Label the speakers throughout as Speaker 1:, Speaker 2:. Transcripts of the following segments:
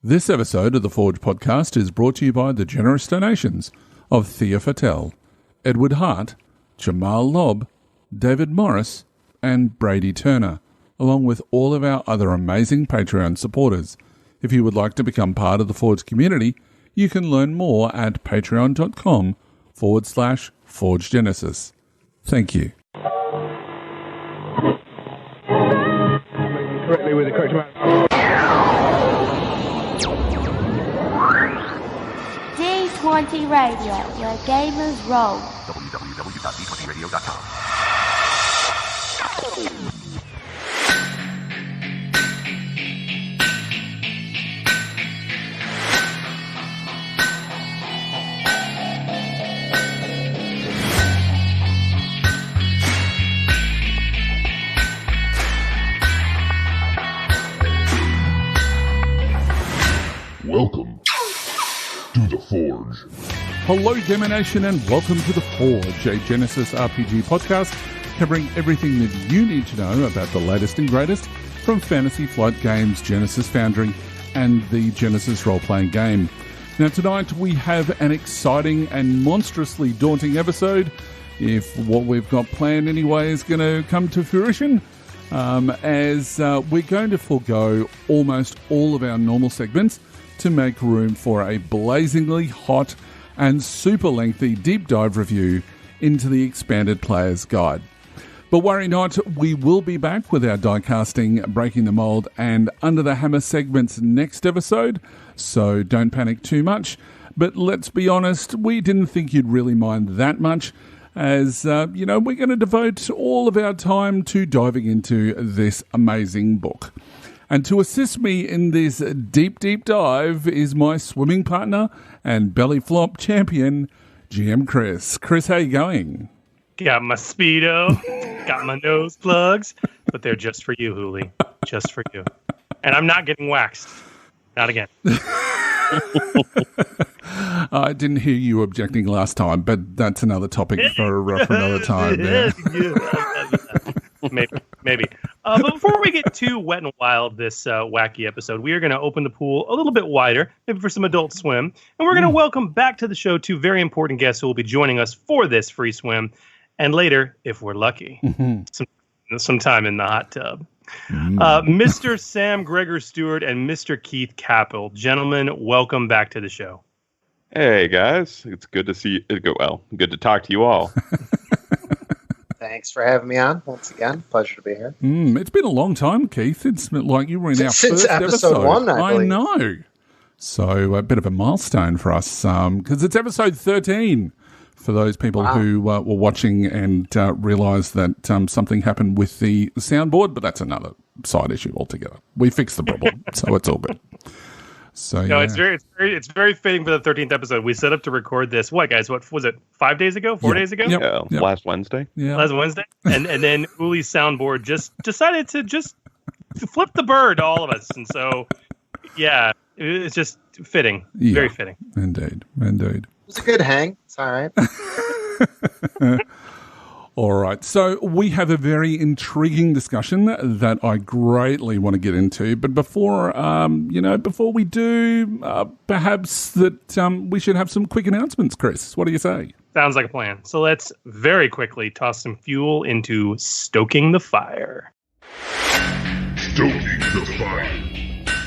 Speaker 1: This episode of the Forge podcast is brought to you by the generous donations of Thea Fattel, Edward Hart, Jamal Lobb, David Morris, and Brady Turner, along with all of our other amazing Patreon supporters. If you would like to become part of the Forge community, you can learn more at patreon.com/ForgeGenesis. Thank you.
Speaker 2: Correctly with the correct amount.
Speaker 3: D20 Radio, where gamers roll.
Speaker 4: www.d20radio.com.
Speaker 5: Welcome to the Forge.
Speaker 1: Hello, Gamer Nation, and welcome to the Forge, a Genesys RPG podcast covering everything that you need to know about the latest and greatest from Fantasy Flight Games, Genesys Foundry, and the Genesys role-playing game. Now, tonight we have an exciting and monstrously daunting episode, if what we've got planned anyway is going to come to fruition, as we're going to forego almost all of our normal segments to make room for a blazingly hot and super lengthy deep dive review into the Expanded Players Guide. But worry not, we will be back with our die-casting, breaking the mold, and under the hammer segments next episode, so don't panic too much. But let's be honest, we didn't think you'd really mind that much, as, we're going to devote all of our time to diving into this amazing book. And to assist me in this deep, deep dive is my swimming partner and belly flop champion, GM Chris. Chris, how you going?
Speaker 6: Got my speedo, got my nose plugs, but they're just for you, Hooly. Just for you. And I'm not getting waxed. Not again.
Speaker 1: I didn't hear you objecting last time, but that's another topic for another time. Yeah.
Speaker 6: Maybe. But before we get too wet and wild this wacky episode, we are going to open the pool a little bit wider, maybe for some adult swim. And we're going to welcome back to the show two very important guests who will be joining us for this free swim. And later, if we're lucky, sometime in the hot tub. Mr. Sam Gregor-Stewart and Mr. Keith Kappel. Gentlemen, welcome back to the show.
Speaker 7: Hey, guys. It's good to see you. Good to talk to you all.
Speaker 8: Thanks for having me on once again. Pleasure to be here.
Speaker 1: It's been a long time, Keith. It's like you were in our
Speaker 8: Since
Speaker 1: first
Speaker 8: episode 1, I believe.
Speaker 1: know. So a bit of a milestone for us, because it's episode 13 for those people who were watching and realised that something happened with the soundboard, but that's another side issue altogether. We fixed the problem, so it's all good. So
Speaker 6: no, it's very fitting for the 13th episode. We set up to record this. What, guys? What was it? 5 days ago? 4 days ago?
Speaker 1: Yep.
Speaker 7: Last Wednesday.
Speaker 1: Yeah.
Speaker 6: Last Wednesday, and then Hooly's soundboard just decided to just flip the bird to all of us, and so yeah, it's just fitting.
Speaker 1: Yeah.
Speaker 6: Very fitting.
Speaker 1: Indeed.
Speaker 8: It was a good hang. It's all right.
Speaker 1: All right, so we have a very intriguing discussion that I greatly want to get into. But before we do, perhaps that we should have some quick announcements. Chris, what do you say?
Speaker 6: Sounds like a plan. So let's very quickly toss some fuel into stoking the fire.
Speaker 5: Stoking the fire.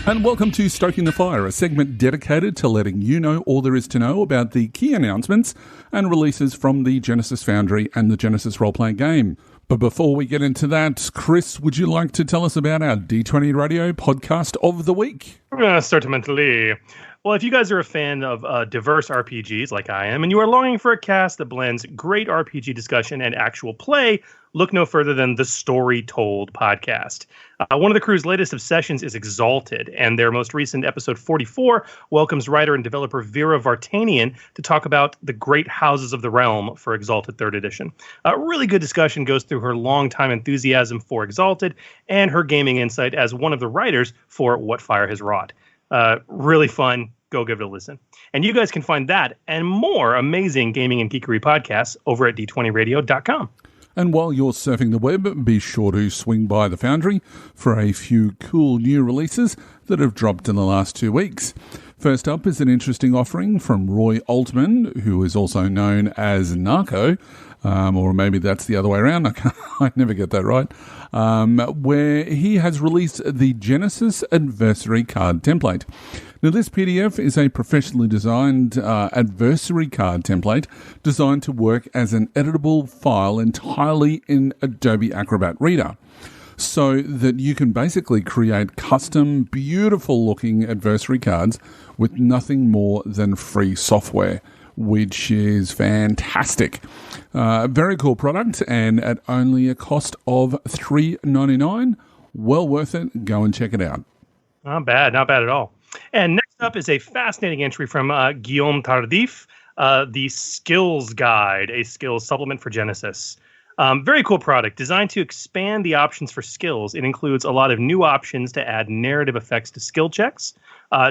Speaker 1: And welcome to Stoking the Fire, a segment dedicated to letting you know all there is to know about the key announcements and releases from the Genesys Foundry and the Genesys role-playing game. But before we get into that, Chris, would you like to tell us about our D20 Radio podcast of the week?
Speaker 6: Certainly. Well, if you guys are a fan of diverse RPGs like I am, and you are longing for a cast that blends great RPG discussion and actual play, look no further than the Story Told podcast. One of the crew's latest obsessions is Exalted, and their most recent episode 44 welcomes writer and developer Vera Vartanian to talk about the great houses of the realm for Exalted 3rd Edition. A really good discussion goes through her longtime enthusiasm for Exalted and her gaming insight as one of the writers for What Fire Has Wrought. Really fun. Go give it a listen. And you guys can find that and more amazing gaming and geekery podcasts over at d20radio.com.
Speaker 1: And while you're surfing the web, be sure to swing by the Foundry for a few cool new releases that have dropped in the last 2 weeks. First up is an interesting offering from Roy Altman, who is also known as Narco, or maybe that's the other way around. I never get that right. Where he has released the Genesys Adversary card template. Now, this PDF is a professionally designed adversary card template designed to work as an editable file entirely in Adobe Acrobat Reader, so that you can basically create custom, beautiful-looking adversary cards with nothing more than free software, which is fantastic. Very cool product, and at only a cost of $3.99. Well worth it. Go and check it out.
Speaker 6: Not bad at all. And next up is a fascinating entry from Guillaume Tardif, the Skills Guide, a skills supplement for Genesys. Very cool product designed to expand the options for skills. It includes a lot of new options to add narrative effects to skill checks,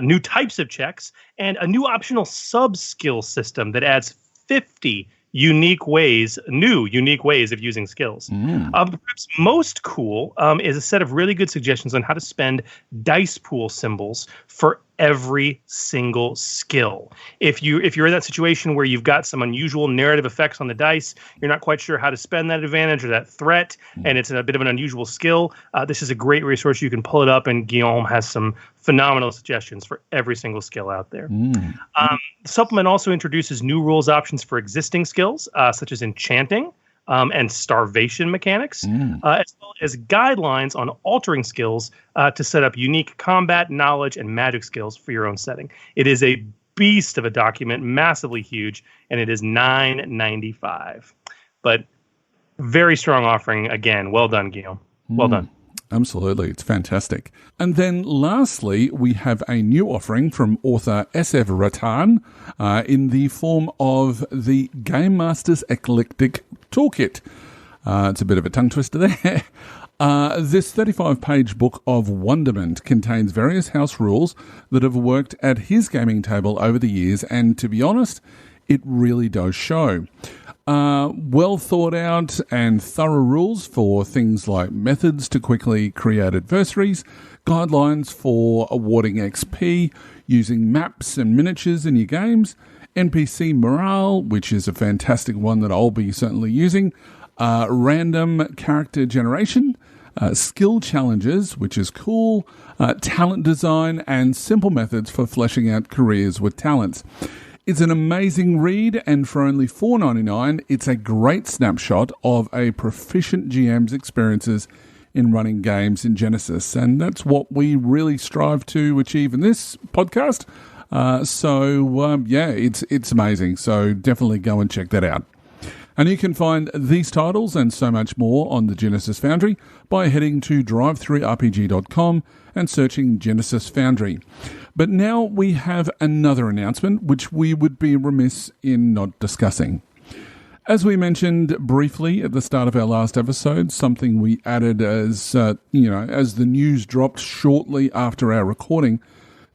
Speaker 6: new types of checks, and a new optional sub-skill system that adds 50 unique ways of using skills. Perhaps most cool is a set of really good suggestions on how to spend dice pool symbols for every single skill. If you're in that situation where you've got some unusual narrative effects on the dice, you're not quite sure how to spend that advantage or that threat, and it's a bit of an unusual skill, this is a great resource. You can pull it up, and Guillaume has some phenomenal suggestions for every single skill out there. The supplement also introduces new rules options for existing skills, such as enchanting, and starvation mechanics, as well as guidelines on altering skills to set up unique combat, knowledge, and magic skills for your own setting. It is a beast of a document, massively huge, and it is $9.95. But very strong offering. Again, well done, Guillaume. Well done.
Speaker 1: Absolutely. It's fantastic. And then lastly, we have a new offering from author SF Rattan in the form of the Game Master's Eclectic Toolkit. It's a bit of a tongue twister there. This 35-page book of wonderment contains various house rules that have worked at his gaming table over the years, and to be honest, it really does show. Well thought out and thorough rules for things like methods to quickly create adversaries, guidelines for awarding XP, using maps and miniatures in your games, NPC morale, which is a fantastic one that I'll be certainly using, random character generation, skill challenges, which is cool, talent design, and simple methods for fleshing out careers with talents. It's an amazing read, and for only $4.99, it's a great snapshot of a proficient GM's experiences in running games in Genesys, and that's what we really strive to achieve in this podcast. It's amazing, so definitely go and check that out. And you can find these titles and so much more on the Genesys Foundry by heading to drive3rpg.com and searching Genesys Foundry. But now we have another announcement which we would be remiss in not discussing. As we mentioned briefly at the start of our last episode, something we added as the news dropped shortly after our recording,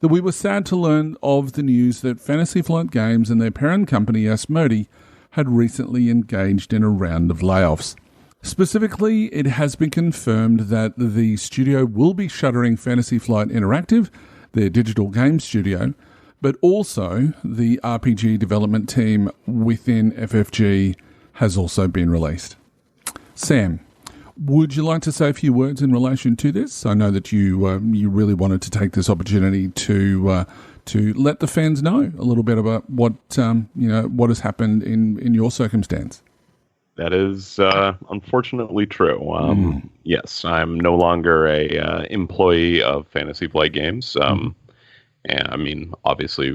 Speaker 1: that we were sad to learn of the news that Fantasy Flight Games and their parent company Asmodee had recently engaged in a round of layoffs. Specifically, it has been confirmed that the studio will be shuttering Fantasy Flight Interactive, their digital game studio, but also the RPG development team within FFG has also been released. Sam, would you like to say a few words in relation to this? I know that you really wanted to take this opportunity to let the fans know a little bit about what has happened in your circumstance.
Speaker 7: That is unfortunately true. Yes, I'm no longer a employee of Fantasy Flight Games. And I mean, obviously,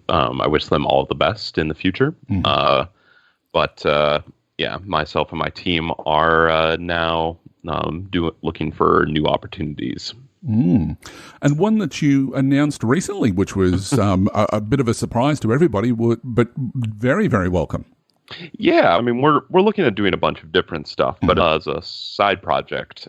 Speaker 7: I wish them all the best in the future. But myself and my team are now looking for new opportunities.
Speaker 1: And one that you announced recently, which was a bit of a surprise to everybody, but very, very welcome.
Speaker 7: Yeah, I mean, we're looking at doing a bunch of different stuff, but as a side project,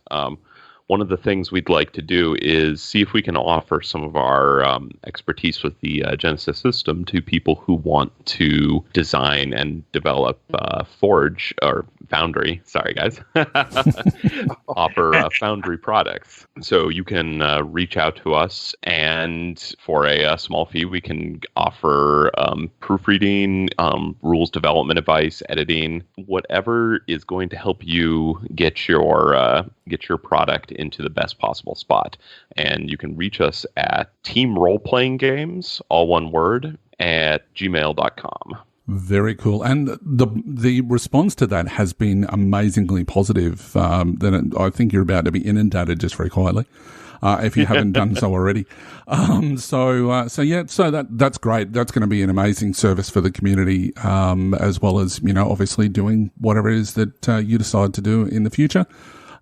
Speaker 7: one of the things we'd like to do is see if we can offer some of our expertise with the Genesys system to people who want to design and develop Forge or Foundry. Sorry, guys. Offer Foundry products. So you can reach out to us, and for a small fee, we can offer proofreading, rules development advice, editing, whatever is going to help you get your product into the best possible spot. And you can reach us at Team Role Playing Games, all one word, at gmail.com.
Speaker 1: Very cool. And the response to that has been amazingly positive. I think you're about to be inundated just very quietly, if you haven't done so already. So that's great. That's going to be an amazing service for the community, as well as, obviously doing whatever it is that you decide to do in the future.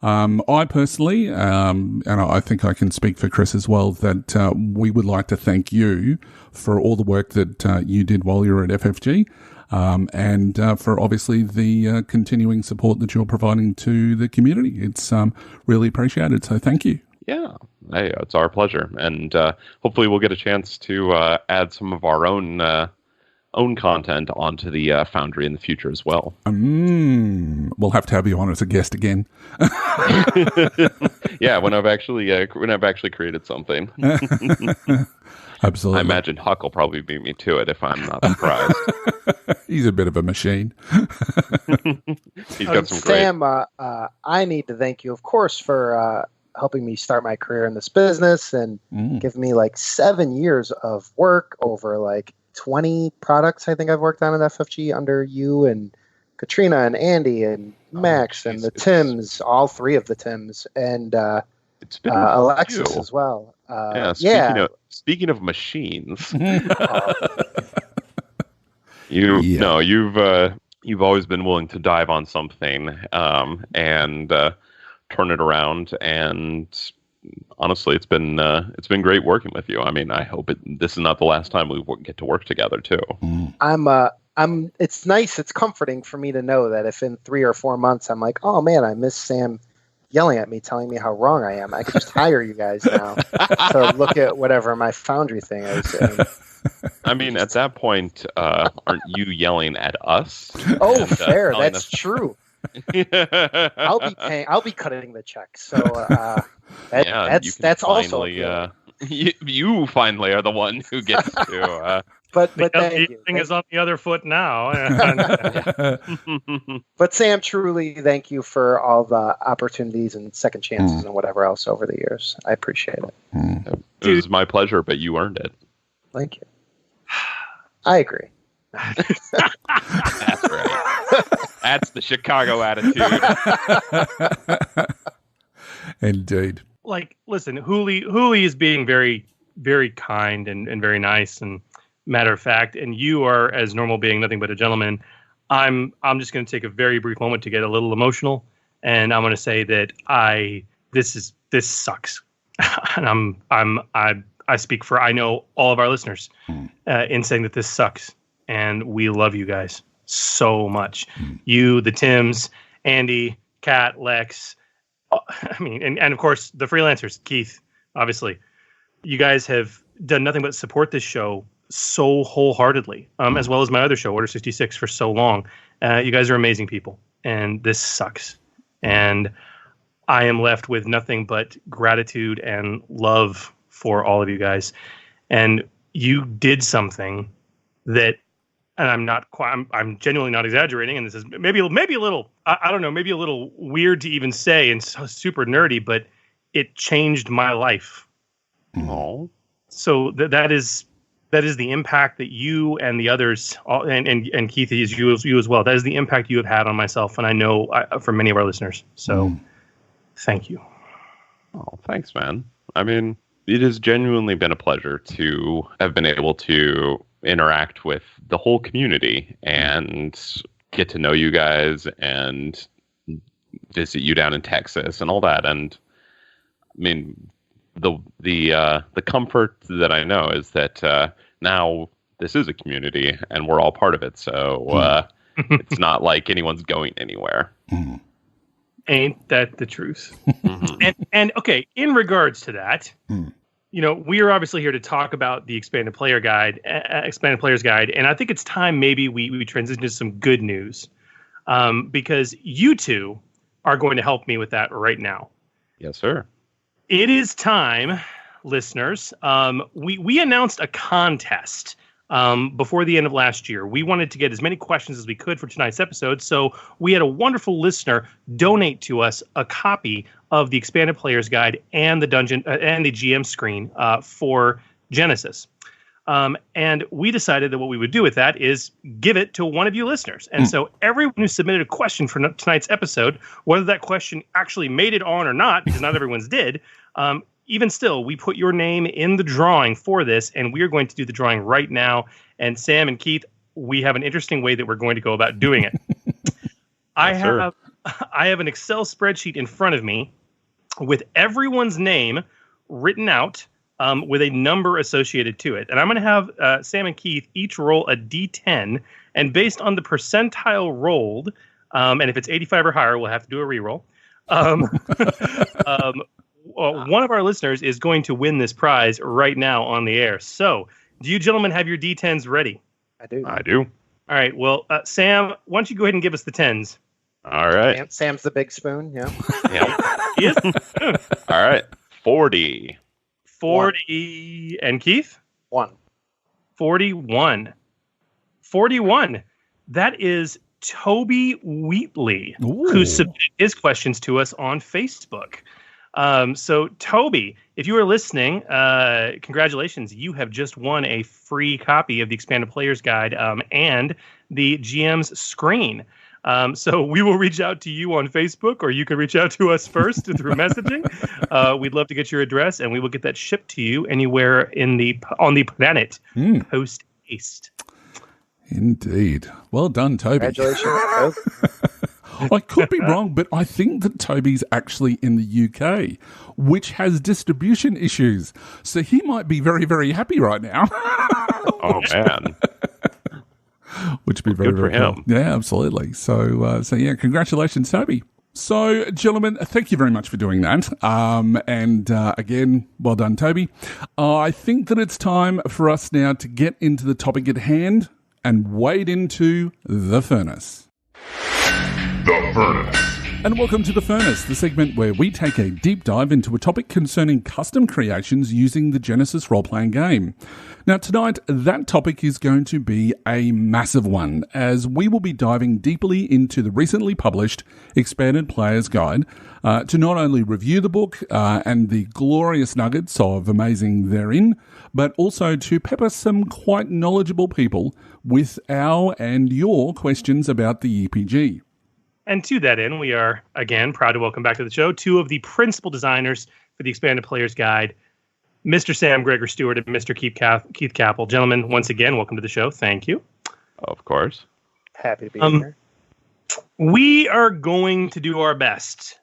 Speaker 1: I personally, and I think I can speak for Chris as well, that we would like to thank you for all the work that you did while you were at FFG, and for obviously the continuing support that you're providing to the community. It's really appreciated, so thank you.
Speaker 7: Yeah, hey, it's our pleasure, and hopefully we'll get a chance to add some of our own content onto the Foundry in the future as well.
Speaker 1: We'll have to have you on as a guest again.
Speaker 7: Yeah, when I've actually created something.
Speaker 1: Absolutely.
Speaker 7: I imagine Huck will probably beat me to it if I'm not surprised.
Speaker 1: He's a bit of a machine.
Speaker 7: He's got some great...
Speaker 8: Sam, I need to thank you, of course, for helping me start my career in this business and giving me 7 years of work over 20 products I think I've worked on at FFG under you and Katrina and Andy and Max and the Tims, all three of the Tims, and
Speaker 7: it's been
Speaker 8: Alexis as well.
Speaker 7: Speaking of machines, you've always been willing to dive on something and turn it around, and honestly, it's been great working with you. I mean, I hope this is not the last time we get to work together too. It's nice. It's comforting for me to know that if in 3 or 4 months I'm like, oh man, I miss Sam yelling at me, telling me how wrong I am, I could just hire you guys now to look at whatever my Foundry thing is. I mean, at that point, aren't you yelling at us?
Speaker 8: Oh, fair. That's true. I'll be cutting the check. So that's finally, also
Speaker 7: you finally are the one who gets to.
Speaker 8: But
Speaker 6: the thing is on the other foot now.
Speaker 8: But Sam, truly, thank you for all the opportunities and second chances and whatever else over the years. I appreciate it.
Speaker 7: It was my pleasure, but you earned it.
Speaker 8: Thank you. I agree.
Speaker 7: That's right. That's the Chicago attitude.
Speaker 1: Indeed.
Speaker 6: Listen, Hooly is being very, very kind and very nice and matter of fact, and you are, as normal, being nothing but a gentleman. I'm just going to take a very brief moment to get a little emotional, and I'm going to say that this sucks, and I speak for I know all of our listeners in saying that this sucks, and we love you guys so much. You, the Tims, Andy, Kat, Lex, and of course the freelancers, Keith, obviously. You guys have done nothing but support this show so wholeheartedly, as well as my other show, Order 66, for so long. You guys are amazing people, and this sucks. And I am left with nothing but gratitude and love for all of you guys. And you did something that, and I'm genuinely not exaggerating, and this is maybe a little, I don't know, maybe a little weird to even say and so super nerdy, but it changed my life.
Speaker 7: Oh.
Speaker 6: So that is the impact that you and the others, and Keith, is you as well. That is the impact you have had on myself, and I know for many of our listeners. So, thank you.
Speaker 7: Oh, thanks, man. I mean, it has genuinely been a pleasure to have been able to interact with the whole community and get to know you guys and visit you down in Texas and all that. And I mean, the comfort that I know is that now this is a community and we're all part of it. So it's not like anyone's going anywhere.
Speaker 6: Ain't that the truth? And okay, in regards to that, we are obviously here to talk about the Expanded Players Guide, and I think it's time maybe we transition to some good news. because you two are going to help me with that right now.
Speaker 7: Yes, sir.
Speaker 6: It is time, listeners. We announced a contest before the end of last year. We wanted to get as many questions as we could for tonight's episode, so we had a wonderful listener donate to us a copy of the Expanded Players Guide and the Dungeon and the GM screen for Genesys. And we decided that what we would do with that is give it to one of you listeners. And so everyone who submitted a question for tonight's episode, whether that question actually made it on or not, because not everyone's did, even still, we put your name in the drawing for this, and we are going to do the drawing right now. And Sam and Keith, we have an interesting way that we're going to go about doing it. I have an Excel spreadsheet in front of me with everyone's name written out with a number associated to it. And I'm going to have Sam and Keith each roll a D10, and based on the percentile rolled, and if it's 85 or higher, we'll have to do a reroll. One of our listeners is going to win this prize right now on the air. So, do you gentlemen have your D10s ready?
Speaker 8: I do.
Speaker 7: I do.
Speaker 6: All right. Well, Sam, why don't you go ahead and give us the 10s?
Speaker 7: All right.
Speaker 8: Sam's the big spoon, yeah.
Speaker 6: Yes.
Speaker 7: All right. 40.
Speaker 6: 40. And Keith?
Speaker 8: 1.
Speaker 6: 41. 41. That is Toby Wheatley, who submitted his questions to us on Facebook. So, Toby, if you are listening, congratulations. You have just won a free copy of the Expanded Players Guide and the GM's screen. So we will reach out to you on Facebook, or you can reach out to us first through messaging. We'd love to get your address, and we will get that shipped to you anywhere on the planet post haste.
Speaker 1: Indeed. Well done, Toby.
Speaker 8: Congratulations.
Speaker 1: I could be wrong, but I think that Toby's actually in the UK, which has distribution issues. So he might be very, very happy right now.
Speaker 7: Oh, man.
Speaker 1: Which would be very, very cool. Yeah, absolutely. So yeah, congratulations, Toby. So, gentlemen, thank you very much for doing that. And again, well done, Toby. I think that it's time for us now to get into the topic at hand and wade into the furnace.
Speaker 5: The Furnace.
Speaker 1: And welcome to The Furnace, the segment where we take a deep dive into a topic concerning custom creations using the Genesys role-playing game. Now tonight, that topic is going to be a massive one, as we will be diving deeply into the recently published Expanded Players Guide to not only review the book and the glorious nuggets of amazing therein, but also to pepper some quite knowledgeable people with our and your questions about the EPG.
Speaker 6: And to that end, we are, again, proud to welcome back to the show two of the principal designers for the Expanded Players Guide, Mr. Sam Gregor-Stewart and Mr. Keith Kappel. Gentlemen, once again, welcome to the show. Thank you.
Speaker 7: Of course.
Speaker 8: Happy to be here.
Speaker 6: We are going to do our best,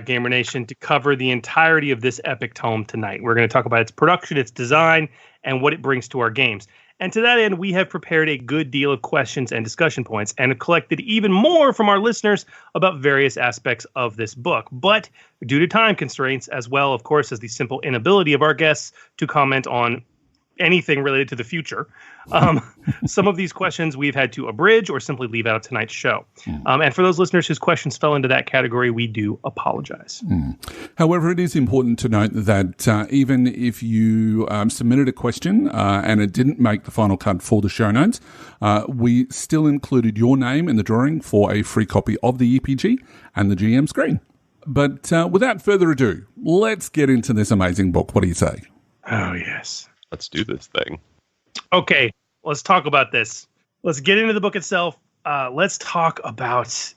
Speaker 6: Gamer Nation, to cover the entirety of this epic tome tonight. We're going to talk about its production, its design, and what it brings to our games. And to that end, we have prepared a good deal of questions and discussion points and have collected even more from our listeners about various aspects of this book. But due to time constraints, as well, of course, as the simple inability of our guests to comment on anything related to the future, some of these questions we've had to abridge or simply leave out of tonight's show. And for those listeners whose questions fell into that category, we do apologize.
Speaker 1: However, it is important to note that even if you submitted a question and it didn't make the final cut for the show notes, we still included your name in the drawing for a free copy of the EPG and the GM screen. But without further ado, let's get into this amazing book. What do you say?
Speaker 6: Oh, yes.
Speaker 7: Let's do this thing.
Speaker 6: Okay, let's talk about this. Let's get into the book itself. Let's talk about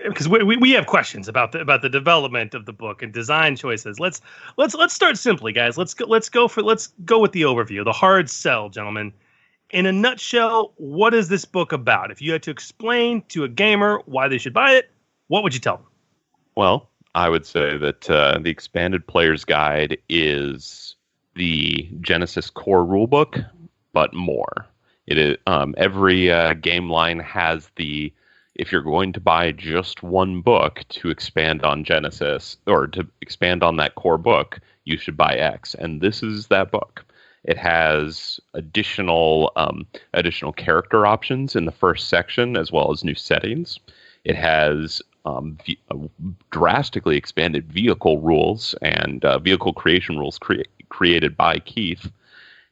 Speaker 6: because we have questions about the development of the book and design choices. Let's start simply, guys. Let's go with the overview, the hard sell, gentlemen. In a nutshell, what is this book about? If you had to explain to a gamer why they should buy it, what would you tell them?
Speaker 7: Well, I would say that the Expanded Players Guide is the Genesys core rulebook, but more. It is every game line has the, if you're going to buy just one book to expand on Genesys or to expand on that core book, you should buy X, and this is that book. It has additional character options in the first section, as well as new settings. It has drastically expanded vehicle rules and vehicle creation rules created by Keith,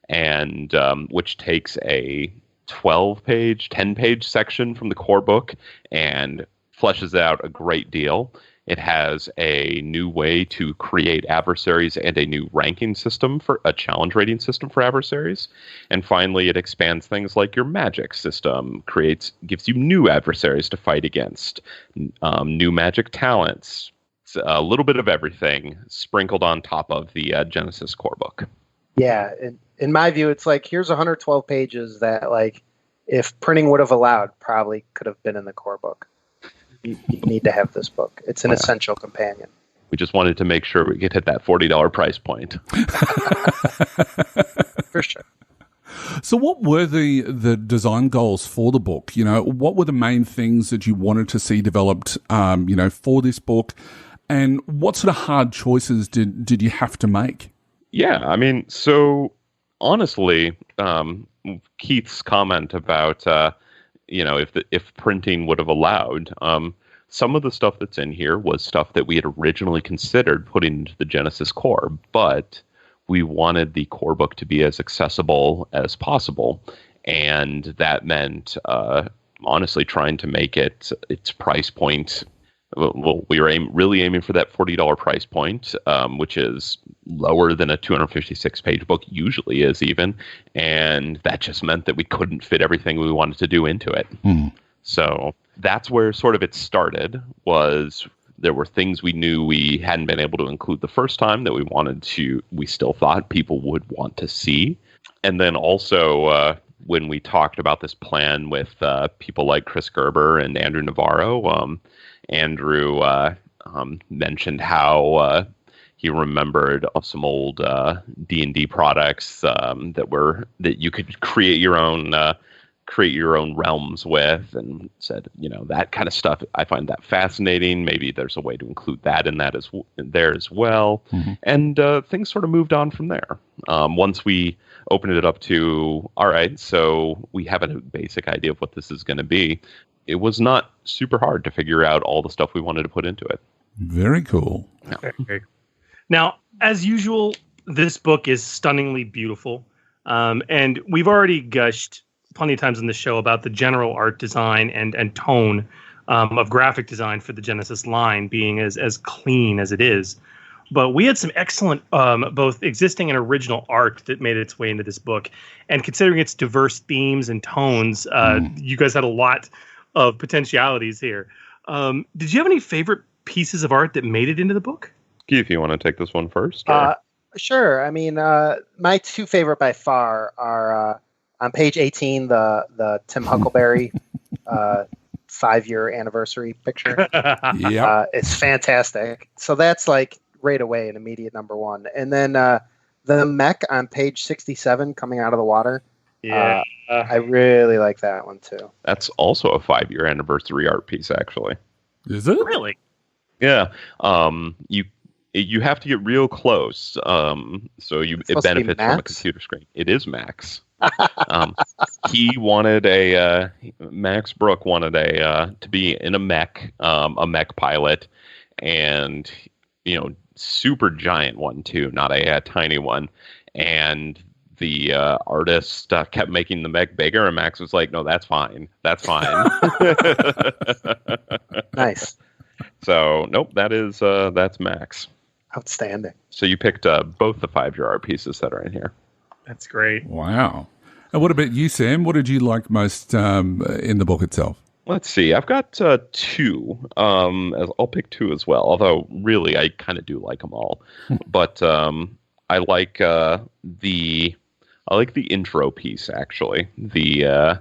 Speaker 7: and which takes a 12-page, 10-page section from the core book and fleshes out a great deal. It has a new way to create adversaries and a new ranking system for a challenge rating system for adversaries. And finally, it expands things like your magic system, gives you new adversaries to fight against, new magic talents. It's a little bit of everything sprinkled on top of the Genesys core book.
Speaker 8: Yeah, in my view, it's like, here's 112 pages that, like, if printing would have allowed, probably could have been in the core book. You need to have this book. It's an essential companion.
Speaker 7: We just wanted to make sure we could hit that $40 price point.
Speaker 8: For sure.
Speaker 1: So what were the design goals for the book? You know, what were the main things that you wanted to see developed, for this book? And what sort of hard choices did you have to make?
Speaker 7: Yeah, I mean, so honestly, Keith's comment about if printing would have allowed, some of the stuff that's in here was stuff that we had originally considered putting into the Genesys core, but we wanted the core book to be as accessible as possible, and that meant honestly trying to make its price point. Well, we were really aiming for that $40 price point, which is lower than a 256-page book usually is even, and that just meant that we couldn't fit everything we wanted to do into it. So that's where sort of it started, was there were things we knew we hadn't been able to include the first time that we still thought people would want to see. And then also when we talked about this plan with people like Chris Gerber and Andrew Navarro, Andrew mentioned how he remembered some old D&D products that you could create your own realms with, and said, that kind of stuff. I find that fascinating. Maybe there's a way to include that in there as well. Mm-hmm. And things sort of moved on from there. Once we opened it up to, all right, so we have a basic idea of what this is going to be. It was not super hard to figure out all the stuff we wanted to put into it.
Speaker 1: Very cool.
Speaker 6: Okay. Now, as usual, this book is stunningly beautiful. And we've already gushed plenty of times in the show about the general art design and tone of graphic design for the Genesys line being as clean as it is. But we had some excellent both existing and original art that made its way into this book. And considering its diverse themes and tones, you guys had a lot of potentialities here. Did you have any favorite pieces of art that made it into the book?
Speaker 7: Keith, you want to take this one first?
Speaker 8: Sure. I mean, my two favorite by far are on page 18, the Tim Huckleberry 5-year anniversary picture.
Speaker 1: Yeah,
Speaker 8: it's fantastic. So that's like right away an immediate number one. And then the mech on page 67 coming out of the water.
Speaker 6: Yeah.
Speaker 8: I really like that one too.
Speaker 7: That's also a 5-year anniversary art piece, actually.
Speaker 1: Is it?
Speaker 6: Really?
Speaker 7: Yeah. You have to get real close. So it benefits from a computer screen. It is Max. He wanted Max Brook wanted to be in a mech pilot, and super giant one too, not a tiny one. And the artist kept making the mech bigger, and Max was like, "No, that's fine. That's fine."
Speaker 8: Nice.
Speaker 7: So nope, that's Max.
Speaker 8: Outstanding.
Speaker 7: So you picked both the 5-year art pieces that are in here.
Speaker 6: That's great.
Speaker 1: Wow. And what about you, Sam? What did you like most in the book itself?
Speaker 7: Let's see. I've got two. I'll pick two as well. Although really, I kind of do like them all. But I like the intro piece actually. The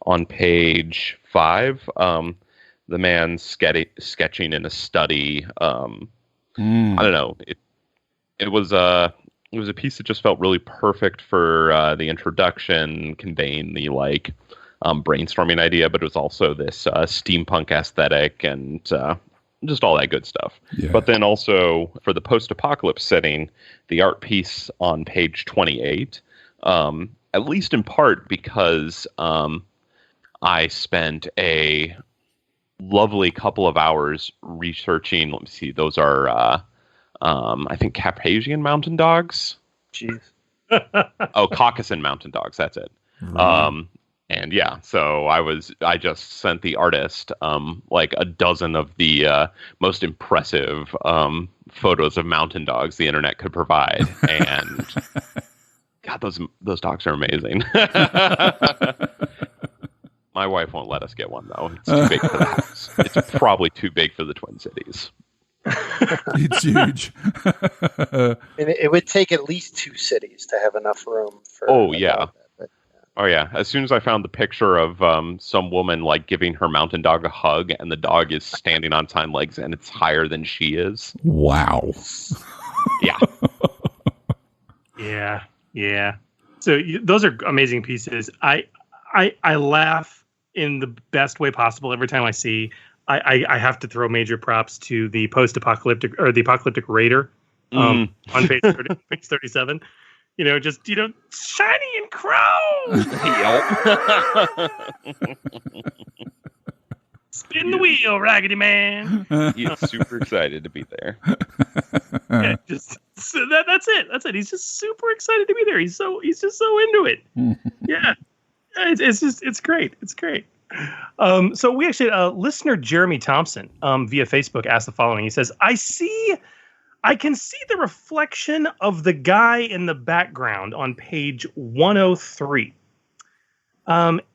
Speaker 7: on page 5, the man sketching in a study. I don't know. It was a piece that just felt really perfect for the introduction, conveying the brainstorming idea, but it was also this steampunk aesthetic and just all that good stuff. Yeah. But then also for the post-apocalypse setting, the art piece on page 28, at least in part because I spent a lovely couple of hours researching. Let me see. Those are, I think, Carpathian mountain dogs.
Speaker 8: Jeez.
Speaker 7: Oh, Caucasus mountain dogs. That's it.
Speaker 1: Right.
Speaker 7: And yeah, so I just sent the artist like a dozen of the most impressive photos of mountain dogs the internet could provide, and God, those dogs are amazing. My wife won't let us get one though. It's too big for the house. It's probably too big for the Twin Cities.
Speaker 1: It's huge.
Speaker 8: And it would take at least 2 cities to have enough room for.
Speaker 7: Oh yeah. Oh yeah! As soon as I found the picture of some woman like giving her mountain dog a hug, and the dog is standing on its hind legs, and it's higher than she is.
Speaker 1: Wow.
Speaker 7: Yeah.
Speaker 6: Yeah. So those are amazing pieces. I laugh in the best way possible every time I see. I have to throw major props to the post-apocalyptic or the apocalyptic raider on page 37. Shiny and chrome. Spin the wheel, Raggedy Man.
Speaker 7: He's super excited to be there.
Speaker 6: Yeah, that's it. That's it. He's just super excited to be there. He's just so into it. Yeah, it's great. It's great. So we actually listener Jeremy Thompson via Facebook asked the following. He says, I can see the reflection of the guy in the background on page 103.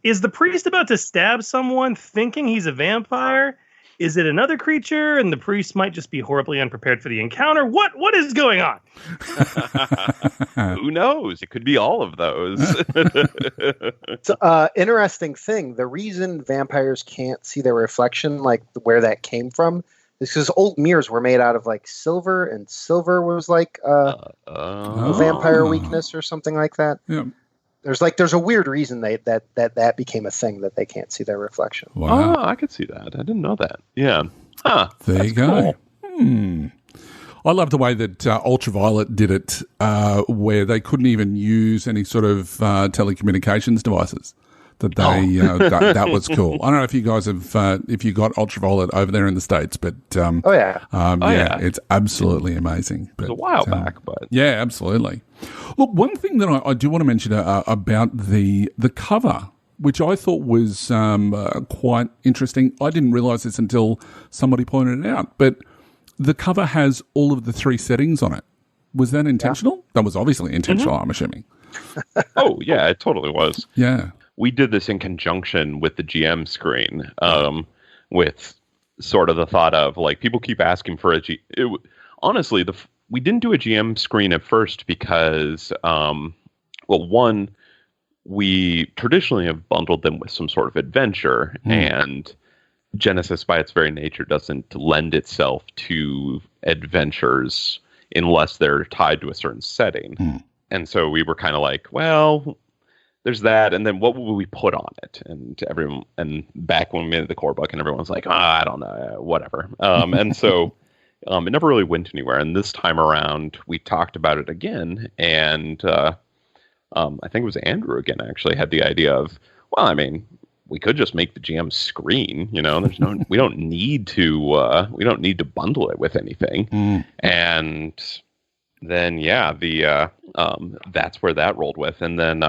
Speaker 6: Is the priest about to stab someone thinking he's a vampire? Is it another creature and the priest might just be horribly unprepared for the encounter? What is going on?
Speaker 7: Who knows? It could be all of those.
Speaker 8: It's interesting thing. The reason vampires can't see their reflection, like where that came from, is because old mirrors were made out of like silver, and silver was like a vampire weakness or something like that.
Speaker 1: Yeah.
Speaker 8: There's a weird reason that became a thing, that they can't see their reflection.
Speaker 1: Wow.
Speaker 7: Oh, I could see that. I didn't know that. Yeah. Huh.
Speaker 1: There you go.
Speaker 7: Cool.
Speaker 1: I love the way that Ultraviolet did it, where they couldn't even use any sort of telecommunications devices. That they that was cool. I don't know if you guys have if you got Ultraviolet over there in the States, but
Speaker 7: yeah,
Speaker 1: it's absolutely amazing. But,
Speaker 7: it was a while back, but
Speaker 1: yeah, absolutely. Look, one thing that I do want to mention about the cover, which I thought was quite interesting. I didn't realize this until somebody pointed it out, but the cover has all of the 3 settings on it. Was that intentional? Yeah. That was obviously intentional, I'm assuming.
Speaker 7: Oh, yeah, it totally was.
Speaker 1: Yeah.
Speaker 7: We did this in conjunction with the GM screen, with sort of the thought of, like, people keep asking for honestly, we didn't do a GM screen at first because, one, we traditionally have bundled them with some sort of adventure, and Genesys, by its very nature, doesn't lend itself to adventures unless they're tied to a certain setting. And so we were kind of like, well, there's that, and then what will we put on it? And back when we made the core book, and everyone's like, I don't know, whatever. And so it never really went anywhere. And this time around, we talked about it again, and I think it was Andrew again actually had the idea of, well, I mean, we could just make the GM screen. There's no, we don't need to bundle it with anything. And then that's where that rolled with, and then.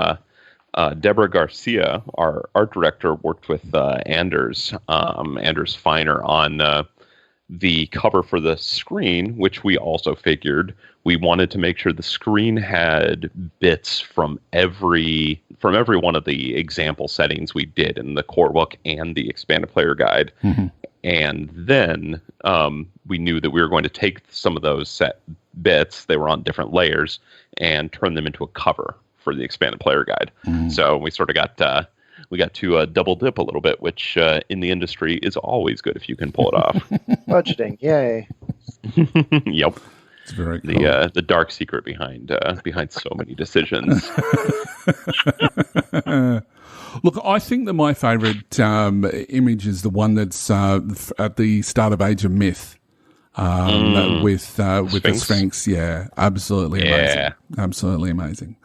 Speaker 7: Deborah Garcia, our art director, worked with Anders Feiner on the cover for the screen, which we also figured we wanted to make sure the screen had bits from every one of the example settings we did in the core book and the expanded player guide. And then we knew that we were going to take some of those set bits, they were on different layers, and turn them into a cover for the expanded player guide. So we sort of got to double dip a little bit, which in the industry is always good if you can pull it off.
Speaker 8: Budgeting, yay!
Speaker 7: Yep,
Speaker 1: it's very cool.
Speaker 7: The dark secret behind so many decisions.
Speaker 1: Look, I think that my favorite image is the one that's at the start of Age of Myth. With the Sphinx. Yeah, absolutely amazing. Absolutely amazing.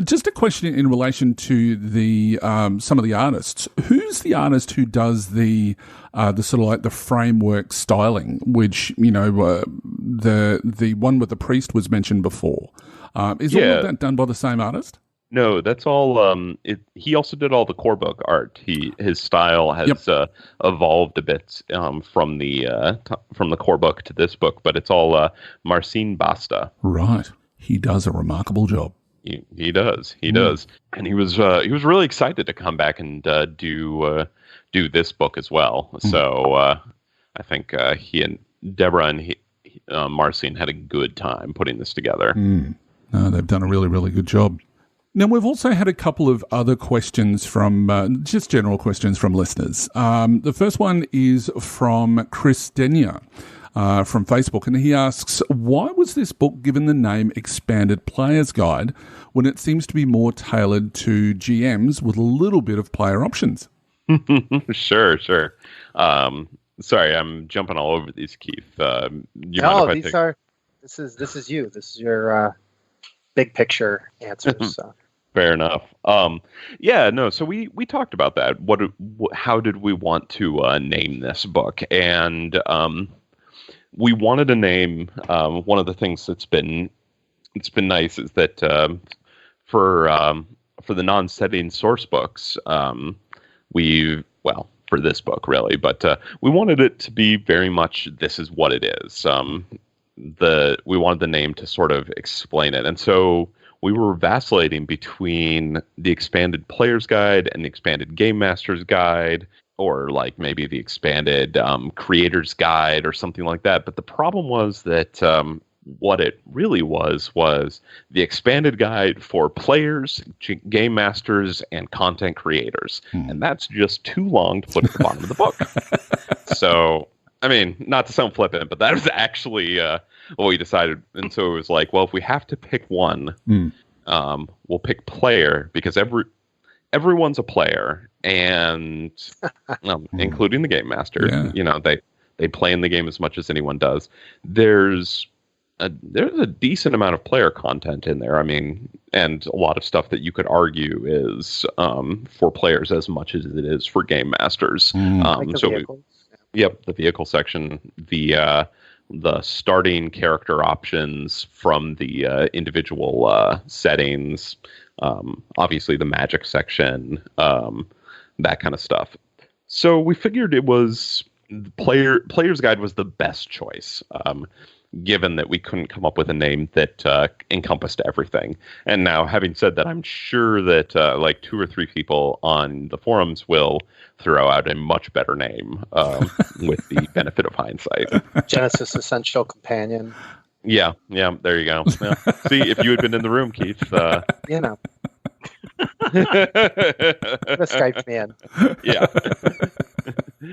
Speaker 1: Just a question in relation to the some of the artists. Who's the artist who does the sort of like the framework styling, which the one with the priest was mentioned before? Is all of that done by the same artist?
Speaker 7: No, that's all. He also did all the core book art. His style has evolved a bit from the core book to this book, but it's all Marcin Basta.
Speaker 1: Right, he does a remarkable job.
Speaker 7: He does, and he was really excited to come back and do this book as well. So I think he and Deborah and Marcin had a good time putting this together.
Speaker 1: No, they've done a really, really good job. Now, we've also had a couple of other questions from, just general questions from listeners. The first one is from Chris Denyer from Facebook, and he asks, why was this book given the name Expanded Players Guide when it seems to be more tailored to GMs with a little bit of player options?
Speaker 7: Sure. Sorry, I'm jumping all over these, Keith. This
Speaker 8: is you. This is your big picture answers. So.
Speaker 7: Fair enough. So we talked about that. How did we want to name this book? And we wanted a name. One of the things that's been nice is that for the non-setting source books, for this book really, but we wanted it to be very much this is what it is. We wanted the name to sort of explain it, and so we were vacillating between the Expanded Players Guide and the Expanded Game Master's Guide, or like maybe the Expanded Creator's Guide or something like that. But the problem was that what it really was the Expanded Guide for players, game masters, and content creators. And that's just too long to put at the bottom of the book. So, I mean, not to sound flippant, but that was actually what we decided. And so it was like, well, if we have to pick one, we'll pick player, because everyone's a player, and including the game master.
Speaker 1: Yeah.
Speaker 7: You know, they play in the game as much as anyone does. There's a decent amount of player content in there. I mean, and a lot of stuff that you could argue is for players as much as it is for game masters.
Speaker 8: Like the vehicles.
Speaker 7: The vehicle section, the starting character options from the individual settings, obviously the magic section, that kind of stuff. So we figured it was Player's Guide was the best choice, given that we couldn't come up with a name that encompassed everything. And now, having said that, I'm sure that like 2 or 3 people on the forums will throw out a much better name with the benefit of hindsight.
Speaker 8: Genesys Essential Companion.
Speaker 7: Yeah, there you go. Yeah. See, if you had been in the room, Keith.
Speaker 8: You know. Skyped me in.
Speaker 7: Yeah.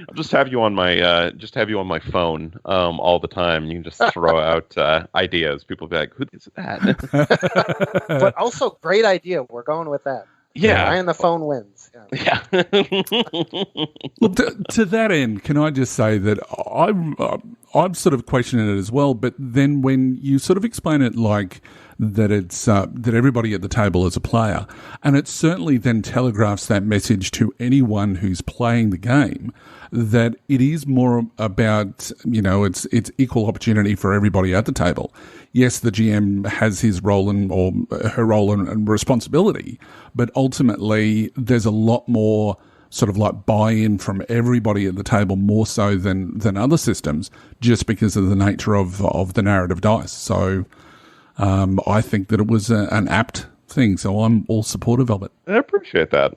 Speaker 7: I'll just have you on my phone all the time. You can just throw out ideas. People will be like, "Who is that?"
Speaker 8: But also, great idea. We're going with that.
Speaker 7: Yeah,
Speaker 8: Ryan the phone wins.
Speaker 7: Yeah.
Speaker 1: Look, to that end, can I just say that I'm sort of questioning it as well. But then when you sort of explain it like that, it's that everybody at the table is a player, and it certainly then telegraphs that message to anyone who's playing the game that it is more about, it's equal opportunity for everybody at the table. Yes, the GM has his role or her role and responsibility, but ultimately there's a lot more sort of like buy-in from everybody at the table, more so than other systems, just because of the nature of the narrative dice. So I think that it was an apt thing, so I'm all supportive of it.
Speaker 7: I appreciate that.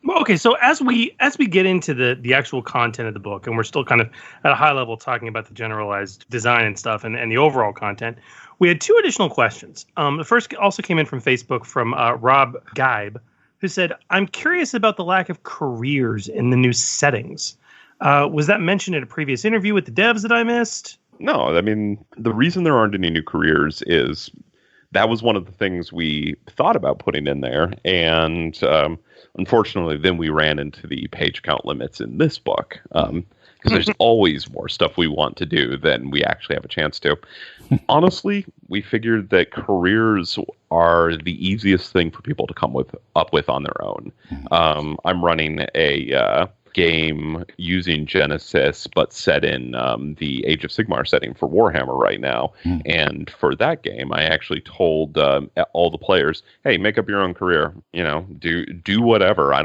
Speaker 6: Well, okay, so as we get into the actual content of the book, and we're still kind of at a high level talking about the generalized design and stuff and the overall content, we had 2 additional questions. The first also came in from Facebook from Rob Geib, who said, "I'm curious about the lack of careers in the new settings. Was that mentioned in a previous interview with the devs that I missed?"
Speaker 7: No, I mean, the reason there aren't any new careers is that was one of the things we thought about putting in there, and unfortunately, then we ran into the page count limits in this book, because there's always more stuff we want to do than we actually have a chance to. Honestly, we figured that careers are the easiest thing for people to come up with on their own. I'm running a game using Genesys, but set in the Age of Sigmar setting for Warhammer right now. And for that game, I actually told all the players, "Hey, make up your own career. Do whatever. I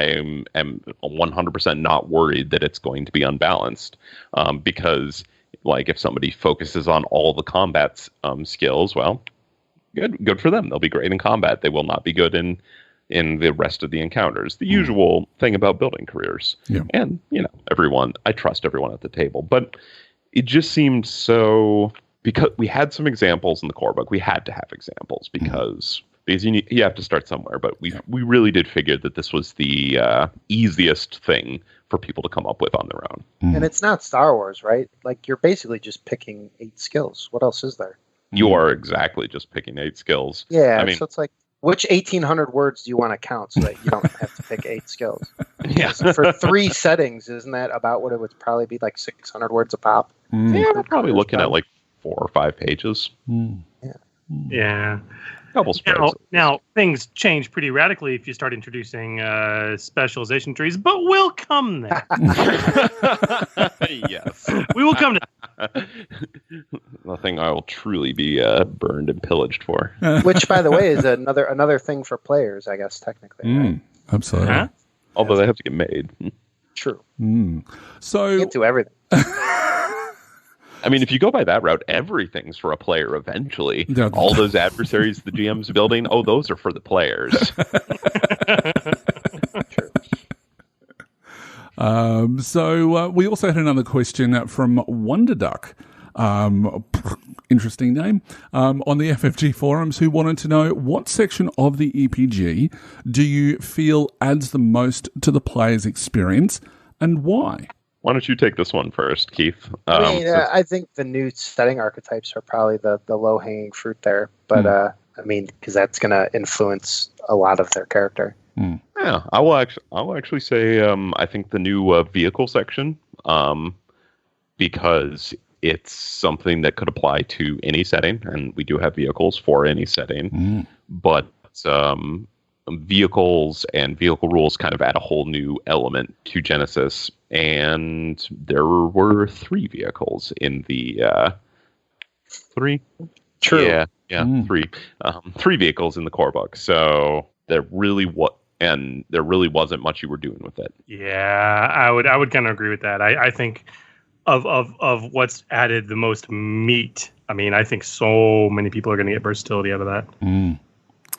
Speaker 7: am 100% not worried that it's going to be unbalanced, because like if somebody focuses on all the combat skills, well, good for them. They'll be great in combat. They will not be good in the rest of the encounters. The usual thing about building careers. Yeah. And, I trust everyone at the table. But it just seemed so, because we had some examples in the core book. We had to have examples because you have to start somewhere. But we really did figure that this was the easiest thing for people to come up with on their own.
Speaker 8: And it's not Star Wars, right? Like, you're basically just picking 8 skills. What else is there?
Speaker 7: You are exactly just picking 8 skills.
Speaker 8: Yeah, so it's like, which 1,800 words do you want to count so that you don't have to pick 8 skills?
Speaker 7: Yeah.
Speaker 8: For 3 settings, isn't that about what it would probably be, like 600 words a pop?
Speaker 7: Yeah, we're probably looking at like 4 or 5 pages.
Speaker 6: Yeah.
Speaker 7: Couple spreads.
Speaker 6: Now, things change pretty radically if you start introducing specialization trees, but we'll come there.
Speaker 7: Yes.
Speaker 6: We will come to
Speaker 7: Nothing I will truly be burned and pillaged for.
Speaker 8: Which, by the way, is another thing for players, I guess, technically. Right?
Speaker 1: Absolutely.
Speaker 6: Huh?
Speaker 7: Although they have to get made.
Speaker 8: True.
Speaker 1: So
Speaker 8: You can't do everything.
Speaker 7: I mean, if you go by that route, everything's for a player eventually. All those adversaries the GM's building, those are for the players.
Speaker 8: True.
Speaker 1: So we also had another question from Wonder Duck. Interesting name, on the FFG forums, who wanted to know what section of the EPG do you feel adds the most to the player's experience and why?
Speaker 7: Why don't you take this one first, Keith?
Speaker 8: I think the new setting archetypes are probably the low-hanging fruit there. But, because that's going to influence a lot of their character.
Speaker 7: Yeah, I will actually say I think the new vehicle section, because it's something that could apply to any setting, and we do have vehicles for any setting, but vehicles and vehicle rules kind of add a whole new element to Genesys, and there were 3 vehicles in the 3.
Speaker 8: True.
Speaker 7: Yeah, 3. 3 vehicles in the core book, so there really wasn't much you were doing with it.
Speaker 6: Yeah, I would kind of agree with that. I think of what's added the most meat. I mean, I think so many people are going to get versatility out of that.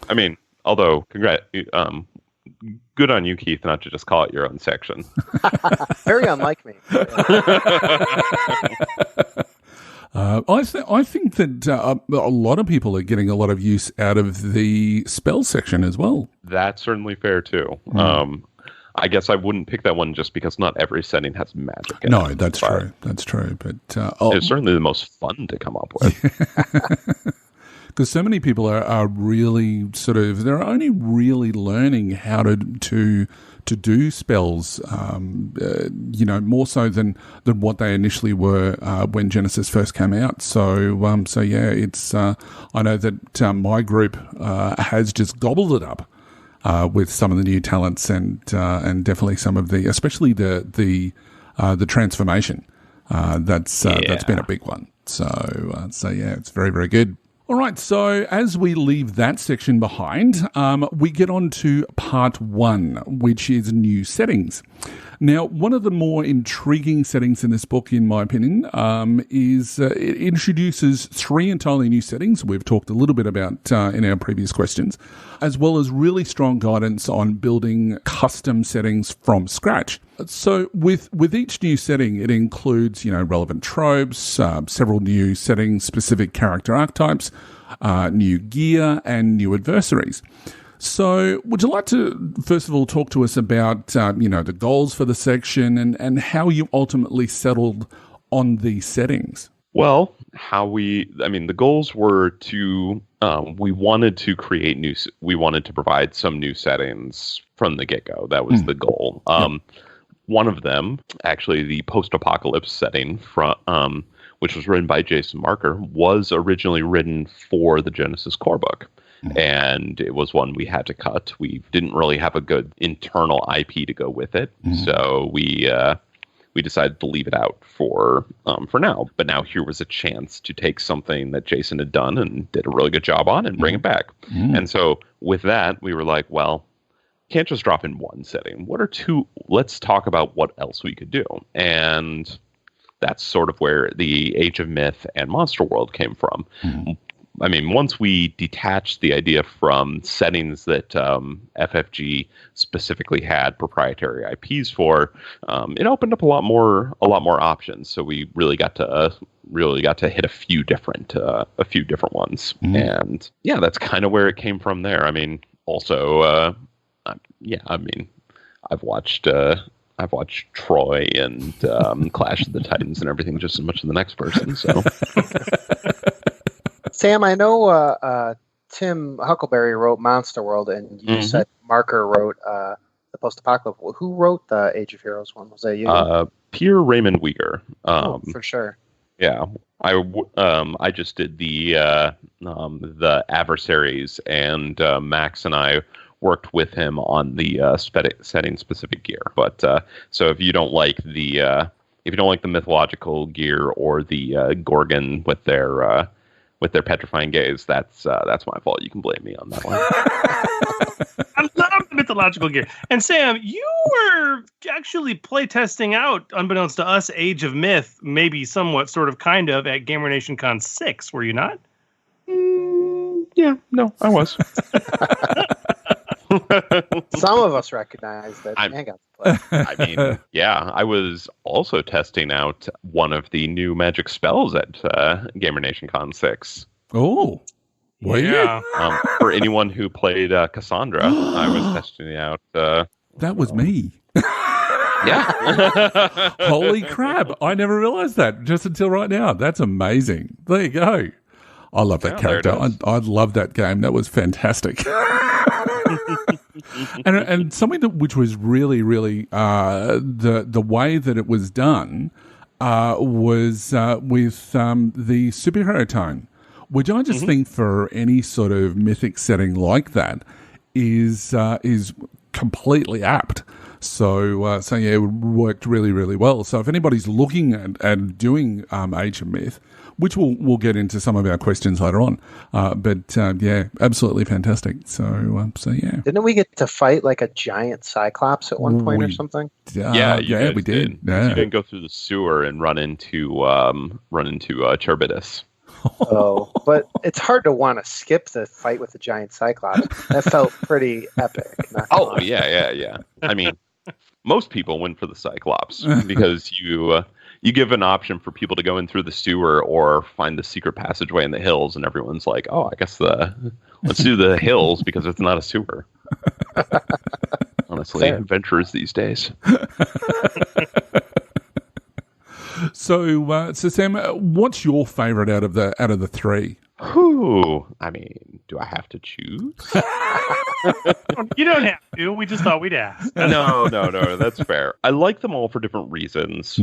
Speaker 7: I mean, although, good on you, Keith, not to just call it your own section.
Speaker 8: Very unlike me.
Speaker 1: I think that a lot of people are getting a lot of use out of the spell section as well.
Speaker 7: That's certainly fair, too. I guess I wouldn't pick that one just because not every setting has magic in it.
Speaker 1: That's true. That's true. But
Speaker 7: it's certainly the most fun to come up with.
Speaker 1: Because so many people are really they're only really learning how to do spells, more so than what they initially were when Genesys first came out. So yeah, it's I know that my group has just gobbled it up with some of the new talents and definitely some of especially the transformation. That's been a big one. So yeah, it's very, very good. All right, so as we leave that section behind, we get on to part 1, which is new settings. Now, one of the more intriguing settings in this book, in my opinion, is it introduces 3 entirely new settings we've talked a little bit about in our previous questions, as well as really strong guidance on building custom settings from scratch. So with each new setting, it includes, relevant tropes, several new settings-specific character archetypes, new gear, and new adversaries. So would you like to, first of all, talk to us about, the goals for the section and how you ultimately settled on these settings?
Speaker 7: Well, the goals were to, we wanted to provide some new settings from the get-go. That was the goal. One of them, actually the post-apocalypse setting which was written by Jason Marker, was originally written for the Genesys core book. And it was one we had to cut. We didn't really have a good internal IP to go with it, so we decided to leave it out for now. But now here was a chance to take something that Jason had done and did a really good job on and bring it back. And so with that, we were like, well, can't just drop in one setting. What are two? Let's talk about what else we could do. And that's sort of where the Age of Myth and Monster World came from. I mean, once we detached the idea from settings that FFG specifically had proprietary IPs for, it opened up a lot more options. So we really got to hit a few different ones, and yeah, that's kind of where it came from there. I mean, also, I've watched Troy and Clash of the Titans and everything just as much as the next person. So.
Speaker 8: Sam, I know Tim Huckleberry wrote Monster World, and you said Marker wrote the Post-Apocalypse. Who wrote the Age of Heroes one? Was that you?
Speaker 7: Pierre Raymond Uyghur.
Speaker 8: For sure.
Speaker 7: Yeah, I just did the adversaries, and Max and I worked with him on the setting specific gear. But so if you don't like the mythological gear or the Gorgon with their petrifying gaze, that's my fault. You can blame me on that one.
Speaker 6: I love the mythological gear. And Sam, you were actually playtesting out, unbeknownst to us, Age of Myth, maybe somewhat, sort of, kind of, at Gamer Nation Con 6, were you not?
Speaker 7: Yeah, no, I was.
Speaker 8: Some of us recognize that Dan got to play.
Speaker 7: I mean, yeah, I was also testing out one of the new magic spells at Gamer Nation Con 6.
Speaker 1: Oh, were you?
Speaker 7: For anyone who played Cassandra, I was testing out.
Speaker 1: That was me.
Speaker 7: Yeah.
Speaker 1: Holy crap. I never realized that just until right now. That's amazing. There you go. I love that character. I love that game. That was fantastic. and something which was really, really the way that it was done was with the superhero tone, which I just think for any sort of mythic setting like that is completely apt. So yeah, it worked really, really well. So if anybody's looking at doing Age of Myth, which we'll get into some of our questions later on, but yeah, absolutely fantastic. So yeah.
Speaker 8: Didn't we get to fight like a giant cyclops at one point or something?
Speaker 1: Yeah, we did. Yeah.
Speaker 7: You didn't go through the sewer and run into Turbidus.
Speaker 8: Oh, but it's hard to want to skip the fight with the giant cyclops. That felt pretty epic.
Speaker 7: Oh, yeah. I mean, most people went for the cyclops because you give an option for people to go in through the sewer or find the secret passageway in the hills, and everyone's like, oh, I guess let's do the hills because it's not a sewer. Honestly, adventurers these days.
Speaker 1: So Sam, what's your favorite out of the three?
Speaker 7: I mean, do I have to choose?
Speaker 6: You don't have to. We just thought we'd ask.
Speaker 7: No, that's fair. I like them all for different reasons.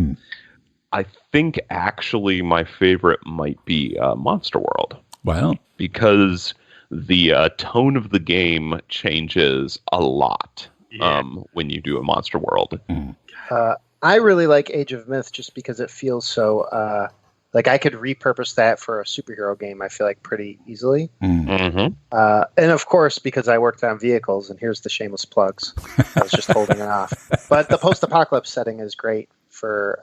Speaker 7: I think actually my favorite might be Monster World.
Speaker 1: Wow.
Speaker 7: Because the tone of the game changes a lot when you do a Monster World.
Speaker 8: I really like Age of Myth just because it feels so like I could repurpose that for a superhero game, I feel like, pretty easily. And of course, because I worked on vehicles, and here's the shameless plugs. I was just holding it off. But the post-apocalypse setting is great for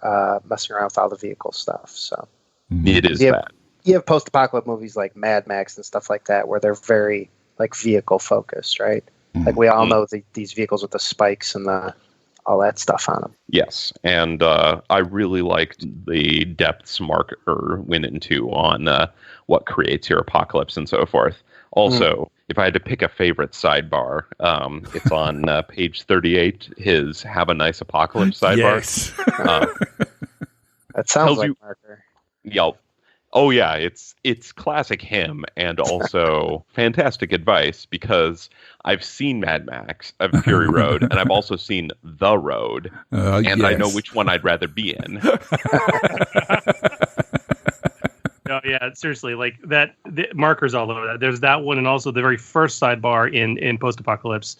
Speaker 8: messing around with all the vehicle stuff. So
Speaker 7: it is that.
Speaker 8: You have post-apocalypse movies like Mad Max and stuff like that, where they're very like vehicle focused, right? Like we all know these vehicles with the spikes and all that stuff on them.
Speaker 7: Yes, and I really liked the depths Marker went into on what creates your apocalypse and so forth. Also, if I had to pick a favorite sidebar, it's on page 38, his Have a Nice Apocalypse sidebar.
Speaker 1: Yes.
Speaker 8: That sounds like Marker.
Speaker 7: Yeah. Oh, yeah, it's classic him, and also fantastic advice, because I've seen Mad Max, I've Fury Road, and I've also seen The Road, and I know which one I'd rather be in.
Speaker 6: Yeah, seriously, like that. The markers all over that. There's that one, and also the very first sidebar in Post-Apocalypse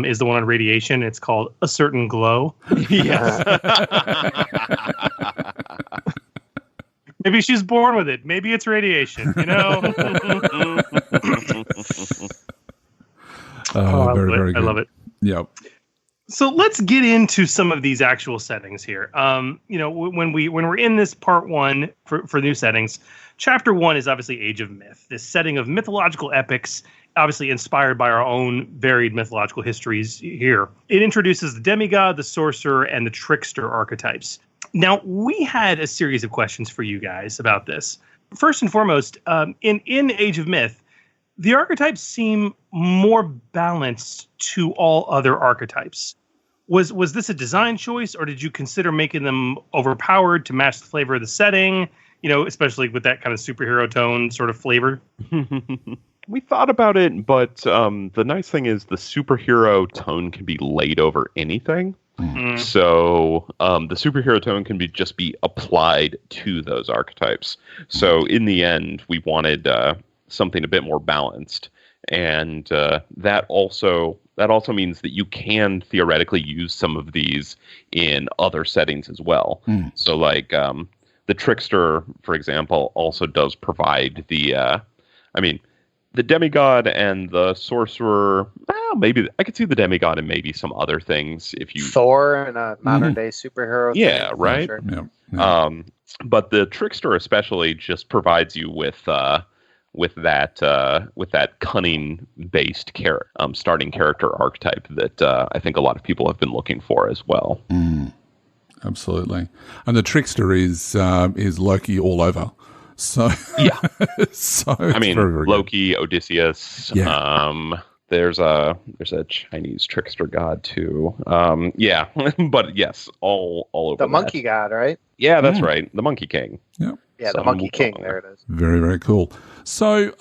Speaker 6: is the one on radiation. It's called A Certain Glow.
Speaker 7: Yes.
Speaker 6: Maybe she's born with it. Maybe it's radiation. You know.
Speaker 1: Very, very good.
Speaker 6: I love it.
Speaker 1: Yep.
Speaker 6: So let's get into some of these actual settings here. When we're in this part one for new settings, chapter 1 is obviously Age of Myth, this setting of mythological epics, obviously inspired by our own varied mythological histories here. It introduces the demigod, the sorcerer, and the trickster archetypes. Now, we had a series of questions for you guys about this. First and foremost, in Age of Myth, the archetypes seem more balanced to all other archetypes. Was this a design choice, or did you consider making them overpowered to match the flavor of the setting? You know, especially with that kind of superhero tone sort of flavor.
Speaker 7: We thought about it, but the nice thing is the superhero tone can be laid over anything. Mm. So the superhero tone can just be applied to those archetypes. So in the end, we wanted something a bit more balanced, and that also means that you can theoretically use some of these in other settings as well. Mm. So like the trickster, for example, also does provide the demigod and the sorcerer. Well, maybe I could see the demigod and maybe some other things if you
Speaker 8: Thor and a modern day superhero.
Speaker 7: Yeah,
Speaker 8: thing,
Speaker 7: right.
Speaker 8: Sure.
Speaker 1: Yeah.
Speaker 7: But the trickster especially just provides you with that cunning based starting character archetype that I think a lot of people have been looking for as well.
Speaker 1: Mm, absolutely, and the trickster is Loki all over. So
Speaker 7: yeah,
Speaker 1: so
Speaker 7: I mean
Speaker 1: very, very
Speaker 7: Loki, good. Odysseus.
Speaker 1: Yeah.
Speaker 7: There's a Chinese trickster god too. Yeah, but yes, all over
Speaker 8: the monkey god, right?
Speaker 7: Yeah, that's right. The Monkey King.
Speaker 1: Yeah.
Speaker 8: Yeah, the Monkey King. There it is.
Speaker 1: Very, very cool. So,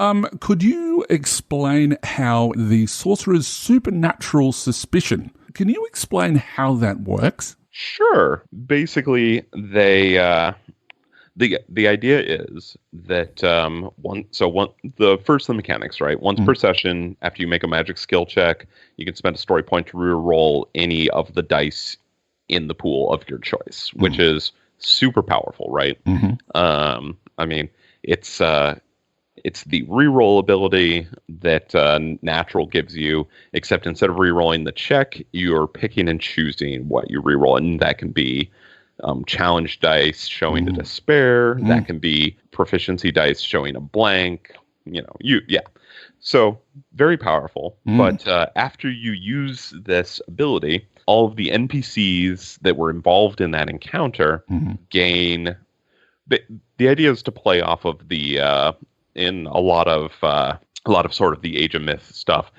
Speaker 1: could you explain how the sorcerer's supernatural suspicion? Can you explain how that works?
Speaker 7: Sure. Basically, the idea is that the first of the mechanics, right? Once per session, after you make a magic skill check, you can spend a story point to reroll any of the dice in the pool of your choice, which is super powerful, right? Mm-hmm. I mean, it's the reroll ability that Natural gives you, except instead of rerolling the check, you're picking and choosing what you reroll, and that can be challenge dice showing a despair. That can be proficiency dice showing a blank. So very powerful. But after you use this ability, all of the NPCs that were involved in that encounter gain. The idea is to play off of the in a lot of sort of the Age of Myth stuff.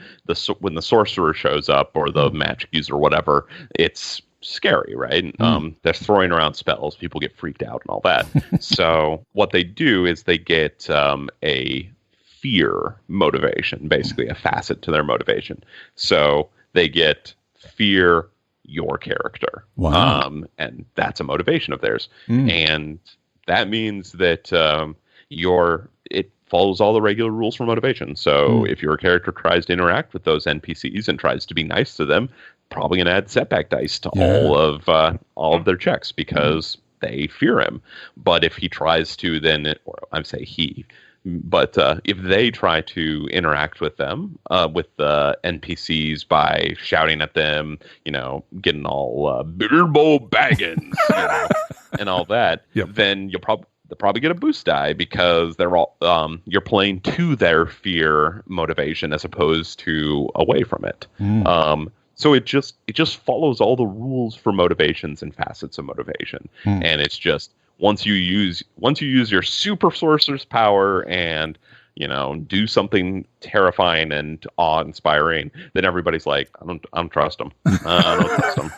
Speaker 7: When the sorcerer shows up or the magic user or whatever, it's scary, right? They're throwing around spells, people get freaked out and all that. So what they do is they get a fear motivation, basically a facet to their motivation. So they get fear your character.
Speaker 1: Wow.
Speaker 7: And that's a motivation of theirs. And that means that it follows all the regular rules for motivation. So if your character tries to interact with those NPCs and tries to be nice to them, probably going to add setback dice to all of their checks because they fear him. But if he tries to if they try to interact with them, with the NPCs by shouting at them, getting all Bilbo Baggins, and all that, then they'll probably get a boost die because they're all you're playing to their fear motivation as opposed to away from it. So it just follows all the rules for motivations and facets of motivation, and it's just once you use your super sorcerer's power and do something terrifying and awe-inspiring, then everybody's like, I don't trust them. I don't trust them.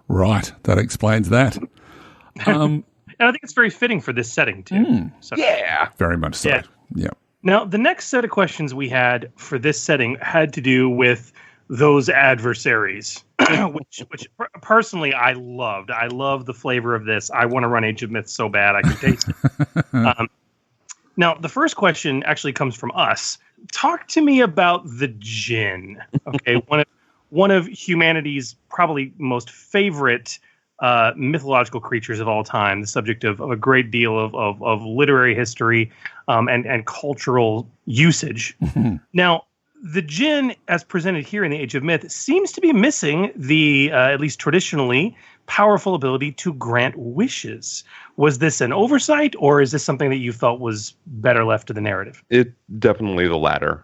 Speaker 1: Right, that explains that.
Speaker 6: And I think it's very fitting for this setting too. So.
Speaker 7: Yeah,
Speaker 1: very much so. Yeah.
Speaker 6: Now, the next set of questions we had for this setting had to do with those adversaries, which personally I loved. I love the flavor of this. I want to run Age of Myth so bad I can taste it. Now, the first question actually comes from us. Talk to me about the djinn. Okay, one of humanity's probably most favorite mythological creatures of all time, the subject of a great deal of literary history and cultural usage. Now, the djinn, as presented here in the Age of Myth, seems to be missing the, at least traditionally, powerful ability to grant wishes. Was this an oversight, or is this something that you felt was better left to the narrative?
Speaker 7: It definitely the latter.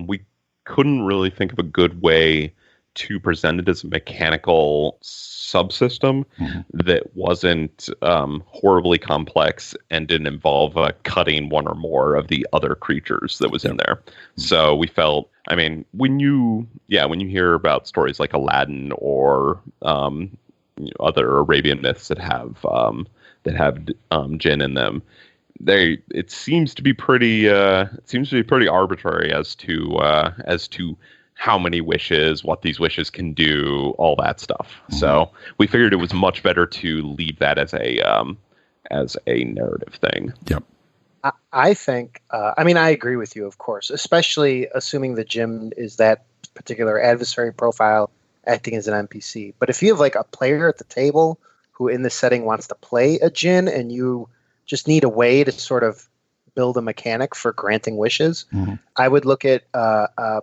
Speaker 7: We couldn't really think of a good way to present it as a mechanical subsystem that wasn't horribly complex and didn't involve cutting one or more of the other creatures that was in there. So we felt, I mean, when you hear about stories like Aladdin or other Arabian myths that have jinn in them, it seems to be pretty arbitrary as to how many wishes, what these wishes can do, all that stuff. So we figured it was much better to leave that as a narrative thing.
Speaker 1: Yep.
Speaker 8: I think, I mean, I agree with you, of course, especially assuming the djinn is that particular adversary profile acting as an NPC. But if you have like a player at the table who in this setting wants to play a djinn and you just need a way to sort of build a mechanic for granting wishes, I would look at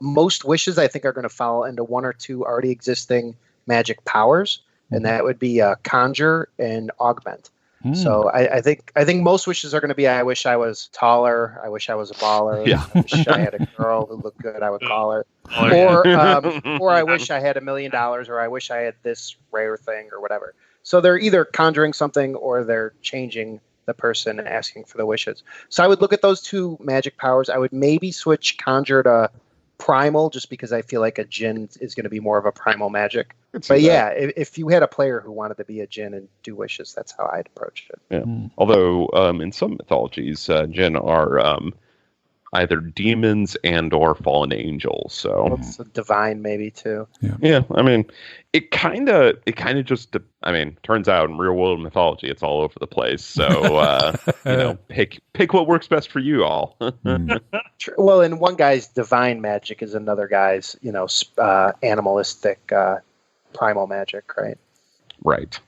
Speaker 8: most wishes I think are going to fall into one or two already existing magic powers, and that would be conjure and augment. So I think most wishes are going to be, I wish I was taller, I wish I was a baller, I wish I had a girl who looked good, I would call her, or I wish I had $1 million, or I wish I had this rare thing or whatever. So they're either conjuring something or they're changing the person asking for the wishes. So I would look at those two magic powers. I would maybe switch conjure to primal, just because I feel like a djinn is going to be more of a primal magic. But yeah, if you had a player who wanted to be a djinn and do wishes, that's how I'd approach it.
Speaker 7: Yeah. Although in some mythologies, djinn are either demons and or fallen angels. So
Speaker 8: it's divine maybe too.
Speaker 7: Yeah. I mean, it kind of just, I mean, turns out in real world mythology, it's all over the place. So, pick what works best for you all.
Speaker 8: Well, and one guy's divine magic is another guy's, animalistic, primal magic, right?
Speaker 7: Right.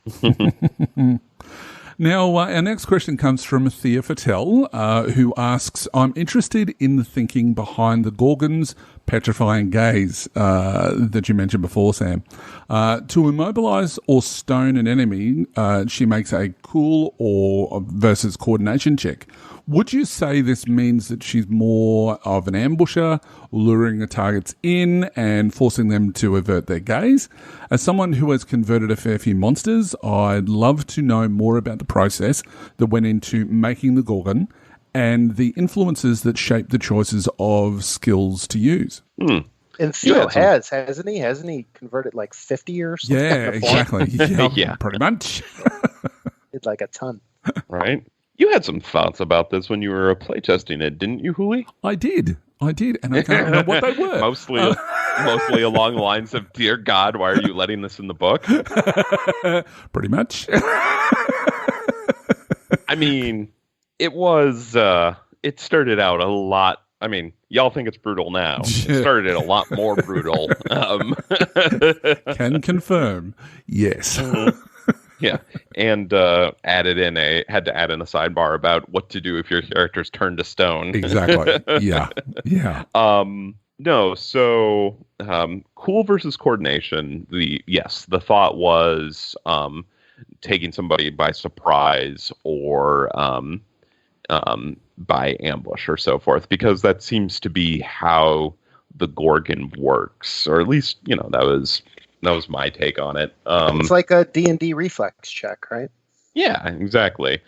Speaker 1: Now, our next question comes from Thea Fattel, who asks, I'm interested in the thinking behind the Gorgon's petrifying gaze that you mentioned before, Sam. To immobilize or stone an enemy, she makes a cool or versus coordination check. Would you say this means that she's more of an ambusher, luring the targets in and forcing them to avert their gaze? As someone who has converted a fair few monsters, I'd love to know more about the process that went into making the Gorgon and the influences that shape the choices of skills to use.
Speaker 8: And Theo hasn't he? Hasn't he converted like 50 or something?
Speaker 1: Yeah, exactly.
Speaker 7: Yeah,
Speaker 1: pretty much.
Speaker 8: It's like a ton.
Speaker 7: Right. You had some thoughts about this when you were playtesting it, didn't you, Hooly?
Speaker 1: I did, and I can't remember what they were.
Speaker 7: Mostly along the lines of, dear God, why are you letting this in the book?
Speaker 1: Pretty much.
Speaker 7: I mean, it was, it started out a lot. I mean, y'all think it's brutal now. It started a lot more brutal.
Speaker 1: Can confirm. Yes.
Speaker 7: Yeah, and had to add in a sidebar about what to do if your character's turned to stone.
Speaker 1: Exactly. Yeah.
Speaker 7: No, so cool versus coordination. The thought was taking somebody by surprise or by ambush or so forth, because that seems to be how the Gorgon works, or at least that was my take on it.
Speaker 8: It's like a D&D reflex check, right?
Speaker 7: Yeah, exactly.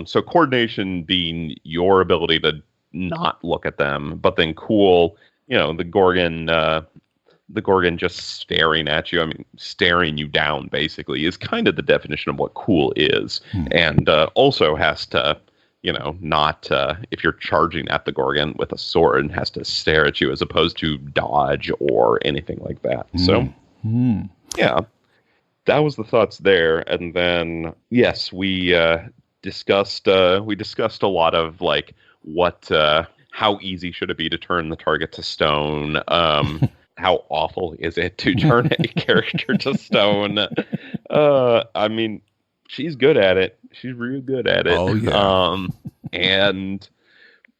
Speaker 7: So coordination being your ability to not look at them, but then cool, the Gorgon just staring at you, staring you down basically, is kind of the definition of what cool is. And also has to not if you're charging at the Gorgon with a sword and has to stare at you as opposed to dodge or anything like that. So, yeah, that was the thoughts there. And then, yes, we discussed a lot of like how easy should it be to turn the target to stone? How awful is it to turn a character to stone? I mean, she's good at it. She's real good at it.
Speaker 1: Oh, yeah.
Speaker 7: And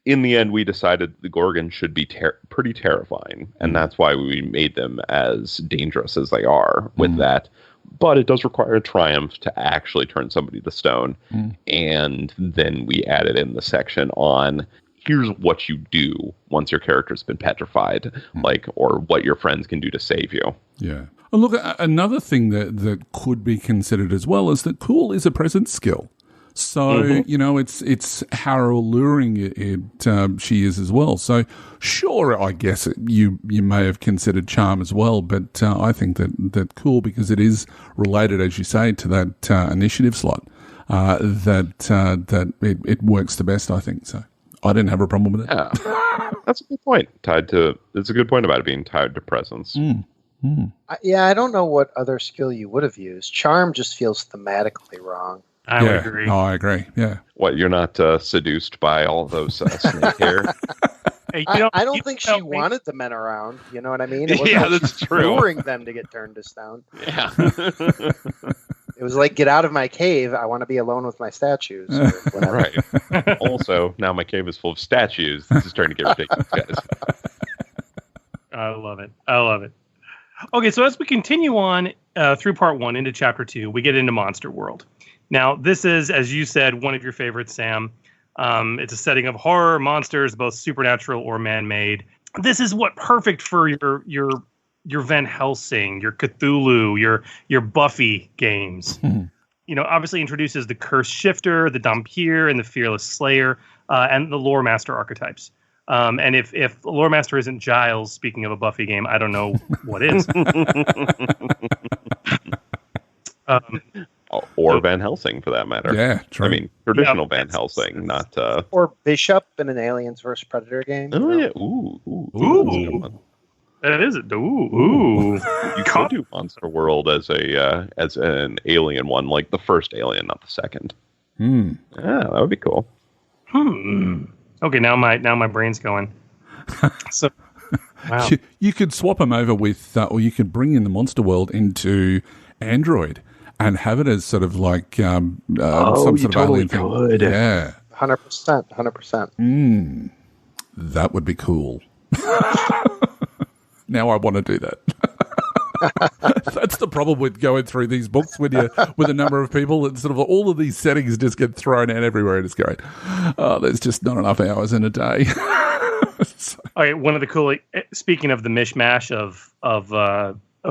Speaker 7: in the end, we decided the Gorgon should be pretty terrifying. And that's why we made them as dangerous as they are with that. But it does require a triumph to actually turn somebody to stone. And then we added in the section on here's what you do once your character's been petrified, or what your friends can do to save you. Yeah.
Speaker 1: And look, another thing that could be considered as well is that cool is a presence skill. So, it's how alluring she is as well. So, sure, I guess you may have considered charm as well, but I think that cool, because it is related, as you say, to that initiative slot, that it works the best, I think. So, I didn't have a problem with it.
Speaker 7: Yeah, that's a good point. It's a good point about it being tied to presence.
Speaker 8: I don't know what other skill you would have used. Charm just feels thematically wrong.
Speaker 6: I would agree.
Speaker 1: No, I agree. Yeah.
Speaker 7: What, you're not seduced by all those snake hair?
Speaker 6: Hey,
Speaker 8: I don't think she wanted the men around. You know what I mean? It wasn't
Speaker 7: Yeah,
Speaker 8: like
Speaker 7: that's
Speaker 8: she's
Speaker 7: true.
Speaker 8: luring them to get turned to stone.
Speaker 7: Yeah.
Speaker 8: It was like, get out of my cave. I want to be alone with my statues. Or whatever.
Speaker 7: Right. Also, now my cave is full of statues. This is starting to get ridiculous, guys.
Speaker 6: I love it. Okay, so as we continue on through part 1 into chapter 2, we get into Monster World. Now, this is, as you said, one of your favorites, Sam. It's a setting of horror, monsters, both supernatural or man-made. This is perfect for your Van Helsing, your Cthulhu, your Buffy games. Obviously introduces the Cursed Shifter, the Dhampir, and the Fearless Slayer, and the Lore Master archetypes. And if Lore Master isn't Giles, speaking of a Buffy game, I don't know what is.
Speaker 7: Or Van Helsing, for that matter.
Speaker 1: Yeah, true.
Speaker 7: I mean, traditional Van Helsing, not...
Speaker 8: Or Bishop in an Aliens vs. Predator game.
Speaker 7: Oh, yeah. Ooh.
Speaker 6: That is it. Ooh.
Speaker 7: You could do Monster World as an alien one, like the first Alien, not the second. Yeah, that would be cool.
Speaker 6: Okay, now my brain's going. So, wow.
Speaker 1: You could swap them over with, or you could bring in the Monster World into Android and have it as sort of like some sort of alien thing.
Speaker 7: Could.
Speaker 1: Yeah.
Speaker 8: 100%.
Speaker 1: That would be cool. Now I want to do that. That's the problem with going through these books with a number of people. It's sort of all of these settings just get thrown out everywhere, and it's going, there's just not enough hours in a day.
Speaker 6: Okay, one of the cool. Speaking of the mishmash of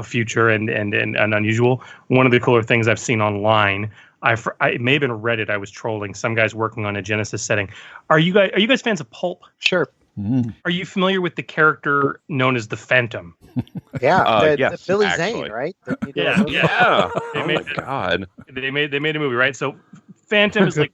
Speaker 6: future and unusual, one of the cooler things I've seen online. It may have been Reddit. I was trolling some guys working on a Genesis setting. Are you guys fans of pulp?
Speaker 8: Sure.
Speaker 6: Are you familiar with the character known as the Phantom?
Speaker 8: Yeah,
Speaker 7: yes,
Speaker 8: Billy
Speaker 7: actually.
Speaker 8: Zane, right?
Speaker 7: Yeah.
Speaker 6: They
Speaker 7: Oh
Speaker 6: made
Speaker 7: my God.
Speaker 6: They made a movie, right? So Phantom is like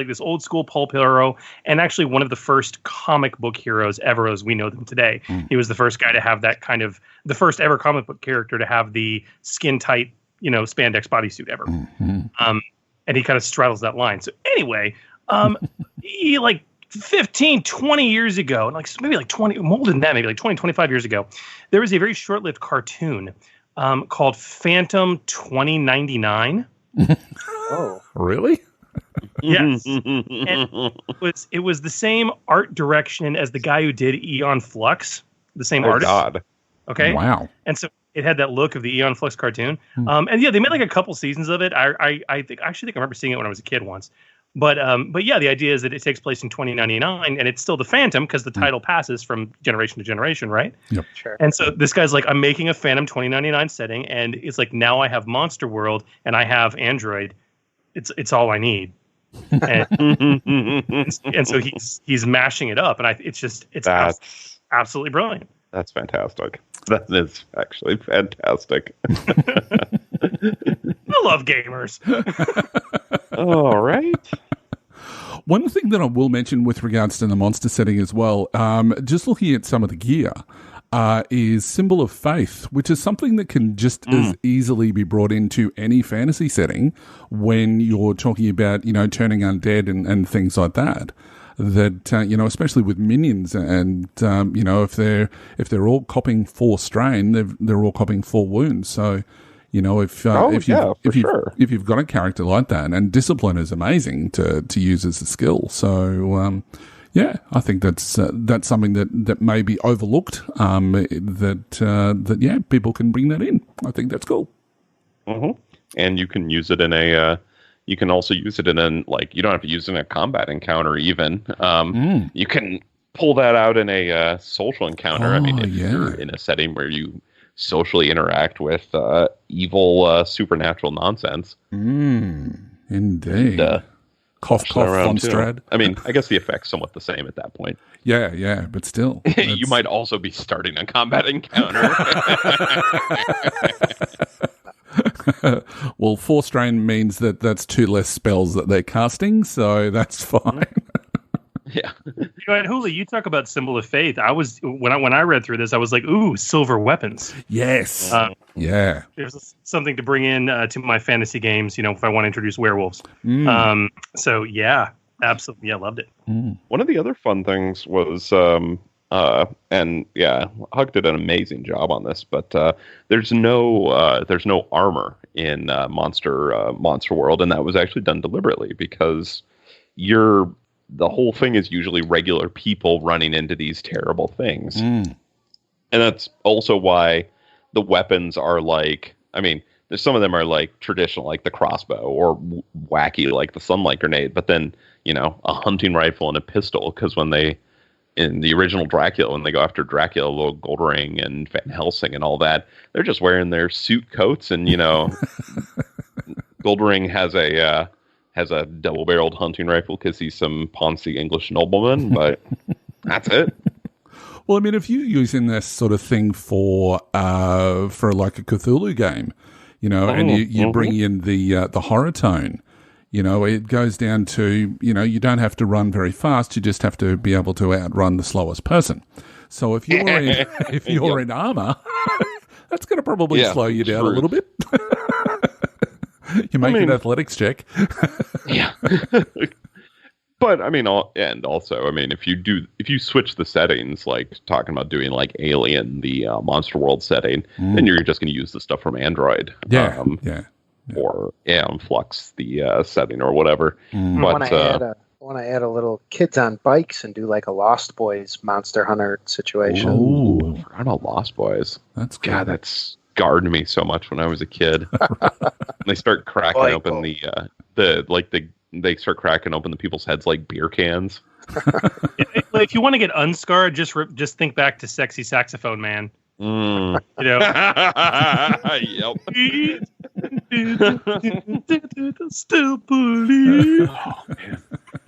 Speaker 6: this old school pulp hero, and actually one of the first comic book heroes ever as we know them today. He was the first guy to have that kind of the first ever comic book character to have the skin tight, spandex bodysuit ever. And he kind of straddles that line. So anyway, he 15, 20 years ago, maybe 20, more than that, maybe 20, 25 years ago, there was a very short-lived cartoon called Phantom 2099.
Speaker 8: Oh,
Speaker 1: really?
Speaker 6: Yes. And it was the same art direction as the guy who did Eon Flux, the same artist.
Speaker 7: God.
Speaker 6: Okay.
Speaker 1: Wow.
Speaker 6: And so it had that look of the Eon Flux cartoon. And yeah, they made a couple seasons of it. I actually think I remember seeing it when I was a kid once. But yeah, the idea is that it takes place in 2099, and it's still the Phantom because the title passes from generation to generation, right?
Speaker 1: Yep.
Speaker 8: sure.
Speaker 6: And so this guy's like, I'm making a Phantom 2099 setting, and it's like, now I have Monster World and I have Android. It's all I need. And, and so he's mashing it up, and it's absolutely brilliant.
Speaker 7: That's fantastic. That is actually fantastic.
Speaker 6: I love gamers.
Speaker 7: All right.
Speaker 1: One thing that I will mention with regards to the monster setting as well, just looking at some of the gear, is Symbol of Faith, which is something that can just as easily be brought into any fantasy setting when you're talking about, turning undead and things like that. That, especially with minions and, if they're all copping 4 strain, they're all copping 4 wounds. So, if you've got a character like that, and discipline is amazing to use as a skill. So, I think that's something that may be overlooked. That people can bring that in. I think that's cool.
Speaker 7: Mm-hmm. And you can use it in a. You can also use it in you don't have to use it in a combat encounter even. You can pull that out in a social encounter. If you're in a setting where you socially interact with evil supernatural nonsense.
Speaker 1: Indeed. Cough, Fonstrad.
Speaker 7: I guess the effect's somewhat the same at that point.
Speaker 1: Yeah, but still.
Speaker 7: You might also be starting a combat encounter.
Speaker 1: Well, 4 strain means that's 2 less spells that they're casting, so that's fine.
Speaker 6: Yeah. And Hooly, you talk about Symbol of Faith. When I read through this, I was like, ooh, silver weapons.
Speaker 1: Yes.
Speaker 6: There's something to bring in to my fantasy games, if I want to introduce werewolves. So yeah, absolutely. I loved it.
Speaker 7: One of the other fun things was Hug did an amazing job on this, but there's no armor in Monster World, and that was actually done deliberately because the whole thing is usually regular people running into these terrible things, and that's also why the weapons are there's some of them are like traditional, like the crossbow, or wacky, like the sunlight grenade, but then a hunting rifle and a pistol, because in the original Dracula, when they go after Dracula, Lord Goldring and Van Helsing and all that, they're just wearing their suit coats, and Goldring has a double-barreled hunting rifle because he's some poncy English nobleman, but that's it.
Speaker 1: Well, if you're using this sort of thing for like a Cthulhu game, and you bring in the horror tone. It goes down to, you don't have to run very fast. You just have to be able to outrun the slowest person. So if you're in armor, that's going to probably slow you down a little bit. You make an athletics check.
Speaker 7: Yeah. But if you switch the settings, like talking about doing like Alien, the Monster World setting, then you're just going to use the stuff from Android. Or Flux, the setting or whatever.
Speaker 8: But I want to add a little kids on bikes and do like a Lost Boys Monster Hunter situation.
Speaker 7: Oh, I forgot about Lost Boys.
Speaker 1: That's good.
Speaker 7: God, that scarred me so much when I was a kid. They start cracking open they start cracking open the people's heads like beer cans.
Speaker 6: If you want to get unscarred, just think back to Sexy Saxophone Man.
Speaker 7: Yep.
Speaker 6: Still believe.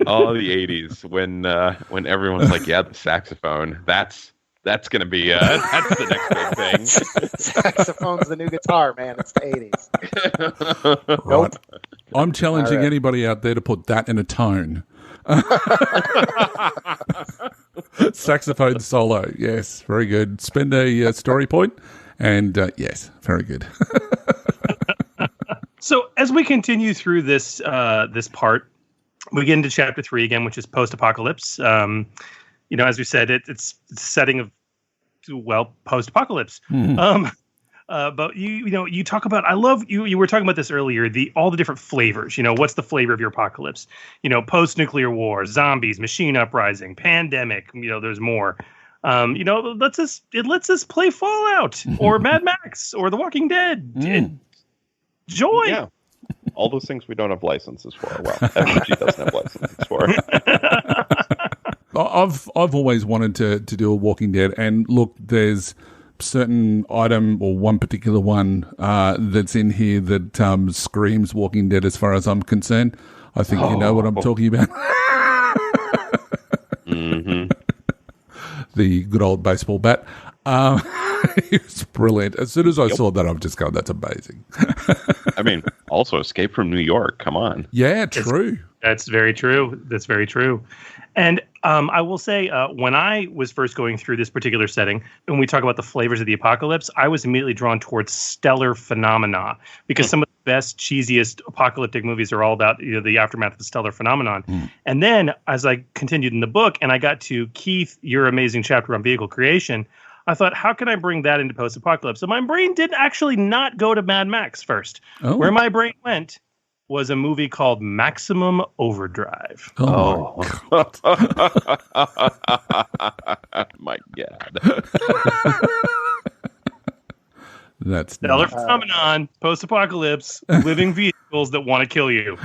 Speaker 7: Oh, the 80s when everyone's like, yeah, the saxophone. That's gonna be that's the next big thing.
Speaker 8: Saxophone's the new guitar, man. It's the 80s.
Speaker 1: Nope. I'm challenging anybody out there to put that in a tone. Saxophone solo, yes, very good. Spend a story point, and yes, very good.
Speaker 6: So as we continue through this part, we get into chapter 3 again, which is post-apocalypse. As we said, it's a setting of post-apocalypse. But you talk about, I love you were talking about this earlier, all the different flavors. What's the flavor of your apocalypse? Post-nuclear war, zombies, machine uprising, pandemic. There's more. It lets us play Fallout or Mad Max or The Walking Dead. Joy. Yeah.
Speaker 7: All those things we don't have licenses for. Well, FG doesn't have licenses for.
Speaker 1: I've always wanted to do a Walking Dead, and look, there's certain item or one particular one that's in here that screams Walking Dead as far as I'm concerned. I think you know what I'm talking about.
Speaker 7: Mm-hmm.
Speaker 1: The good old baseball bat. It's brilliant. As soon as I saw that, I'm just going, that's amazing.
Speaker 7: Also Escape from New York. Come on.
Speaker 1: Yeah, true.
Speaker 6: That's very true. That's very true. And I will say, when I was first going through this particular setting, when we talk about the flavors of the apocalypse, I was immediately drawn towards stellar phenomena, because some of the best, cheesiest apocalyptic movies are all about the aftermath of the stellar phenomenon. And then as I continued in the book and I got to Keith, your amazing chapter on vehicle creation, I thought, how can I bring that into post-apocalypse? So my brain did actually not go to Mad Max first. Oh. Where my brain went was a movie called Maximum Overdrive.
Speaker 7: Oh. My God.
Speaker 1: That's
Speaker 6: stellar phenomenon, post-apocalypse, living vehicles that want to kill you.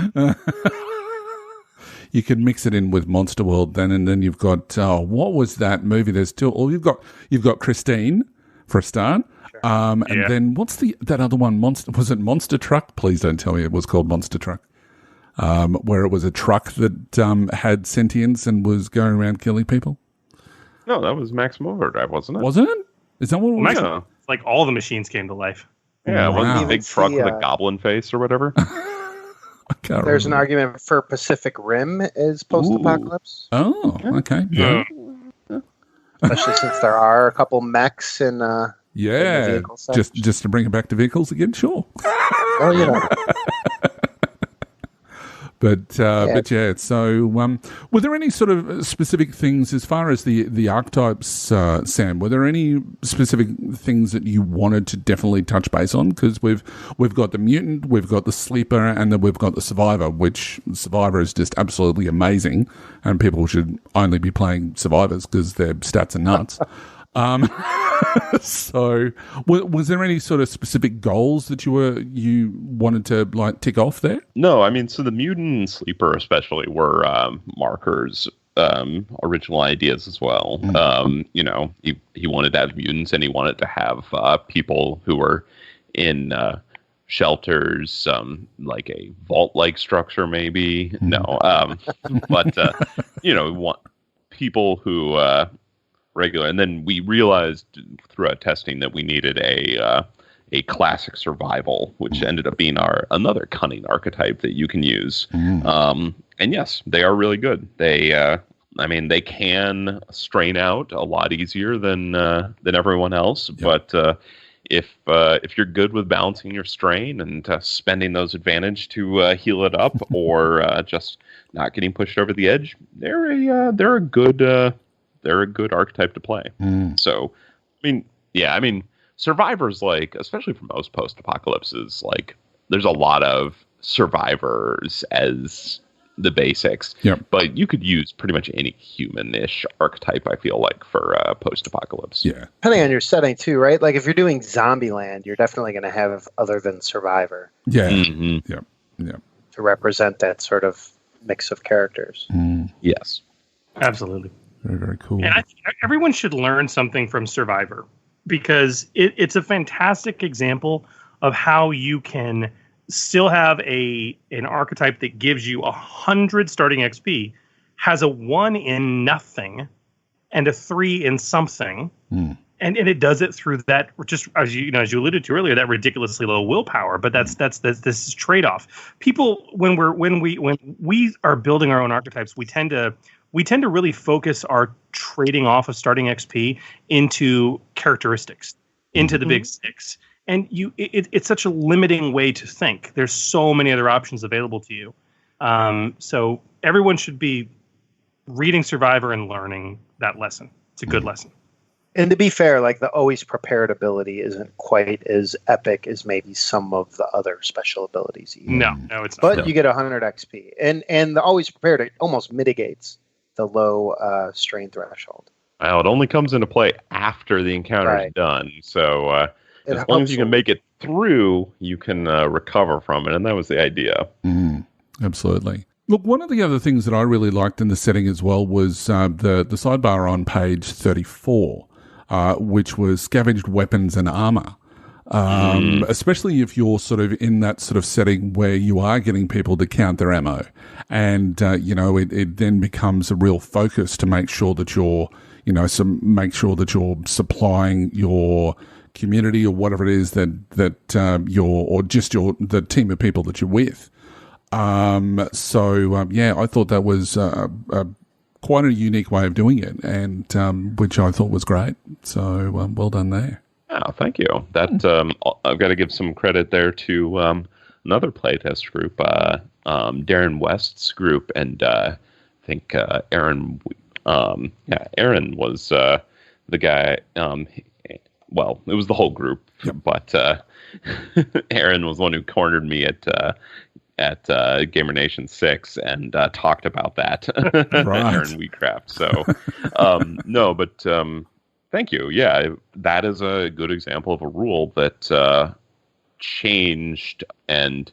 Speaker 1: You could mix it in with Monster World then, and then you've got what was that movie? There's still you've got Christine for a start. Sure. And then what's that other one? Was it Monster Truck? Please don't tell me it was called Monster Truck. Where it was a truck that had sentience and was going around killing people.
Speaker 7: No, that was Maximum Overdrive, wasn't it?
Speaker 1: Wasn't it? Is that what it was?
Speaker 6: Yeah. Like all the machines came to life.
Speaker 7: Yeah, wasn't the big truck with a goblin face or whatever?
Speaker 8: There's an argument for Pacific Rim is post-apocalypse.
Speaker 1: Oh, okay. Yeah.
Speaker 8: Especially since there are a couple mechs in the vehicle section.
Speaker 1: just to bring it back to vehicles again, sure.
Speaker 8: Oh yeah.
Speaker 1: But yeah. So, were there any sort of specific things as far as the archetypes, Sam? Were there any specific things that you wanted to definitely touch base on? Because we've got the mutant, we've got the sleeper, and then we've got the survivor. Which survivor is just absolutely amazing, and people should only be playing survivors because their stats are nuts. So was there any sort of specific goals that you wanted to like tick off there?
Speaker 7: No, I mean, so the mutant and sleeper especially were Marker's original ideas as well. He wanted to have mutants, and he wanted to have people who were in shelters, like a vault-like structure, maybe. No, but we want people who regular. And then we realized throughout testing that we needed a classic survival, which ended up being another cunning archetype that you can use. And yes, they are really good. They can strain out a lot easier than everyone else. Yep. But if you're good with balancing your strain and spending those advantage to heal it up, or just not getting pushed over the edge, they're a good archetype to play. So, survivors, like, especially for most post-apocalypses, like, there's a lot of survivors as the basics.
Speaker 1: Yep.
Speaker 7: But you could use pretty much any human-ish archetype, I feel like, for post-apocalypse.
Speaker 1: Yeah.
Speaker 8: Depending on your setting, too, right? Like, if you're doing Zombieland, you're definitely going to have other than survivor.
Speaker 1: Yeah. Mm-hmm. Yep. Yep.
Speaker 8: To represent that sort of mix of characters.
Speaker 7: Yes.
Speaker 6: Absolutely.
Speaker 1: Very, very cool.
Speaker 6: And I think everyone should learn something from Survivor, because it's a fantastic example of how you can still have an archetype that gives you 100 starting XP, has a 1 in nothing, and a 3 in something, and it does it through that, just as you alluded to earlier, that ridiculously low willpower. But that's this is trade-off. People, when we are building our own archetypes, we tend to really focus our trading off of starting XP into characteristics, into the big six. And it's such a limiting way to think. There's so many other options available to you. So everyone should be reading Survivor and learning that lesson. It's a good lesson.
Speaker 8: And to be fair, like, the always prepared ability isn't quite as epic as maybe some of the other special abilities.
Speaker 6: No, it's not.
Speaker 8: But you get 100 XP. And the always prepared, it almost mitigates the low strain threshold.
Speaker 7: Well, it only comes into play after the encounter is done. So as long as you can make it through, you can recover from it. And that was the idea.
Speaker 1: Absolutely. Look, one of the other things that I really liked in the setting as well was the sidebar on page 34, which was scavenged weapons and armor. Especially if you're sort of in that sort of setting where you are getting people to count their ammo. And, it then becomes a real focus to make sure that you're supplying your community or whatever it is that the team of people that you're with. I thought that was quite a unique way of doing it, and which I thought was great. So well done there.
Speaker 7: Oh, thank you. That I've got to give some credit there to another playtest group, Darren West's group, and I think Aaron. Aaron was the guy. Well, it was the whole group, but Aaron was the one who cornered me at Gamer Nation 6 and talked about that.
Speaker 1: Right.
Speaker 7: Aaron Wheatcraft. So, no, but thank you. Yeah, that is a good example of a rule that changed, and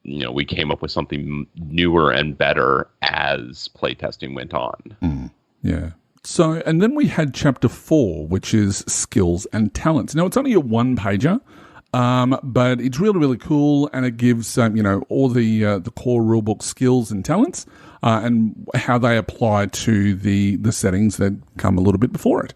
Speaker 7: we came up with something newer and better as playtesting went on.
Speaker 1: Yeah. So, and then we had chapter 4, which is skills and talents. Now, it's only a one-pager, but it's really, really cool, and it gives all the core rulebook skills and talents, and how they apply to the settings that come a little bit before it,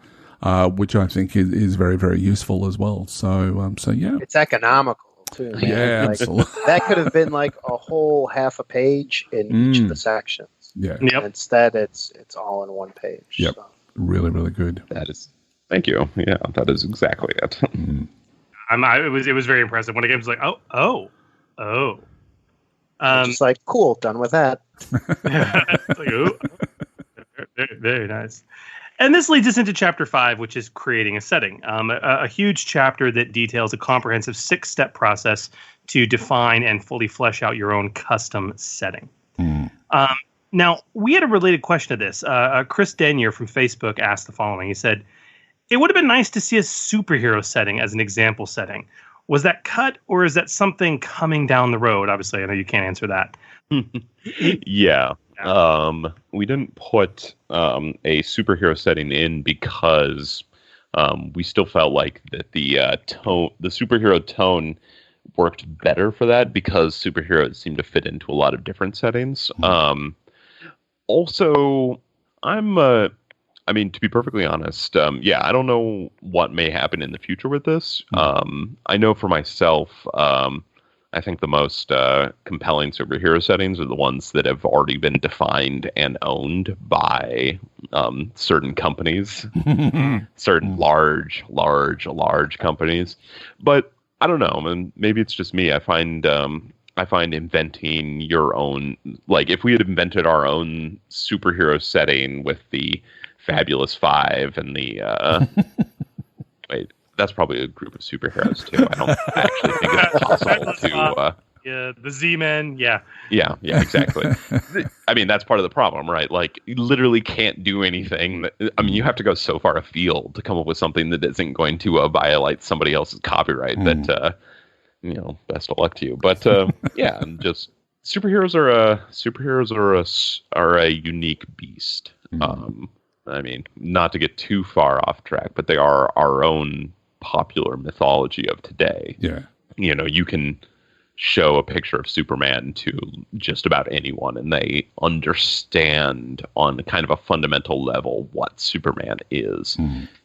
Speaker 1: which I think is very, very useful as well. So yeah,
Speaker 8: it's economical too. Man.
Speaker 1: Yeah, absolutely.
Speaker 8: That could have been like a whole half a page in each of the sections.
Speaker 1: Yeah.
Speaker 6: Yep.
Speaker 8: Instead, it's all in one page.
Speaker 1: Yep.
Speaker 8: So.
Speaker 1: Really, really good.
Speaker 7: That is, thank you. Yeah, that is exactly it.
Speaker 6: It was very impressive when the game was like, oh.
Speaker 8: Just like, cool, done with that.
Speaker 6: It's like, ooh. Very, very nice. And this leads us into chapter 5, which is creating a setting. A huge chapter that details a comprehensive 6-step process to define and fully flesh out your own custom setting. Now, we had a related question to this. Chris Denier from Facebook asked the following. He said, it would have been nice to see a superhero setting as an example setting. Was that cut, or is that something coming down the road? Obviously, I know you can't answer that.
Speaker 7: Yeah. We didn't put a superhero setting in because we still felt like that the superhero tone worked better for that, because superheroes seem to fit into a lot of different settings. Also, to be perfectly honest, I don't know what may happen in the future with this. I know for myself, I think the most compelling superhero settings are the ones that have already been defined and owned by certain companies, certain large companies. But I don't know. I mean, maybe it's just me. I find inventing your own, like if we had invented our own superhero setting with the Fabulous Five and the wait, that's probably a group of superheroes too. I don't actually think it's possible to
Speaker 6: the Z-Men, yeah,
Speaker 7: exactly. I mean, that's part of the problem, right? Like, you literally can't do anything. You have to go so far afield to come up with something that isn't going to violate somebody else's copyright. That best of luck to you. But yeah, just superheroes are a unique beast. Not to get too far off track, but they are our own popular mythology of today.
Speaker 1: Yeah.
Speaker 7: You can show a picture of Superman to just about anyone, and they understand on kind of a fundamental level what Superman is.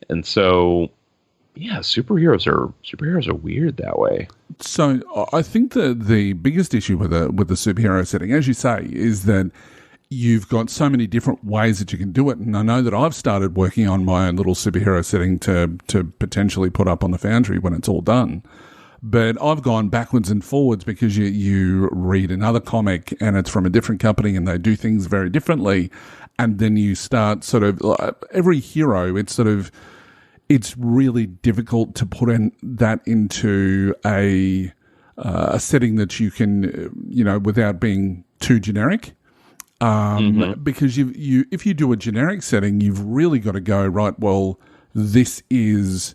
Speaker 7: And so, yeah, superheroes are weird that way.
Speaker 1: So I think the biggest issue with the superhero setting, as you say, is that you've got so many different ways that you can do it. And I know that I've started working on my own little superhero setting to potentially put up on the Foundry when it's all done. But I've gone backwards and forwards because you read another comic and it's from a different company and they do things very differently. And then you start sort of every hero, it's really difficult to put that into a setting that you can, without being too generic. Because if you do a generic setting, you've really got to go, right, well, this is,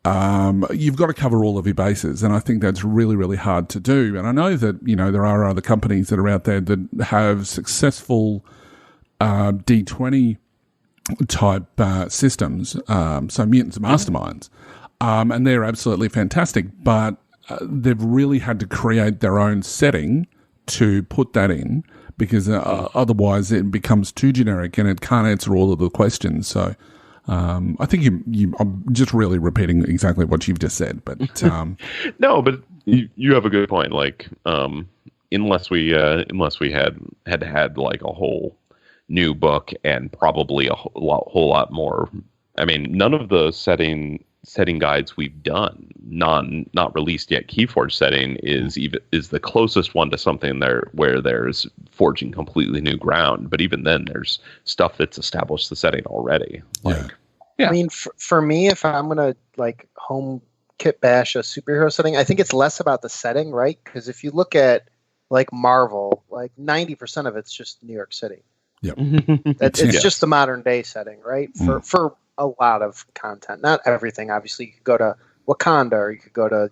Speaker 1: you've got to cover all of your bases. And I think that's really, really hard to do. And I know that, there are other companies that are out there that have successful D20 type systems, so mutants and masterminds, and they're absolutely fantastic, but they've really had to create their own setting to put that in, because otherwise it becomes too generic and it can't answer all of the questions. So I think I'm just really repeating exactly what you've just said, but
Speaker 7: no, but you have a good point. Like unless we had like a whole new book and probably a whole lot more. I mean, none of the setting guides we've done, not released yet, Keyforge setting is the closest one to something there where there's forging completely new ground. But even then, there's stuff that's established the setting already. Yeah.
Speaker 8: I mean, for me, if I'm gonna like home kit bash a superhero setting, I think it's less about the setting, right? Because if you look at like Marvel, like 90% of it's just New York City.
Speaker 1: Yep.
Speaker 8: It's just the modern day setting, right? For a lot of content, not everything. Obviously, you could go to Wakanda, or you could go to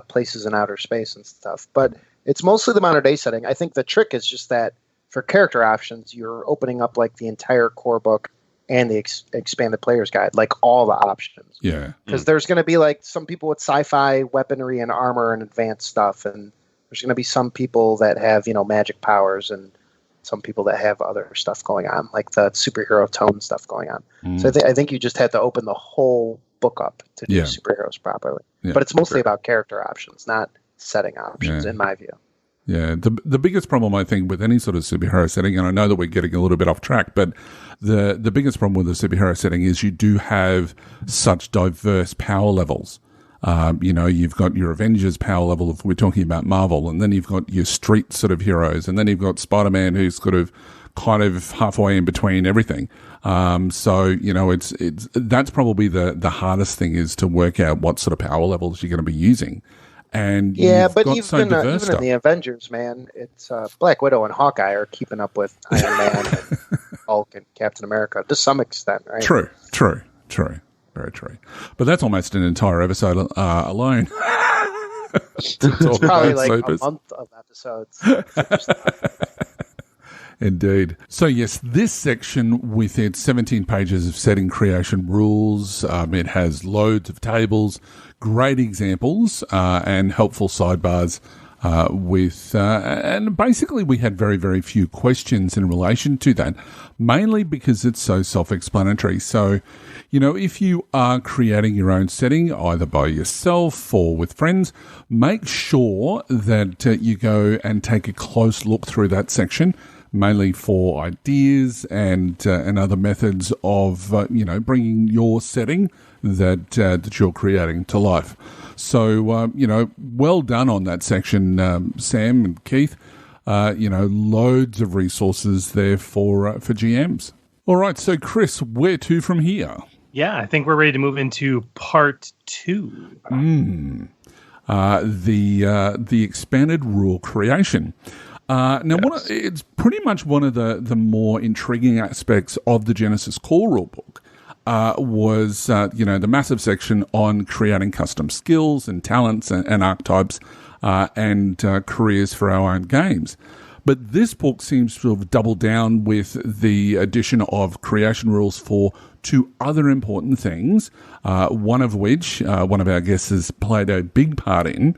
Speaker 8: places in outer space and stuff. But it's mostly the modern day setting. I think the trick is just that for character options, you're opening up like the entire core book and the expanded players guide, like all the options.
Speaker 1: Yeah.
Speaker 8: Because there's going to be like some people with sci-fi weaponry and armor and advanced stuff, and there's going to be some people that have magic powers, and some people that have other stuff going on, like the superhero tome stuff going on. So I think you just had to open the whole book up to do superheroes properly. Yeah. But it's mostly about character options, not setting options, in my view.
Speaker 1: Yeah, the biggest problem, I think, with any sort of superhero setting, and I know that we're getting a little bit off track, but the biggest problem with the superhero setting is you do have such diverse power levels. You've got your Avengers power level if we're talking about Marvel, and then you've got your street sort of heroes, and then you've got Spider-Man who's kind of halfway in between everything. It's that's probably the hardest thing, is to work out what sort of power levels you're going to be using. And
Speaker 8: but even in the Avengers, man, it's Black Widow and Hawkeye are keeping up with Iron Man and Hulk and Captain America to some extent, right?
Speaker 1: True. Very true. But that's almost an entire episode alone.
Speaker 8: It's probably like a month of episodes.
Speaker 1: Indeed. So yes, this section with its 17 pages of setting creation rules, it has loads of tables, great examples, and helpful sidebars and basically we had very, very few questions in relation to that, mainly because it's so self-explanatory. So, if you are creating your own setting, either by yourself or with friends, make sure that you go and take a close look through that section, mainly for ideas and other methods of, bringing your setting that you're creating to life. So, well done on that section, Sam and Keith. Loads of resources there for GMs. All right, so Chris, where to from here?
Speaker 6: Yeah, I think we're ready to move into part 2.
Speaker 1: The expanded rule creation. It's pretty much one of the more intriguing aspects of the Genesys core rulebook. Was the massive section on creating custom skills and talents and archetypes and careers for our own games. But this book seems to have doubled down with the addition of creation rules for 2 other important things, one of which one of our guests has played a big part in,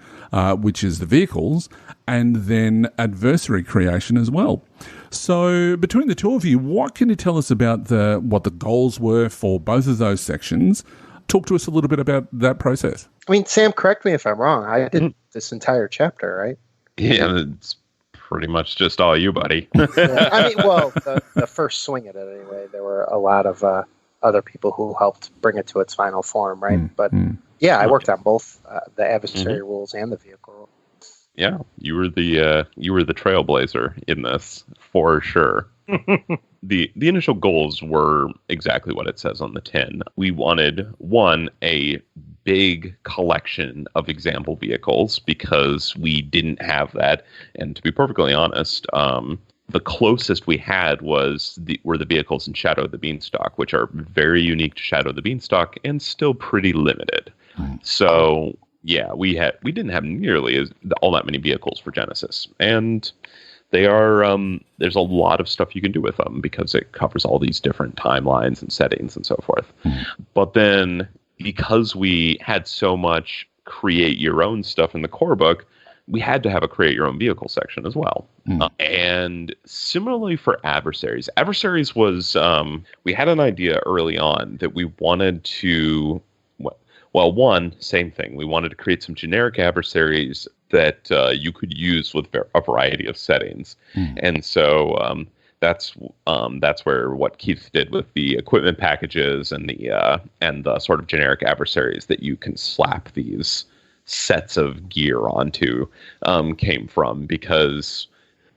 Speaker 1: which is the vehicles, and then adversary creation as well. So between the two of you, what can you tell us about what the goals were for both of those sections? Talk to us a little bit about that process.
Speaker 8: I mean, Sam, correct me if I'm wrong. I did this entire chapter, right?
Speaker 7: Yeah, it's pretty much just all you, buddy.
Speaker 8: Yeah, I mean, well, the first swing at it anyway, there were a lot of other people who helped bring it to its final form, right? Yeah, I worked on both the adversary rules and the vehicle rules.
Speaker 7: Yeah, you were the trailblazer in this for sure. The initial goals were exactly what it says on the tin. We wanted, one, a big collection of example vehicles because we didn't have that. And to be perfectly honest, the closest we had were the vehicles in Shadow of the Beanstalk, which are very unique to Shadow of the Beanstalk and still pretty limited. So yeah, we didn't have nearly all that many vehicles for Genesys, and they are there's a lot of stuff you can do with them because it covers all these different timelines and settings and so forth. But then because we had so much create your own stuff in the core book, we had to have a create your own vehicle section as well. And similarly for adversaries was we had an idea early on that we wanted to. Well, one, same thing. We wanted to create some generic adversaries that you could use with a variety of settings. And so that's where what Keith did with the equipment packages and the sort of generic adversaries that you can slap these sets of gear onto came from, because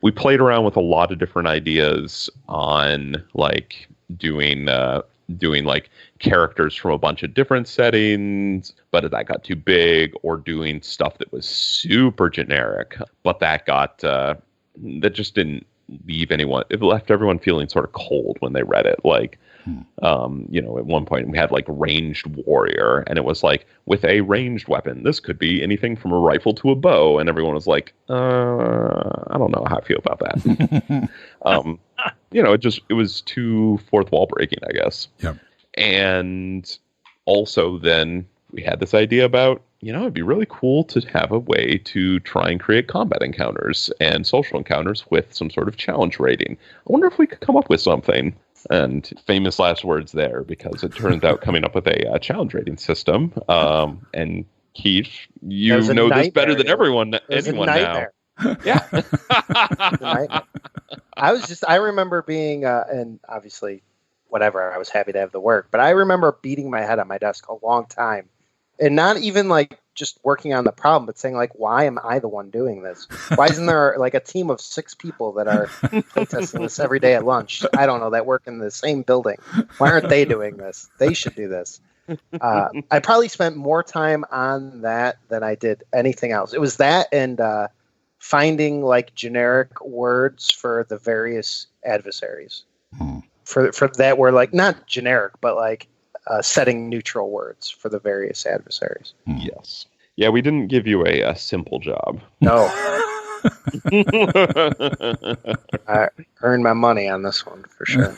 Speaker 7: we played around with a lot of different ideas on like doing like characters from a bunch of different settings, but that got too big, or doing stuff that was super generic, but that just didn't leave anyone. It left everyone feeling sort of cold when they read it. Like, at one point we had like ranged warrior, and it was like, with a ranged weapon, this could be anything from a rifle to a bow, and everyone was like, I don't know how I feel about that. It was too fourth wall breaking, I guess.
Speaker 1: Yeah.
Speaker 7: And also then we had this idea about, it'd be really cool to have a way to try and create combat encounters and social encounters with some sort of challenge rating. I wonder if we could come up with something. And famous last words there, because it turns out coming up with a challenge rating system. And Keith, you know this better than anyone now. Yeah.
Speaker 8: I remember being, and obviously, whatever, I was happy to have the work, but I remember beating my head on my desk a long time. And not even like just working on the problem, but saying like, why am I the one doing this? Why isn't there like a team of 6 people that are playtesting this every day at lunch? I don't know, that work in the same building. Why aren't they doing this? They should do this. I probably spent more time on that than I did anything else. It was that and finding like generic words for the various adversaries. For that were like not generic, but like setting neutral words for the various adversaries.
Speaker 7: Yes. Yeah, we didn't give you a simple job.
Speaker 8: No. I earned my money on this one for sure.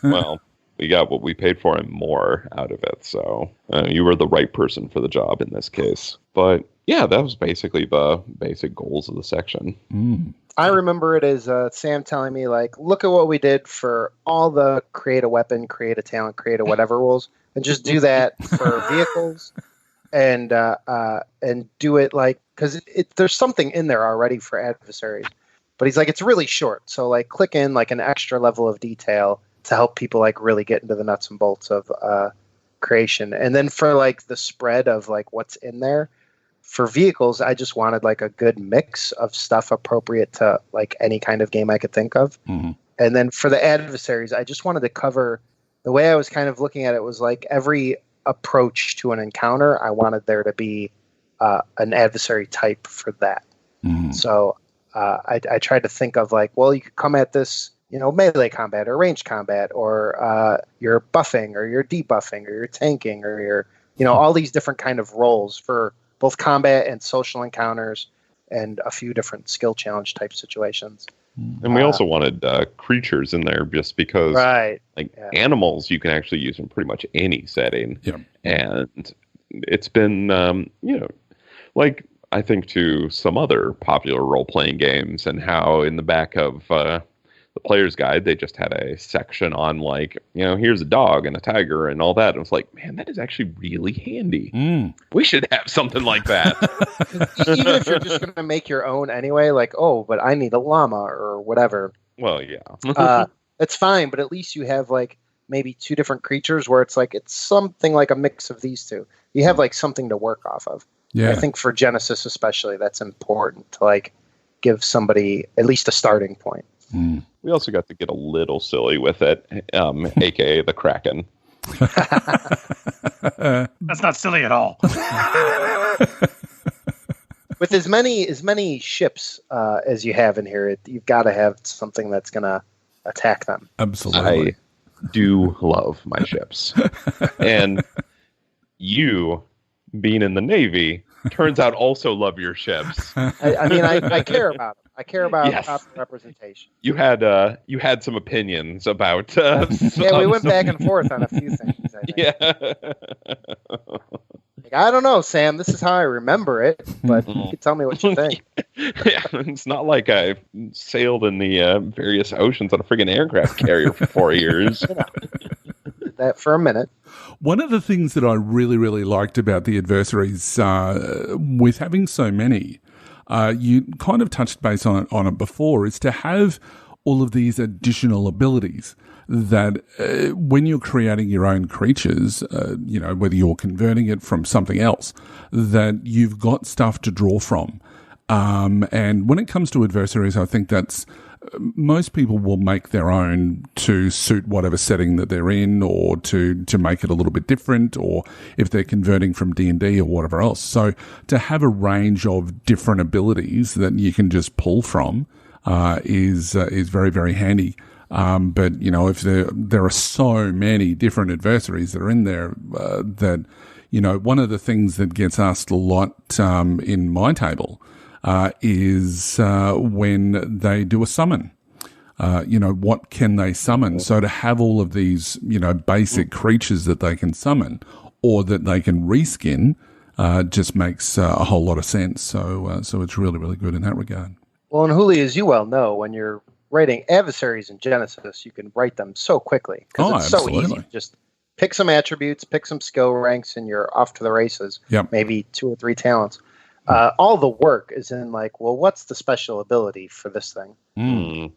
Speaker 7: Well, we got what we paid for and more out of it. So you were the right person for the job in this case. But yeah, that was basically the basic goals of the section.
Speaker 8: I remember it as Sam telling me, like, look at what we did for all the create a weapon, create a talent, create a whatever rules, and just do that for vehicles and do it like, because there's something in there already for adversaries. But he's like, it's really short. So like click in like an extra level of detail to help people like really get into the nuts and bolts of creation. And then for like the spread of like what's in there, for vehicles, I just wanted like a good mix of stuff appropriate to like any kind of game I could think of. And then for the adversaries, I just wanted to cover, the way I was kind of looking at it was like every approach to an encounter, I wanted there to be an adversary type for that. So I tried to think of like, well, you could come at this, melee combat or ranged combat, or you're buffing or you're debuffing or you're tanking or you're, all these different kind of roles for both combat and social encounters and a few different skill challenge type situations.
Speaker 7: And we also wanted creatures in there just because animals you can actually use in pretty much any setting. Yeah. And it's been, like I think to some other popular role-playing games, and how in the back of the player's guide, they just had a section on like, here's a dog and a tiger and all that. And it was like, man, that is actually really handy. We should have something like that.
Speaker 8: Even if you're just going to make your own anyway, like, oh, but I need a llama or whatever.
Speaker 7: Well, yeah.
Speaker 8: It's fine, but at least you have like maybe 2 different creatures where it's like, it's something like a mix of these 2. You have like something to work off of. Yeah. I think for Genesys especially, that's important to like give somebody at least a starting point.
Speaker 7: We also got to get a little silly with it, aka the Kraken.
Speaker 6: That's not silly at all.
Speaker 8: With as many ships as you have in here, you've got to have something that's going to attack them.
Speaker 1: Absolutely.
Speaker 7: I do love my ships. And you, being in the Navy, turns out also love your ships.
Speaker 8: I care about them. I care about proper representation.
Speaker 7: You had some opinions about.
Speaker 8: We went back and forth on a few things. I think.
Speaker 7: Yeah.
Speaker 8: I don't know, Sam. This is how I remember it, but you can tell me what you think.
Speaker 7: Yeah, it's not like I sailed in the various oceans on a friggin' aircraft carrier for 4 years.
Speaker 8: That for a minute.
Speaker 1: One of the things that I really, really liked about the adversaries, with having so many, you kind of touched base on it before, is to have all of these additional abilities that when you're creating your own creatures, whether you're converting it from something else, that you've got stuff to draw from. And when it comes to adversaries, I think that's most people will make their own to suit whatever setting that they're in, or to make it a little bit different, or if they're converting from D&D or whatever else. So to have a range of different abilities that you can just pull from is very, very handy. But if there are so many different adversaries that are in there, that one of the things that gets asked a lot in my table is when they do a summon. What can they summon? So to have all of these, basic creatures that they can summon or that they can reskin just makes a whole lot of sense. So it's really, really good in that regard.
Speaker 8: Well, and Hooly, as you well know, when you're writing adversaries in Genesys, you can write them so quickly because it's
Speaker 1: absolutely.
Speaker 8: so easy. Just pick some attributes, pick some skill ranks, and you're off to the races.
Speaker 1: Yep.
Speaker 8: Maybe 2 or 3 talents. All the work is in what's the special ability for this thing? And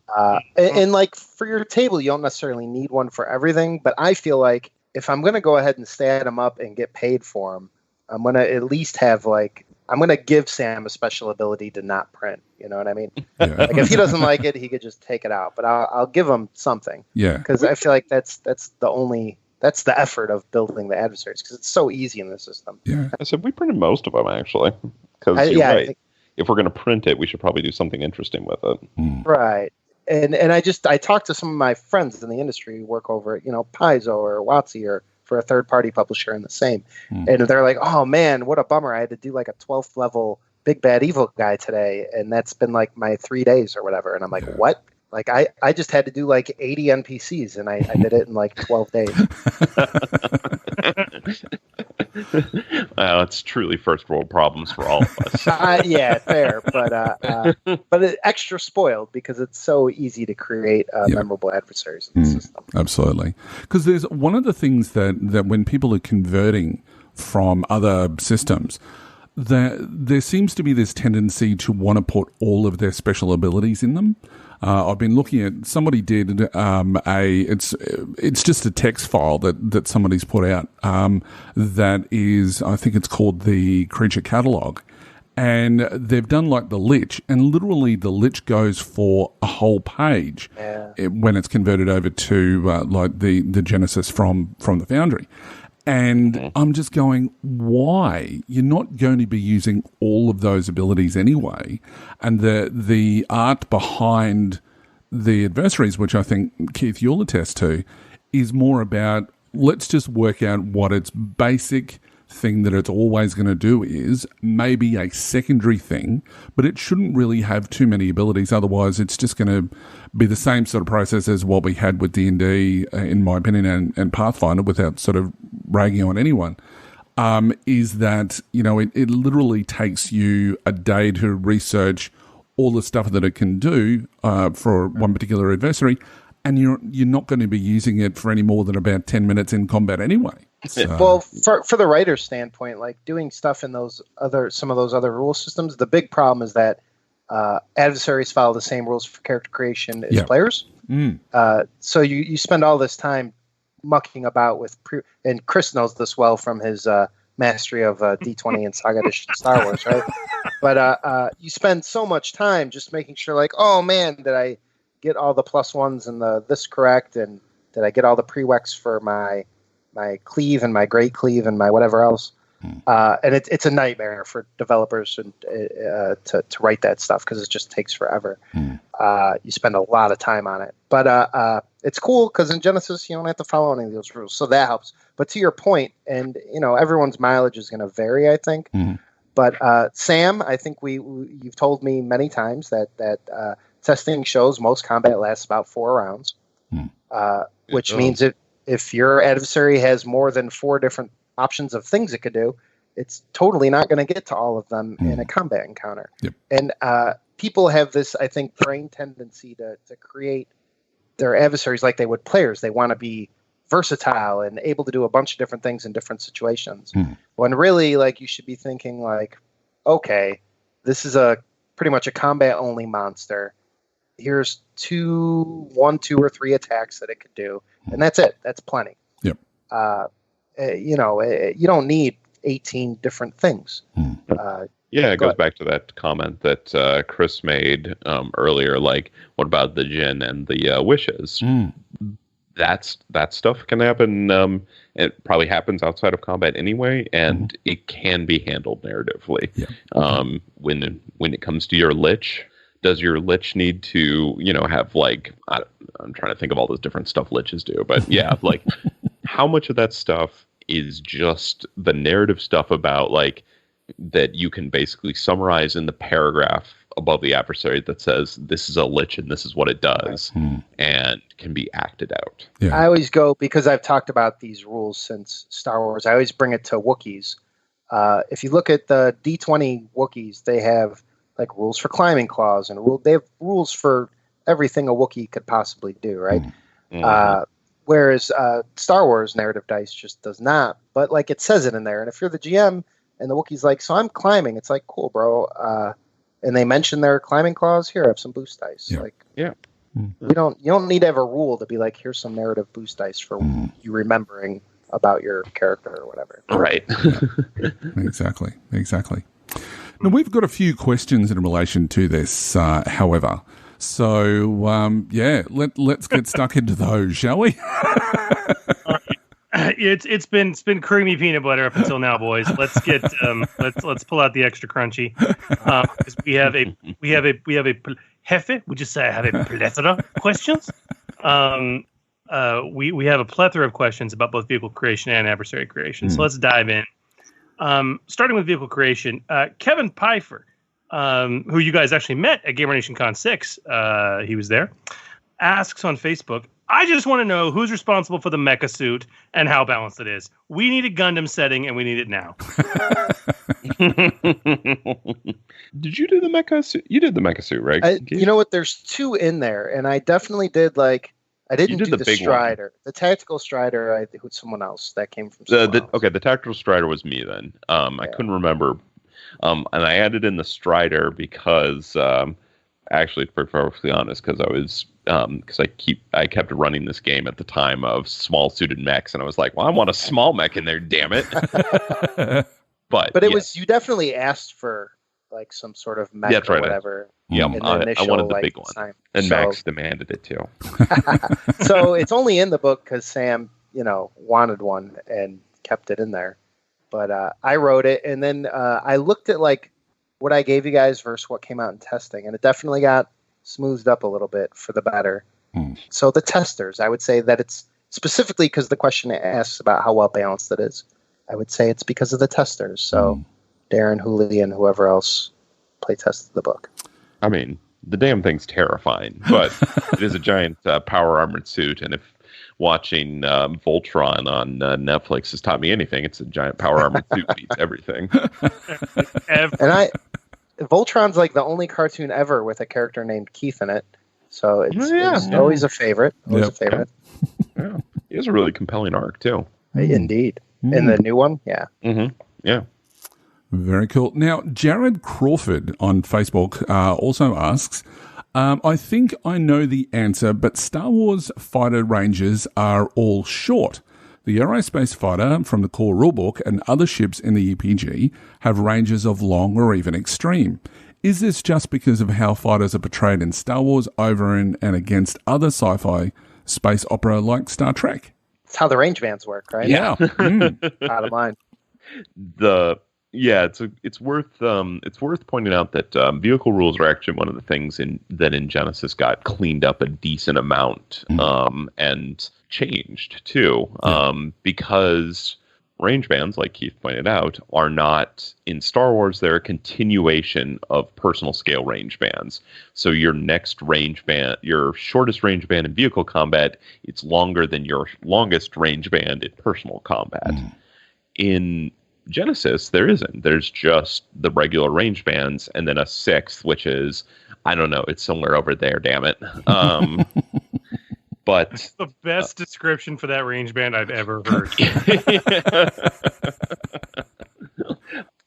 Speaker 8: for your table, you don't necessarily need one for everything, but I feel like if I'm going to go ahead and stat them up and get paid for them, I'm going to at least have I'm going to give Sam a special ability to not print. You know what I mean?
Speaker 1: Yeah.
Speaker 8: If he doesn't like it, he could just take it out, but I'll give him something.
Speaker 1: Yeah.
Speaker 8: Because I feel like that's the effort of building the adversaries, because it's so easy in the system.
Speaker 1: Yeah.
Speaker 7: I said we printed most of them, actually. Because you're right. If we're going to print it, we should probably do something interesting with it.
Speaker 8: Right. And I talked to some of my friends in the industry who work over at, Paizo or WotC or for a third-party publisher in the same. And they're like, oh, man, what a bummer. I had to do a 12th level Big Bad Evil guy today, and that's been my 3 days or whatever. And I'm like, what? I just had to do 80 NPCs, and I did it in 12 days.
Speaker 7: Well, it's truly first world problems for all of us.
Speaker 8: Yeah, fair, but extra spoiled because it's so easy to create memorable adversaries in the system.
Speaker 1: Absolutely, because there's one of the things that when people are converting from other systems, that there seems to be this tendency to want to put all of their special abilities in them. I've been looking at, somebody did it's just a text file that somebody's put out that is, I think it's called the Creature Catalog, and they've done the Lich, and literally the Lich goes for a whole page when it's converted over to the Genesys from the Foundry. And I'm just going, why? You're not going to be using all of those abilities anyway. And the art behind the adversaries, which I think, Keith, you'll attest to, is more about, let's just work out what its basic thing that it's always going to do is, maybe a secondary thing, but it shouldn't really have too many abilities. Otherwise, it's just going to be the same sort of process as what we had with D&D, in my opinion, and Pathfinder, without sort of ragging on anyone, is that, it literally takes you a day to research all the stuff that it can do for one particular adversary, and you're not going to be using it for any more than about 10 minutes in combat anyway. So.
Speaker 8: Well, for the writer's standpoint, doing stuff in some of those other rule systems, the big problem is that adversaries follow the same rules for character creation as players. So you spend all this time mucking about with and Chris knows this well from his mastery of D20 and Saga Edition Star Wars, right? But you spend so much time just making sure, oh man, did I get all the +1s and this correct, and did I get all the prereqs for my cleave and my great cleave and my whatever else? And it's a nightmare for developers to write that stuff because it just takes forever. You spend a lot of time on it, but it's cool because in Genesys you don't have to follow any of those rules, so that helps. But to your point, and everyone's mileage is going to vary, I think. But Sam, I think you've told me many times that testing shows most combat lasts about 4 rounds, which means if your adversary has more than 4 different options of things it could do, it's totally not going to get to all of them in a combat encounter.
Speaker 1: Yep.
Speaker 8: And people have this, I think, brain tendency to create their adversaries like they would players. They want to be versatile and able to do a bunch of different things in different situations. When really, you should be thinking okay, this is a pretty much a combat-only monster. Here's 1, 2, or 3 attacks that it could do, and that's it. That's plenty.
Speaker 1: Yep.
Speaker 8: You don't need 18 different things.
Speaker 7: Yeah, it goes back to that comment that Chris made earlier. Like, what about the Jinn and the wishes? That stuff can happen. It probably happens outside of combat anyway, and it can be handled narratively. Yeah. When it comes to your Lich, does your Lich need to, have like, I'm trying to think of all those different stuff Liches do, but yeah, like how much of that stuff is just the narrative stuff about like that you can basically summarize in the paragraph above the adversary that says this is a Lich and this is what it does, and can be acted out.
Speaker 8: Yeah. I always go, because I've talked about these rules since Star Wars, I always bring it to Wookiees. If you look at the D20 Wookiees, they have like rules for climbing claws, and they have rules for everything a Wookiee could possibly do, right? Whereas Star Wars narrative dice just does not, but like it says it in there. And if you're the GM and the Wookiee's like, so I'm climbing, it's like, cool, bro. And they mention their climbing claws. Here, I have some boost dice.
Speaker 7: Yeah.
Speaker 8: Like,
Speaker 7: yeah.
Speaker 8: You don't need to have a rule to be like, here's some narrative boost dice for you remembering about your character or whatever.
Speaker 7: Right.
Speaker 1: Exactly. Now, we've got a few questions in relation to this, however. So, let's get stuck into those, shall we?
Speaker 6: It's been creamy peanut butter up until now, boys. Let's get let's pull out the extra crunchy. 'Cause we have a Hefe. Would you say I have a plethora of questions? We have a plethora of questions about both vehicle creation and adversary creation. So let's dive in. Starting with vehicle creation, Kevin Pfeiffer, who you guys actually met at Gamer Nation Con 6, he was there, asks on Facebook, I just want to know who's responsible for the mecha suit and how balanced it is. We need a Gundam setting, and we need it now.
Speaker 7: Did you do the mecha suit? You did the mecha suit, right?
Speaker 8: You know what? There's 2 in there, and I definitely did like. I didn't do the Strider. One. The tactical Strider, I think, with someone else. That came from someone else.
Speaker 7: Okay, the tactical Strider was me then. I couldn't remember. And I added in the Strider because, actually, to be perfectly honest, because I was, because I kept running this game at the time of small suited mechs, and I was like, well, I want a small mech in there, damn it. But it was,
Speaker 8: you definitely asked for like some sort of mech or whatever.
Speaker 7: Yeah, I wanted the big one, and Max demanded it too.
Speaker 8: So it's only in the book because Sam, wanted one and kept it in there. But I wrote it, and then I looked at like what I gave you guys versus what came out in testing, and it definitely got smoothed up a little bit for the better. So the testers, I would say that it's specifically because the question asks about how well balanced it is. I would say it's because of the testers. So Darren, Hooly, and whoever else play tested the book.
Speaker 7: I mean, the damn thing's terrifying, but it is a giant power armored suit, and if watching Voltron on Netflix has taught me anything, it's a giant power armored suit beats everything.
Speaker 8: And Voltron's like the only cartoon ever with a character named Keith in it, so it's always a favorite. Always a favorite.
Speaker 7: Yeah, he has a really compelling arc too.
Speaker 8: Indeed, in the new one,
Speaker 7: yeah.
Speaker 1: Very cool. Now, Jared Crawford on Facebook also asks, I think I know the answer, but Star Wars fighter ranges are all short. The aerospace fighter from the core rulebook and other ships in the EPG have ranges of long or even extreme. Is this just because of how fighters are portrayed in Star Wars over and against other sci-fi space opera like Star Trek?
Speaker 8: It's how the range bands work, right?
Speaker 1: Yeah.
Speaker 8: Bottom line.
Speaker 7: It's worth pointing out that vehicle rules are actually one of the things that in Genesys got cleaned up a decent amount and changed too, because range bands, like Keith pointed out, are not in Star Wars. They're a continuation of personal scale range bands. So your next range band, your shortest range band in vehicle combat, it's longer than your longest range band in personal combat. In Genesys, there isn't. There's just the regular range bands and then a 6th, which is, I don't know, it's somewhere over there, damn it. But
Speaker 6: it's the best description for that range band I've ever heard.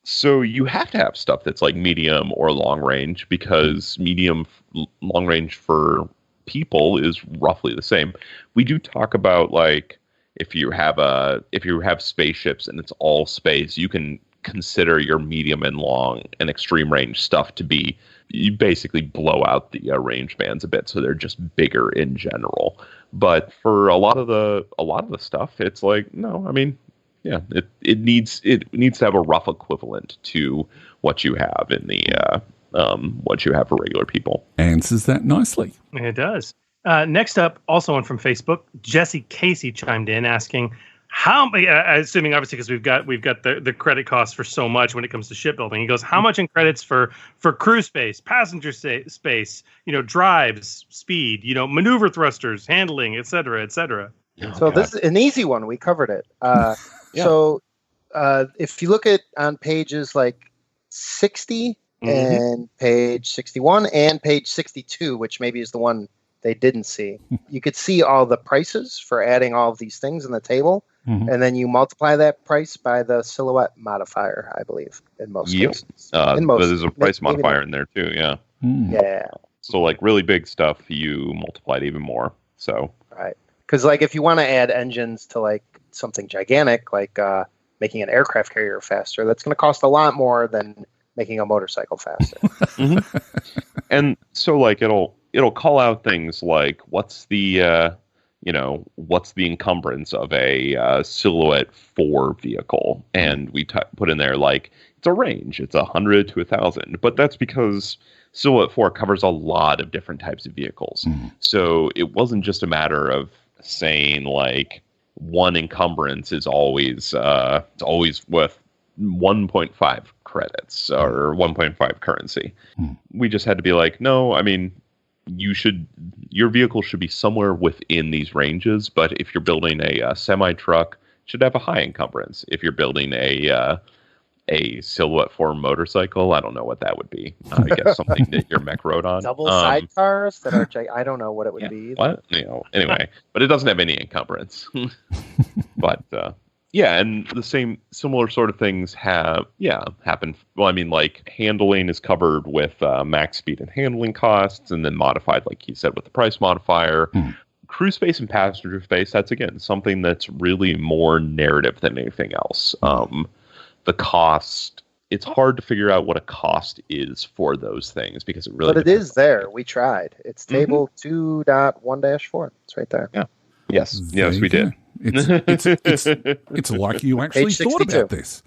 Speaker 7: So you have to have stuff that's like medium or long range, because long range for people is roughly the same. We do talk about like if you have spaceships and it's all space, you can consider your medium and long and extreme range stuff to be, you basically blow out the range bands a bit, so they're just bigger in general. But for a lot of the stuff, it's like, no, I mean, yeah, it needs to have a rough equivalent to what you have in the what you have for regular people.
Speaker 1: Answers that nicely.
Speaker 6: It does. Next up, also one from Facebook, Jesse Casey chimed in asking, how, assuming obviously because we've got the credit cost for so much when it comes to shipbuilding. He goes, how much in credits for crew space, passenger space, drives, speed, maneuver thrusters, handling, et cetera, et cetera.
Speaker 8: So this is an easy one. We covered it. Yeah. So if you look at on pages like 60 and page 61 and page 62, which maybe is the one they didn't see, you could see all the prices for adding all of these things in the table. And then you multiply that price by the silhouette modifier, I believe, in most cases.
Speaker 7: There's a price modifier in there too, yeah.
Speaker 8: Yeah.
Speaker 7: So like really big stuff, you multiply it even more. So
Speaker 8: right. Because like if you want to add engines to like something gigantic, like making an aircraft carrier faster, that's going to cost a lot more than making a motorcycle faster.
Speaker 7: And so like it'll call out things like what's the encumbrance of a silhouette 4 vehicle, and we put in there like it's a range, it's 100 to 1,000, but that's because silhouette 4 covers a lot of different types of vehicles. So it wasn't just a matter of saying like one encumbrance is always with 1.5 credits or 1.5 currency. We just had to be like, no, I mean, your vehicle should be somewhere within these ranges, but if you're building a semi truck, it should have a high encumbrance. If you're building a silhouette 4 motorcycle, I don't know what that would be. I guess something that your mech rode on.
Speaker 8: Double sidecars that are I don't know what it would be.
Speaker 7: What? Anyway, but it doesn't have any encumbrance. But yeah, and the similar sort of things happen. Well, I mean, like handling is covered with max speed and handling costs, and then modified, like you said, with the price modifier. Crew space and passenger space, that's again something that's really more narrative than anything else. The cost, it's hard to figure out what a cost is for those things because it really.
Speaker 8: But it is there. We tried. It's table 2.1-4. It's right there.
Speaker 7: Yeah. Yes, we did.
Speaker 1: It's like you actually thought about this.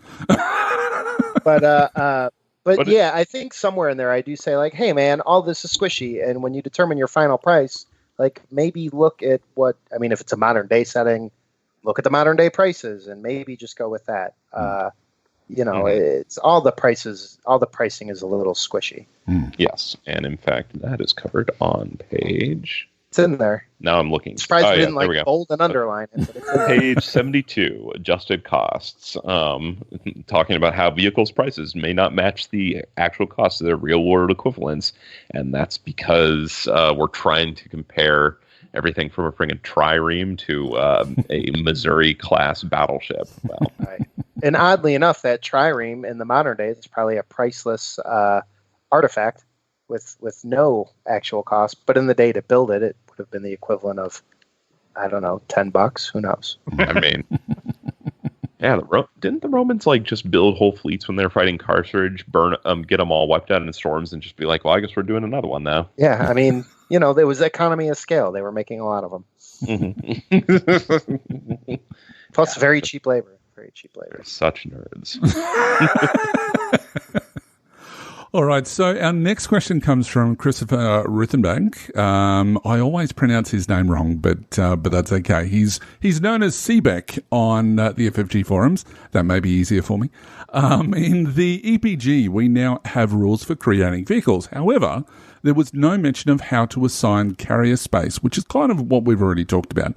Speaker 8: But yeah, I think somewhere in there I do say like, hey man, all this is squishy, and when you determine your final price, like maybe look at if it's a modern day setting, look at the modern day prices and maybe just go with that. It's all the prices, all the pricing is a little squishy.
Speaker 7: Yes, and in fact that is covered on page.
Speaker 8: It's in there.
Speaker 7: Now I'm looking.
Speaker 8: Surprised we didn't bold and underline it. But it's in
Speaker 7: page 72, adjusted costs. Talking about how vehicles' prices may not match the actual cost of their real-world equivalents, and that's because we're trying to compare everything from a friggin' trireme to a Missouri-class battleship. Well,
Speaker 8: right. And oddly enough, that trireme in the modern days is probably a priceless artifact with no actual cost. But in the day to build it, it would have been the equivalent of, I don't know, $10. Who knows?
Speaker 7: I mean, yeah, didn't the Romans just build whole fleets when they're fighting Carthage, get them all wiped out in storms, and just be like, well, I guess we're doing another one now.
Speaker 8: Yeah, I mean, there was economy of scale. They were making a lot of them. Plus, very cheap labor. Very cheap labor.
Speaker 7: Such nerds.
Speaker 1: All right, so our next question comes from Christopher Ruthenbank. I always pronounce his name wrong, but that's okay. He's known as Seebeck on the FFG forums. That may be easier for me. In the EPG, we now have rules for creating vehicles. However, there was no mention of how to assign carrier space, which is kind of what we've already talked about.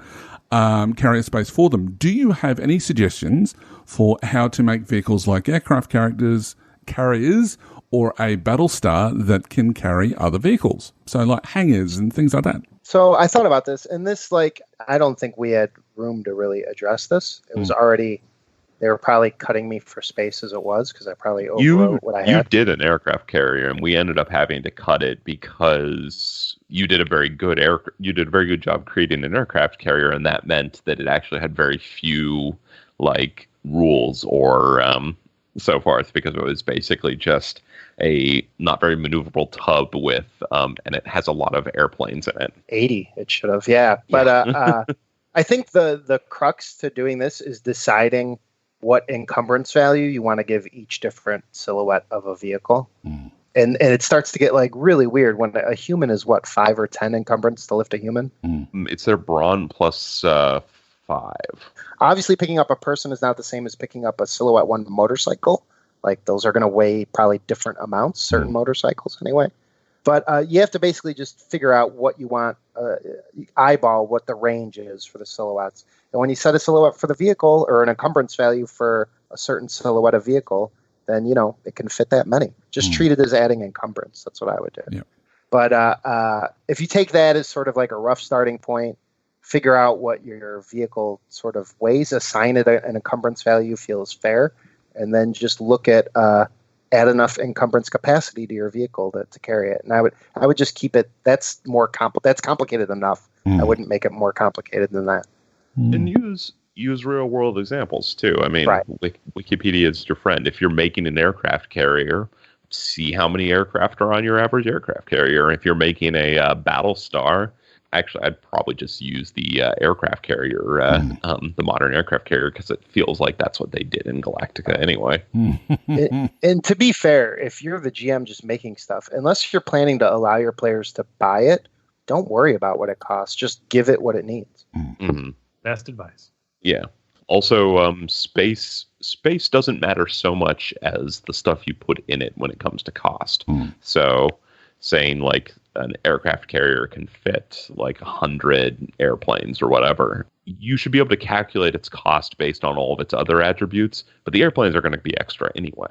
Speaker 1: Carrier space for them. Do you have any suggestions for how to make vehicles like aircraft carriers, or a battle star that can carry other vehicles? So like hangars and things like that.
Speaker 8: So I thought about this, and this, I don't think we had room to really address this. It was already they were probably cutting me for space as it was because I probably overwrote what I had.
Speaker 7: You did an aircraft carrier, and we ended up having to cut it because you did a very good job creating an aircraft carrier, and that meant that it actually had very few like rules or so forth, because it was basically just a not very maneuverable tub with and it has a lot of airplanes in it.
Speaker 8: 80 it should have, yeah. But I think the crux to doing this is deciding what encumbrance value you want to give each different silhouette of a vehicle. And it starts to get like really weird when a human is 5 or 10 encumbrance to lift a human.
Speaker 7: It's their brawn plus 5.
Speaker 8: Obviously, picking up a person is not the same as picking up a silhouette 1 motorcycle. Like, those are going to weigh probably different amounts, certain motorcycles anyway. But you have to basically just figure out what you want, eyeball what the range is for the silhouettes. And when you set a silhouette for the vehicle or an encumbrance value for a certain silhouette of vehicle, then, it can fit that many. Just treat it as adding encumbrance. That's what I would do.
Speaker 1: Yeah.
Speaker 8: But if you take that as sort of like a rough starting point, figure out what your vehicle sort of weighs, assign it an encumbrance value you feel is fair, and then just look at add enough encumbrance capacity to your vehicle to carry it. And I would just keep it. That's that's complicated enough. I wouldn't make it more complicated than that.
Speaker 7: And use real world examples too. I mean,
Speaker 8: right.
Speaker 7: Wikipedia is your friend. If you're making an aircraft carrier, see how many aircraft are on your average aircraft carrier. If you're making a battle star, actually, I'd probably just use the aircraft carrier, the modern aircraft carrier, because it feels like that's what they did in Galactica anyway.
Speaker 8: And to be fair, if you're the GM just making stuff, unless you're planning to allow your players to buy it, don't worry about what it costs. Just give it what it needs.
Speaker 6: Best advice.
Speaker 7: Yeah. Also, space doesn't matter so much as the stuff you put in it when it comes to cost. So saying like an aircraft carrier can fit like 100 airplanes or whatever, you should be able to calculate its cost based on all of its other attributes, but the airplanes are going to be extra anyway.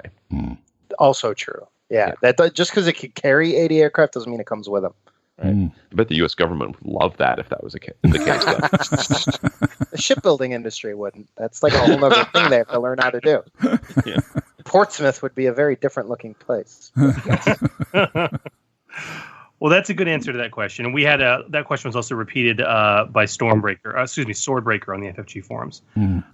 Speaker 8: Also true. Yeah. That just because it could carry 80 aircraft doesn't mean it comes with them.
Speaker 7: Right. I bet the U.S. government would love that if that was the case.
Speaker 8: The shipbuilding industry wouldn't. That's like a whole other thing they have to learn how to do.
Speaker 7: Yeah.
Speaker 8: Portsmouth would be a very different looking place.
Speaker 6: Well, that's a good answer to that question. And we had that question was also repeated by Swordbreaker on the FFG forums.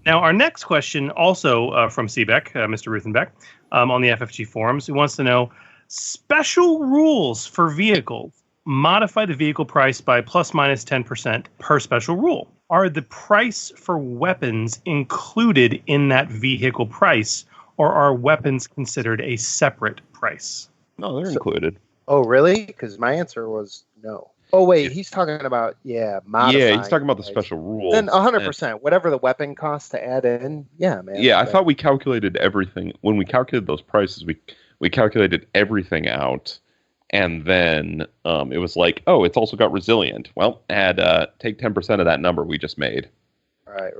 Speaker 6: Now, our next question, also from Seebeck, Mr. Ruthenbeck, on the FFG forums, who wants to know special rules for vehicles. Modify the vehicle price by plus minus 10% per special rule. Are the price for weapons included in that vehicle price, or are weapons considered a separate price?
Speaker 7: No, they're included.
Speaker 8: Oh, really? Because my answer was no. Oh, wait, he's talking about, modifying.
Speaker 7: Yeah, he's talking about the special rules.
Speaker 8: Then 100%. Whatever the weapon costs to add in, yeah, man.
Speaker 7: Yeah, I thought we calculated everything. When we calculated those prices, we calculated everything out. And then it was like, oh, it's also got resilient. Well, take 10% of that number we just made.
Speaker 8: Right.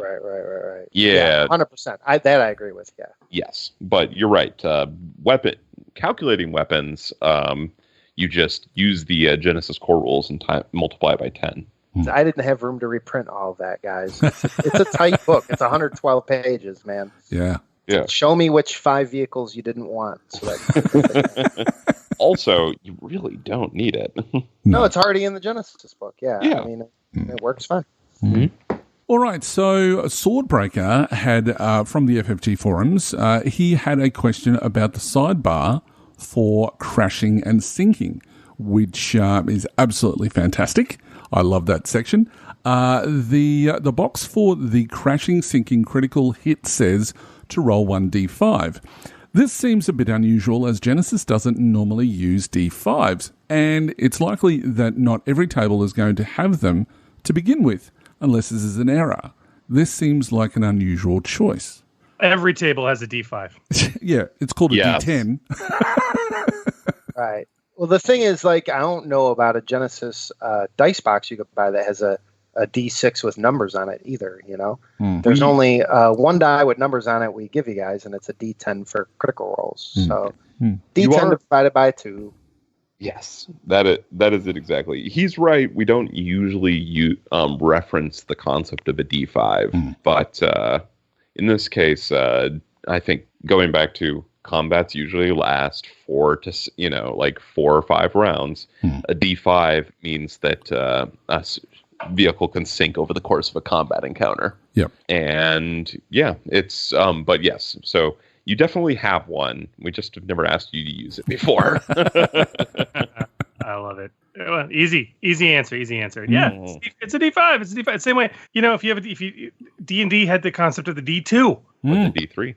Speaker 7: Yeah.
Speaker 8: 100%. I agree with, yeah.
Speaker 7: Yes, but you're right. Calculating weapons, you just use the Genesys core rules and multiply it by 10.
Speaker 8: I didn't have room to reprint all of that, guys. It's a tight book. It's 112 pages, man.
Speaker 1: Yeah.
Speaker 8: Show me which 5 vehicles you didn't want. So
Speaker 7: Also, you really don't need it.
Speaker 8: No, it's already in the Genesys book. Yeah. I mean, it works fine.
Speaker 1: All right, so Swordbreaker had, from the FFG forums, he had a question about the sidebar for crashing and sinking, which is absolutely fantastic. I love that section. The box for the crashing, sinking critical hit says to roll 1d5. This seems a bit unusual as Genesys doesn't normally use d5s, and it's likely that not every table is going to have them to begin with, unless this is an error. This seems like an unusual choice.
Speaker 6: Every table has a d5.
Speaker 1: Yeah, it's called a d10.
Speaker 8: Right. Well, the thing is, like, I don't know about a Genesys dice box you could buy that has a D6 with numbers on it either, There's only one die with numbers on it we give you guys, and it's a D10 for critical rolls. So D10 divided by 2.
Speaker 7: Yes, that is it exactly. He's right. We don't usually reference the concept of a D5, but in this case, I think going back to combats usually last 4 or 5 rounds. A D5 means that a vehicle can sink over the course of a combat encounter.
Speaker 1: Yep.
Speaker 7: And yeah, it's but yes, so you definitely have one. We just have never asked you to use it before.
Speaker 6: I love it. Well, easy answer. Yeah, it's a D5. It's a D5. Same way, if you D&D had the concept of the D2,
Speaker 7: the D3.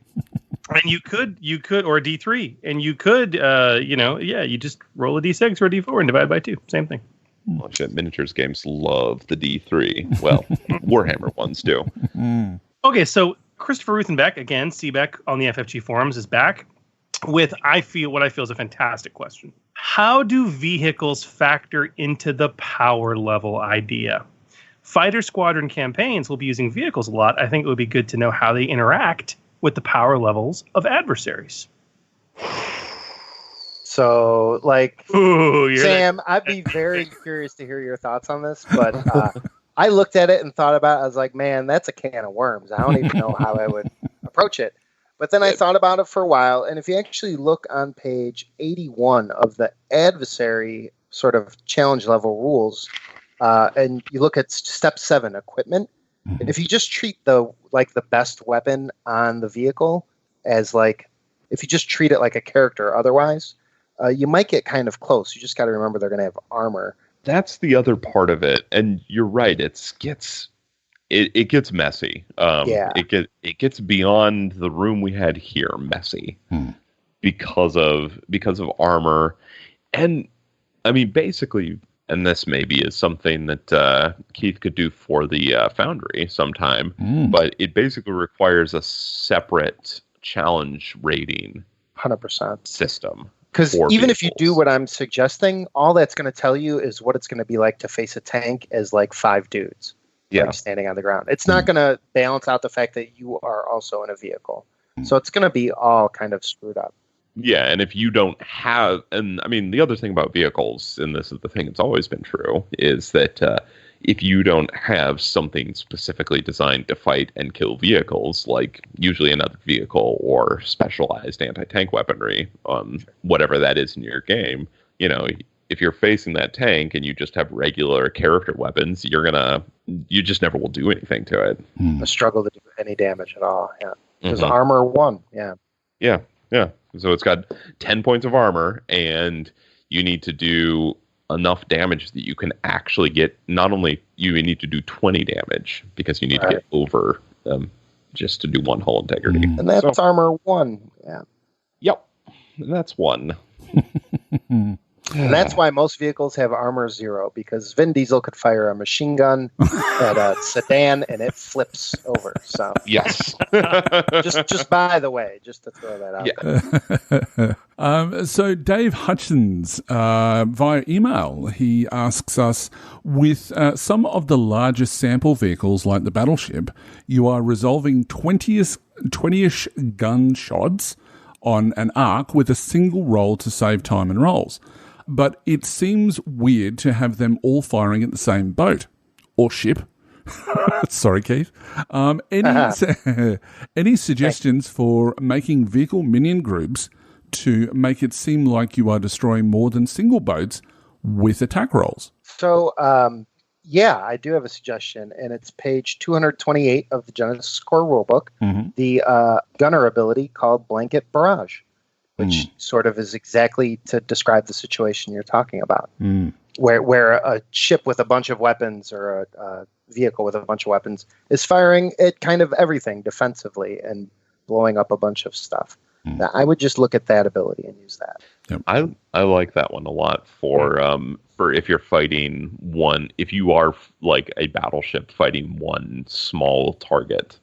Speaker 6: And you could, or a D3, and you could, you just roll a D6 or a D4 and divide by 2. Same thing.
Speaker 7: Well, shit, miniatures games love the D3. Well, Warhammer ones do.
Speaker 6: Okay, so Christopher Ruthenbeck, again, Seebeck on the FFG forums, is back with what I feel is a fantastic question. How do vehicles factor into the power level idea? Fighter squadron campaigns will be using vehicles a lot. I think it would be good to know how they interact with the power levels of adversaries.
Speaker 8: So, Sam,
Speaker 6: like...
Speaker 8: I'd be very curious to hear your thoughts on this, but I looked at it and thought about it. I was like, man, that's a can of worms. I don't even know how I would approach it. But then I thought about it for a while, and if you actually look on page 81 of the adversary sort of challenge level rules, and you look at step 7, equipment, and if you just treat the best weapon on the vehicle as if you just treat it like a character otherwise, you might get kind of close. You just got to remember they're going to have armor.
Speaker 7: That's the other part of it, and you're right. It gets messy. It gets beyond the room we had here messy because of armor, and I mean basically. And this maybe is something that Keith could do for the Foundry sometime, but it basically requires a separate challenge rating
Speaker 8: 100%
Speaker 7: system.
Speaker 8: Because even if you do what I'm suggesting, all that's going to tell you is what it's going to be like to face a tank as 5 dudes standing on the ground. It's not going to balance out the fact that you are also in a vehicle. So it's going to be all kind of screwed up.
Speaker 7: Yeah, and if you don't have, and I mean, the other thing about vehicles, and this is the thing that's always been true, is that if you don't have something specifically designed to fight and kill vehicles, like usually another vehicle or specialized anti-tank weaponry, whatever that is in your game, if you're facing that tank and you just have regular character weapons, you just never will do anything to it.
Speaker 8: A struggle to do any damage at all, yeah. Because armor 1, yeah.
Speaker 7: Yeah. So it's got 10 points of armor, and you need to do enough damage that you can actually get. Not only you need to do 20 damage because you need to get over just to do 1 hull integrity,
Speaker 8: and that's armor 1. Yeah.
Speaker 7: Yep, and that's 1.
Speaker 8: And that's why most vehicles have armor 0, because Vin Diesel could fire a machine gun at a sedan and it flips over. So
Speaker 7: yes,
Speaker 8: just by the way, just to throw that out there.
Speaker 1: So Dave Hutchins, via email, he asks us, with some of the largest sample vehicles like the battleship, you are resolving 20-ish gunshots on an arc with a single roll to save time and rolls. But it seems weird to have them all firing at the same boat or ship. Sorry, Keith. Any suggestions for making vehicle minion groups to make it seem like you are destroying more than single boats with attack rolls?
Speaker 8: So, I do have a suggestion, and it's page 228 of the Genesys Core Rulebook, the gunner ability called Blanket Barrage, which sort of is exactly to describe the situation you're talking about, where a ship with a bunch of weapons or a vehicle with a bunch of weapons is firing at kind of everything defensively and blowing up a bunch of stuff. I would just look at that ability and use that.
Speaker 7: Yep. I like that one a lot for if you're fighting one, if you are like a battleship fighting one small target.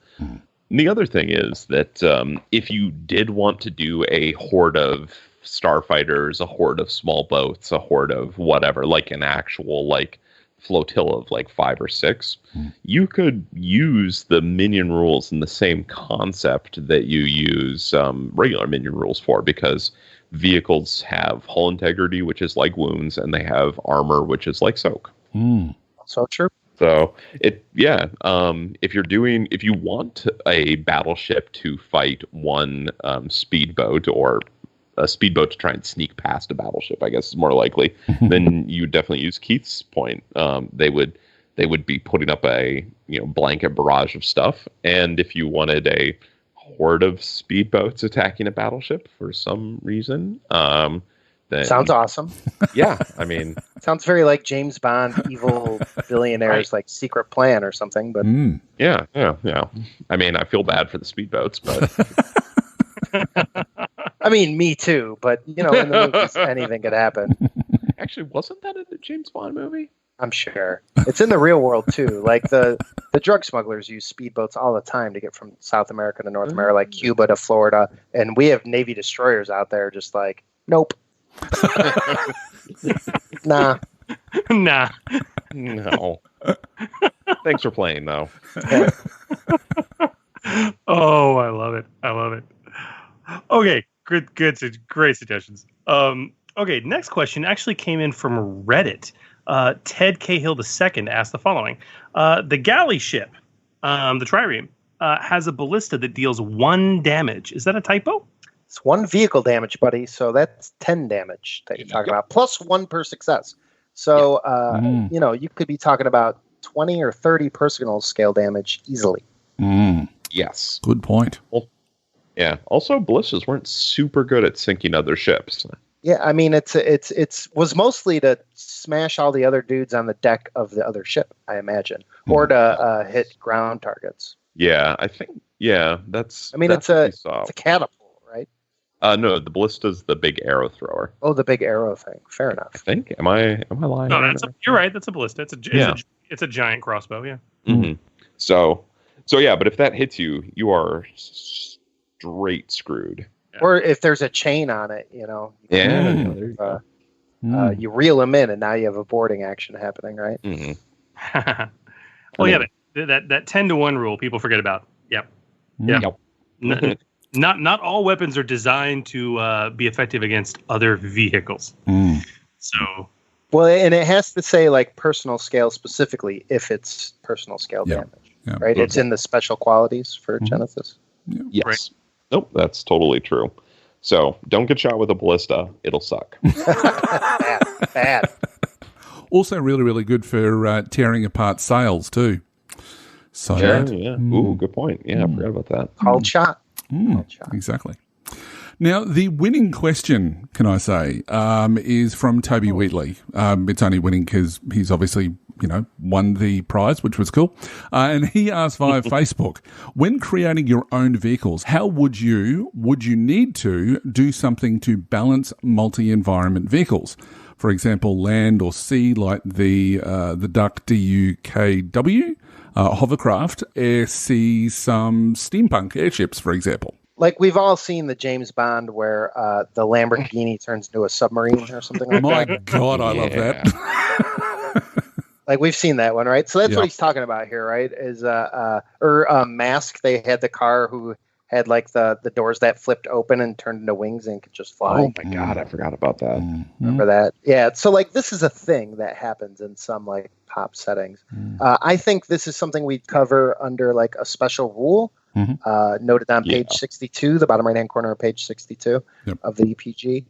Speaker 7: And the other thing is that if you did want to do a horde of starfighters, a horde of small boats, a horde of whatever, like an actual flotilla of 5 or 6, you could use the minion rules in the same concept that you use regular minion rules for, because vehicles have hull integrity, which is like wounds, and they have armor, which is like soak.
Speaker 8: So true.
Speaker 7: So if you want a battleship to fight one speedboat, or a speedboat to try and sneak past a battleship, I guess is more likely, then you would definitely use Keith's point. They would be putting up a blanket barrage of stuff, and if you wanted a horde of speedboats attacking a battleship for some reason, then
Speaker 8: Sounds awesome.
Speaker 7: yeah, I mean,
Speaker 8: Sounds very like James Bond, evil billionaire's like secret plan or something. But
Speaker 7: yeah. I mean, I feel bad for the speedboats, but
Speaker 8: I mean, me too. But in the movies, anything could happen.
Speaker 7: actually, wasn't that in the James Bond movie?
Speaker 8: I'm sure it's in the real world too. Like the drug smugglers use speedboats all the time to get from South America to North America, like Cuba to Florida, and we have Navy destroyers out there just like, nope. Nah.
Speaker 6: Nah.
Speaker 7: No. Thanks for playing, though.
Speaker 6: Oh, I love it. Okay, great suggestions. Okay, next question actually came in from Reddit. Ted Cahill II asked the following. The galley ship, the trireme, has a ballista that deals 1 damage. Is that a typo?
Speaker 8: It's 1 vehicle damage, buddy. So that's 10 damage that you're talking about, plus 1 per success. So, you could be talking about 20 or 30 personal scale damage easily.
Speaker 7: Yes.
Speaker 1: Good point.
Speaker 7: Well, yeah. Also, ballistas weren't super good at sinking other ships.
Speaker 8: Yeah, I mean, it was mostly to smash all the other dudes on the deck of the other ship, I imagine, or to hit ground targets.
Speaker 7: Yeah, I think. Yeah, that's.
Speaker 8: I mean,
Speaker 7: that's
Speaker 8: it's a catapult, right?
Speaker 7: No, the ballista's the big arrow thrower.
Speaker 8: Oh, the big arrow thing. Fair enough.
Speaker 7: I think. Am I lying?
Speaker 6: No, you're right. That's a ballista. It's a giant crossbow. Yeah.
Speaker 7: Mm-hmm. So yeah, but if that hits you, you are straight screwed.
Speaker 6: Yeah.
Speaker 8: Or if there's a chain on it,
Speaker 7: Yeah.
Speaker 8: You reel them in, and now you have a boarding action happening, right?
Speaker 7: Mm-hmm.
Speaker 6: Well, yeah, that 10-to-1 rule people forget about. Yep. Yeah.
Speaker 7: Yep.
Speaker 6: Not all weapons are designed to be effective against other vehicles. So.
Speaker 8: Well, and it has to say like personal scale specifically if it's personal scale damage, right? It's in the special qualities for Genesys.
Speaker 1: Yeah.
Speaker 7: Yes.
Speaker 6: Right.
Speaker 7: Nope, that's totally true. So don't get shot with a ballista; it'll suck.
Speaker 8: Bad.
Speaker 1: Also, really, really good for tearing apart sails too. So
Speaker 7: Yeah. Ooh, good point. Yeah, I forgot about that.
Speaker 8: Called shot.
Speaker 1: Exactly. Now, the winning question, can I say, is from Toby Wheatley. It's only winning because he's obviously, won the prize, which was cool. And he asked via Facebook, when creating your own vehicles, how would you need to do something to balance multi-environment vehicles? For example, land or sea, like the Duck DUKW, hovercraft, air, sea, some steampunk airships, for example.
Speaker 8: Like we've all seen the James Bond where the Lamborghini turns into a submarine or something like
Speaker 1: My
Speaker 8: that.
Speaker 1: God, I love that.
Speaker 8: Like we've seen that one, right? So that's what he's talking about here, right? Is Mask? They had the car who had like the doors that flipped open and turned into wings and could just fly.
Speaker 7: Oh my God, I forgot about that.
Speaker 8: Remember that? Yeah. So like this is a thing that happens in some like pop settings. I think this is something we'd cover under like a special rule. Noted on page 62, the bottom right-hand corner of page 62 of the EPG.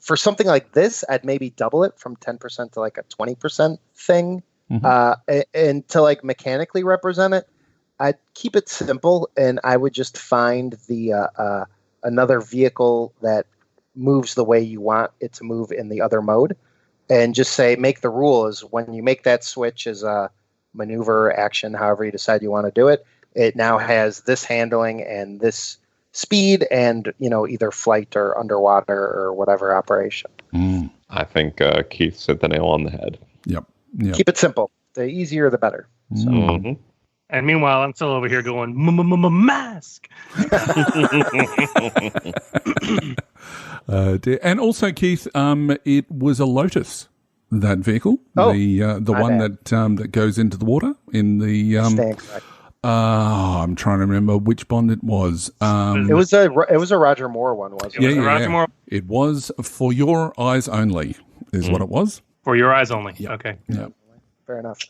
Speaker 8: For something like this, I'd maybe double it from 10% to like a 20% thing. And to like mechanically represent it, I'd keep it simple, and I would just find the another vehicle that moves the way you want it to move in the other mode, and just say make the rule is when you make that switch as a maneuver action, however you decide you want to do it. It now has this handling and this speed and, either flight or underwater or whatever operation.
Speaker 7: I think Keith hit the nail on the head.
Speaker 1: Yep.
Speaker 8: Keep it simple. The easier, the better. So.
Speaker 6: And meanwhile, I'm still over here going, Mask.
Speaker 1: And also, Keith, it was a Lotus, that vehicle. The one that goes into the water in the... I'm trying to remember which Bond it was.
Speaker 8: It was a Roger Moore one, wasn't it?
Speaker 6: Roger Moore.
Speaker 1: It was For Your Eyes Only, is what it was.
Speaker 6: For Your Eyes Only.
Speaker 1: Yep.
Speaker 6: Okay.
Speaker 1: Yep.
Speaker 8: Fair enough.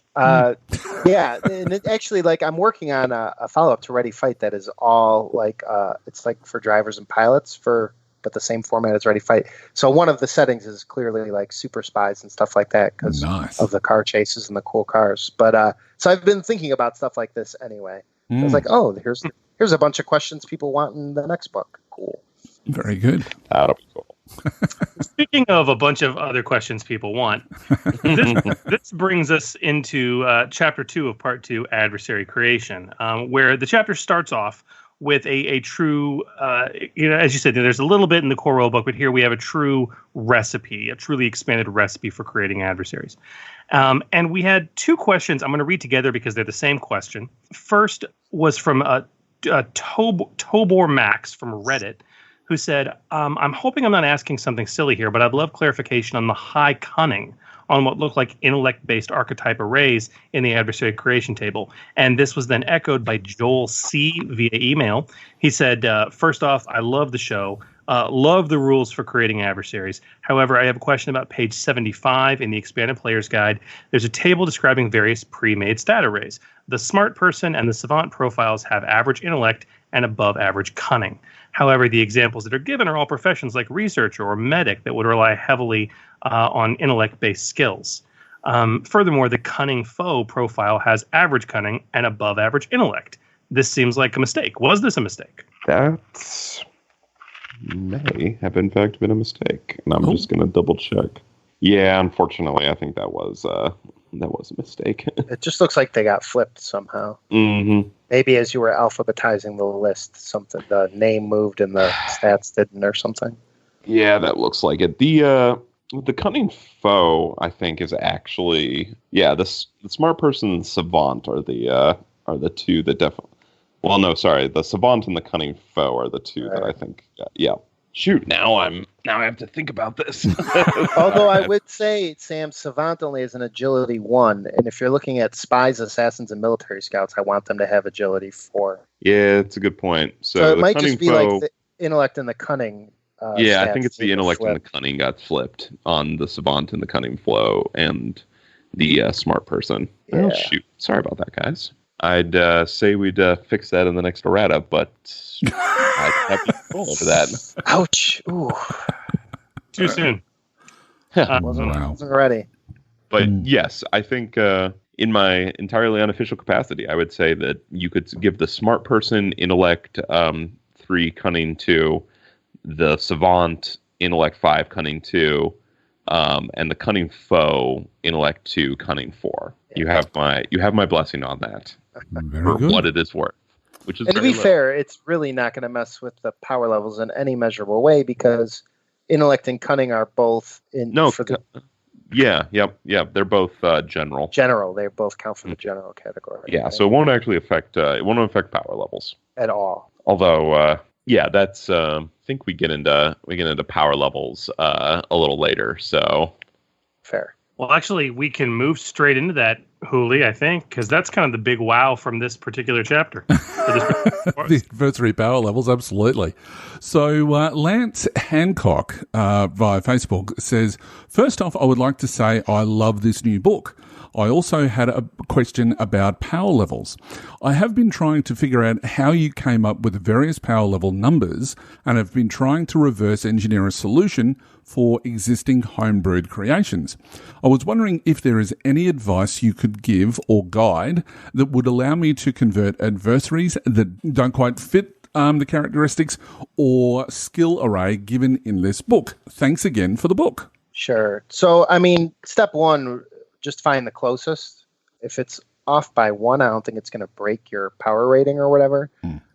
Speaker 8: Yeah, and it actually, like, I'm working on a follow-up to Ready Fight that is all like it's like for drivers and pilots but the same format as Ready Fight. So one of the settings is clearly like super spies and stuff like that because of the car chases and the cool cars. But so I've been thinking about stuff like this anyway. So I was like, oh, here's a bunch of questions people want in the next book. Cool.
Speaker 1: Very good.
Speaker 7: That'll be cool.
Speaker 6: Speaking of a bunch of other questions people want, this brings us into Chapter 2 of Part 2, Adversary Creation, where the chapter starts off with a true, as you said, there's a little bit in the core rulebook, but here we have a true recipe, a truly expanded recipe for creating adversaries. And we had two questions I'm going to read together because they're the same question. First was from Tobor Max from Reddit, who said, I'm hoping I'm not asking something silly here, but I'd love clarification on the high cunning on what looked like intellect-based archetype arrays in the adversary creation table. And this was then echoed by Joel C. via email. He said, first off, I love the show. Love the rules for creating adversaries. However, I have a question about page 75 in the Expanded Players Guide. There's a table describing various pre-made stat arrays. The smart person and the savant profiles have average intellect and above average cunning. However, the examples that are given are all professions like researcher or medic that would rely heavily on intellect-based skills. Furthermore, the cunning foe profile has average cunning and above average intellect. This seems like a mistake. Was this a mistake?
Speaker 7: That may have in fact been a mistake, and I'm just going to double check. Yeah, unfortunately, I think that was a mistake.
Speaker 8: It just looks like they got flipped somehow.
Speaker 7: Mm-hmm.
Speaker 8: Maybe as you were alphabetizing the list, the name moved and the stats didn't, or something.
Speaker 7: Yeah, that looks like it. The cunning foe, I think, is actually the smart person and savant are the two that definitely. Well, no, sorry, the savant and the cunning foe are the two that I think. Yeah. Shoot, now I have to think about this.
Speaker 8: Although I would say, Sam, savant only is an agility 1, and if you're looking at spies, assassins, and military scouts, I want them to have agility 4.
Speaker 7: Yeah, it's a good point. So
Speaker 8: it might just be like the intellect and the cunning.
Speaker 7: I think it's the intellect and the cunning got flipped on the savant and the cunning flow and the smart person. Yeah. Oh, shoot. Sorry about that, guys. I'd say we'd fix that in the next errata, but I'd have to control over that.
Speaker 8: Ouch. Ooh.
Speaker 6: Too soon.
Speaker 8: Wasn't ready.
Speaker 7: But yes, I think in my entirely unofficial capacity, I would say that you could give the smart person intellect 3, cunning 2, the savant intellect 5, cunning 2, and the cunning foe intellect 2, cunning 4. Yeah. You have my blessing on that.
Speaker 1: Very good.
Speaker 7: What it is worth. Which is,
Speaker 8: and to be fair, it's really not going to mess with the power levels in any measurable way because intellect and cunning are both
Speaker 7: they're both general.
Speaker 8: General, they both count for the general category.
Speaker 7: Yeah, right? So it won't actually affect power levels
Speaker 8: at all.
Speaker 7: Although, that's I think we get into power levels a little later. So
Speaker 8: fair.
Speaker 6: Well, actually, we can move straight into that, Hooly, I think, because that's kind of the big wow from this particular chapter.
Speaker 1: The adversary power levels, absolutely. So Lance Hancock via Facebook says, first off, I would like to say I love this new book. I also had a question about power levels. I have been trying to figure out how you came up with various power level numbers and have been trying to reverse engineer a solution for existing homebrewed creations. I was wondering if there is any advice you could give or guide that would allow me to convert adversaries that don't quite fit the characteristics or skill array given in this book. Thanks again for the book.
Speaker 8: Sure. So, step 1, just find the closest. If it's off by 1, I don't think it's going to break your power rating or whatever.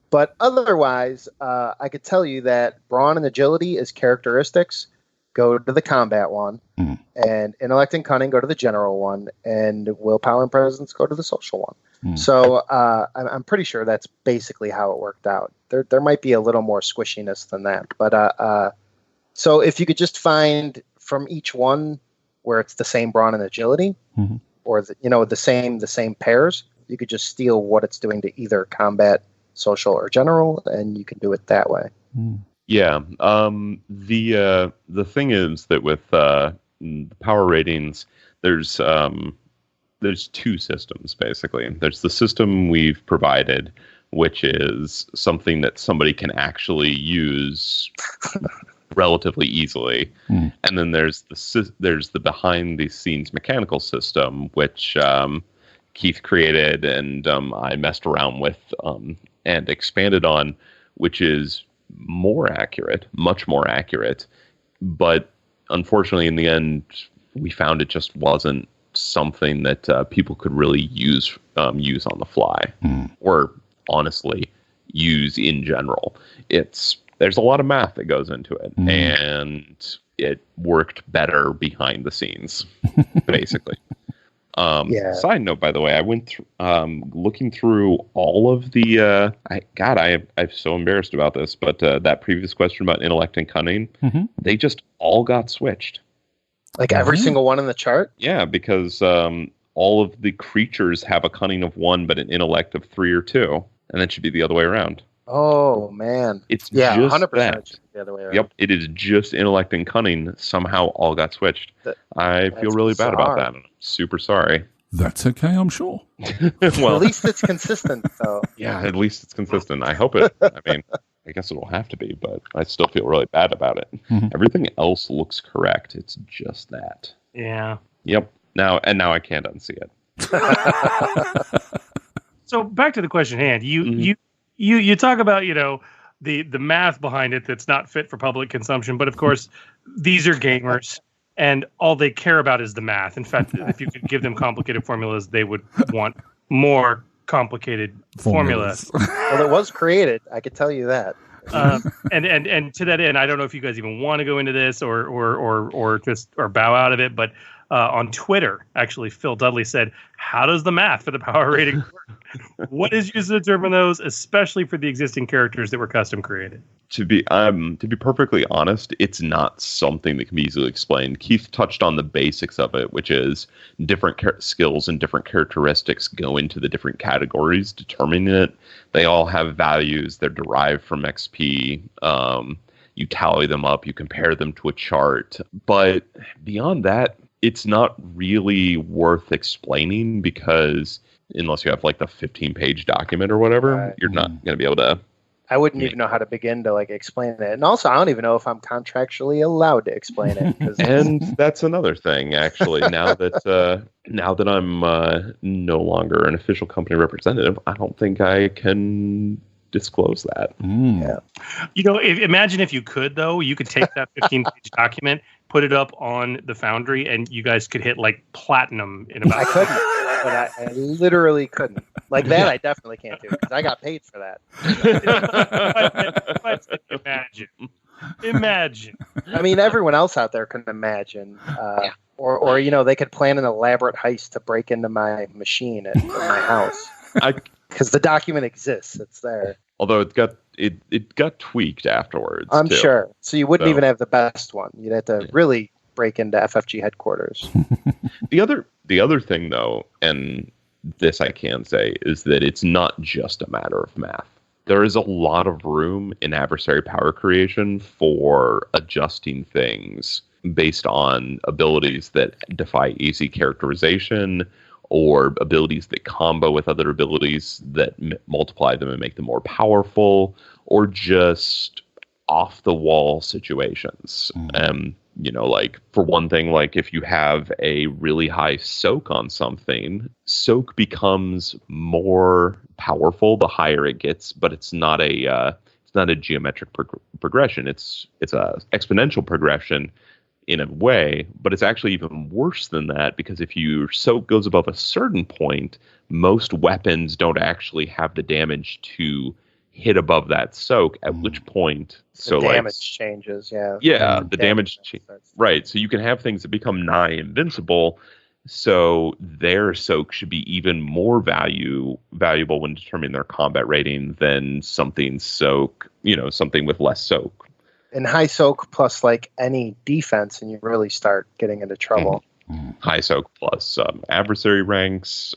Speaker 8: But otherwise, I could tell you that brawn and agility as characteristics go to the combat one, and intellect and cunning go to the general one, and willpower and presence go to the social one. So I'm pretty sure that's basically how it worked out. There might be a little more squishiness than that, but so if you could just find from each one where it's the same brawn and agility, or the same pairs, you could just steal what it's doing to either combat, social, or general, and you can do it that way.
Speaker 7: Yeah. The thing is that with the power ratings, there's there's two systems, basically. There's the system we've provided, which is something that somebody can actually use relatively easily. And then there's the behind the scenes mechanical system, which Keith created and I messed around with and expanded on, which is more accurate, much more accurate. But unfortunately, in the end, we found it just wasn't something that people could really use on the fly, or honestly use in general. There's a lot of math that goes into it, and it worked better behind the scenes, basically. Side note, by the way, I went looking through all of the. I'm so embarrassed about this, but that previous question about intellect and cunning, they just all got switched.
Speaker 8: Like every single one in the chart?
Speaker 7: Yeah, because all of the creatures have a cunning of 1, but an intellect of 3 or 2, and that should be the other way around.
Speaker 8: Oh man,
Speaker 7: it's just
Speaker 8: 100%
Speaker 7: that.
Speaker 8: should be the other way around.
Speaker 7: Yep, it is just intellect and cunning somehow all got switched. I feel really bad about that. I'm super sorry.
Speaker 1: That's okay, I'm sure.
Speaker 7: Well,
Speaker 8: at least it's consistent, though.
Speaker 7: Yeah, at least it's consistent. I hope it. I mean, I guess it'll have to be, but I still feel really bad about it. Everything else looks correct. It's just that.
Speaker 6: Yeah.
Speaker 7: Yep. Now I can't unsee it.
Speaker 6: So back to the question at hand. You talk about, the math behind it that's not fit for public consumption, but of course these are gamers and all they care about is the math. In fact, if you could give them complicated formulas, they would want more complicated formulas.
Speaker 8: Well, it was created, I could tell you that.
Speaker 6: And to that end, I don't know if you guys even want to go into this or just bow out of it, but on Twitter, actually, Phil Dudley said, "How does the math for the power rating work? What is used to determine those, especially for the existing characters that were custom created?"
Speaker 7: To be perfectly honest, it's not something that can be easily explained. Keith touched on the basics of it, which is different skills and different characteristics go into the different categories determining it. They all have values. They're derived from XP. You tally them up. You compare them to a chart. But beyond that, it's not really worth explaining because unless you have like the 15-page document or whatever, you're not going to be able to.
Speaker 8: I wouldn't even know how to begin to explain it. And also, I don't even know if I'm contractually allowed to explain it.
Speaker 7: And that's another thing, actually. Now that I'm no longer an official company representative, I don't think I can disclose that.
Speaker 8: Yeah.
Speaker 6: Imagine if you could, though. You could take that 15-page document, put it up on the Foundry, and you guys could hit platinum in about.
Speaker 8: I couldn't, but I literally couldn't. Like that, I definitely can't do because I got paid for that.
Speaker 6: Imagine.
Speaker 8: I mean, everyone else out there can imagine, or they could plan an elaborate heist to break into my machine at my house. Because the document exists, it's there.
Speaker 7: Although it got tweaked afterwards.
Speaker 8: I'm sure. So you wouldn't even have the best one. You'd have to really break into FFG headquarters.
Speaker 7: The other thing, though, and this I can say, is that it's not just a matter of math. There is a lot of room in adversary power creation for adjusting things based on abilities that defy easy characterization or abilities that combo with other abilities that multiply them and make them more powerful, or just off-the-wall situations. For one thing, if you have a really high soak on something, soak becomes more powerful the higher it gets, but it's not a geometric progression. It's a exponential progression in a way, but it's actually even worse than that because if your soak goes above a certain point, most weapons don't actually have the damage to hit above that soak, at which point
Speaker 8: the damage changes.
Speaker 7: The damage right. So you can have things that become nigh invincible, so their soak should be even more valuable when determining their combat rating than something with less soak.
Speaker 8: And high soak plus any defense, and you really start getting into trouble.
Speaker 7: High soak plus adversary ranks.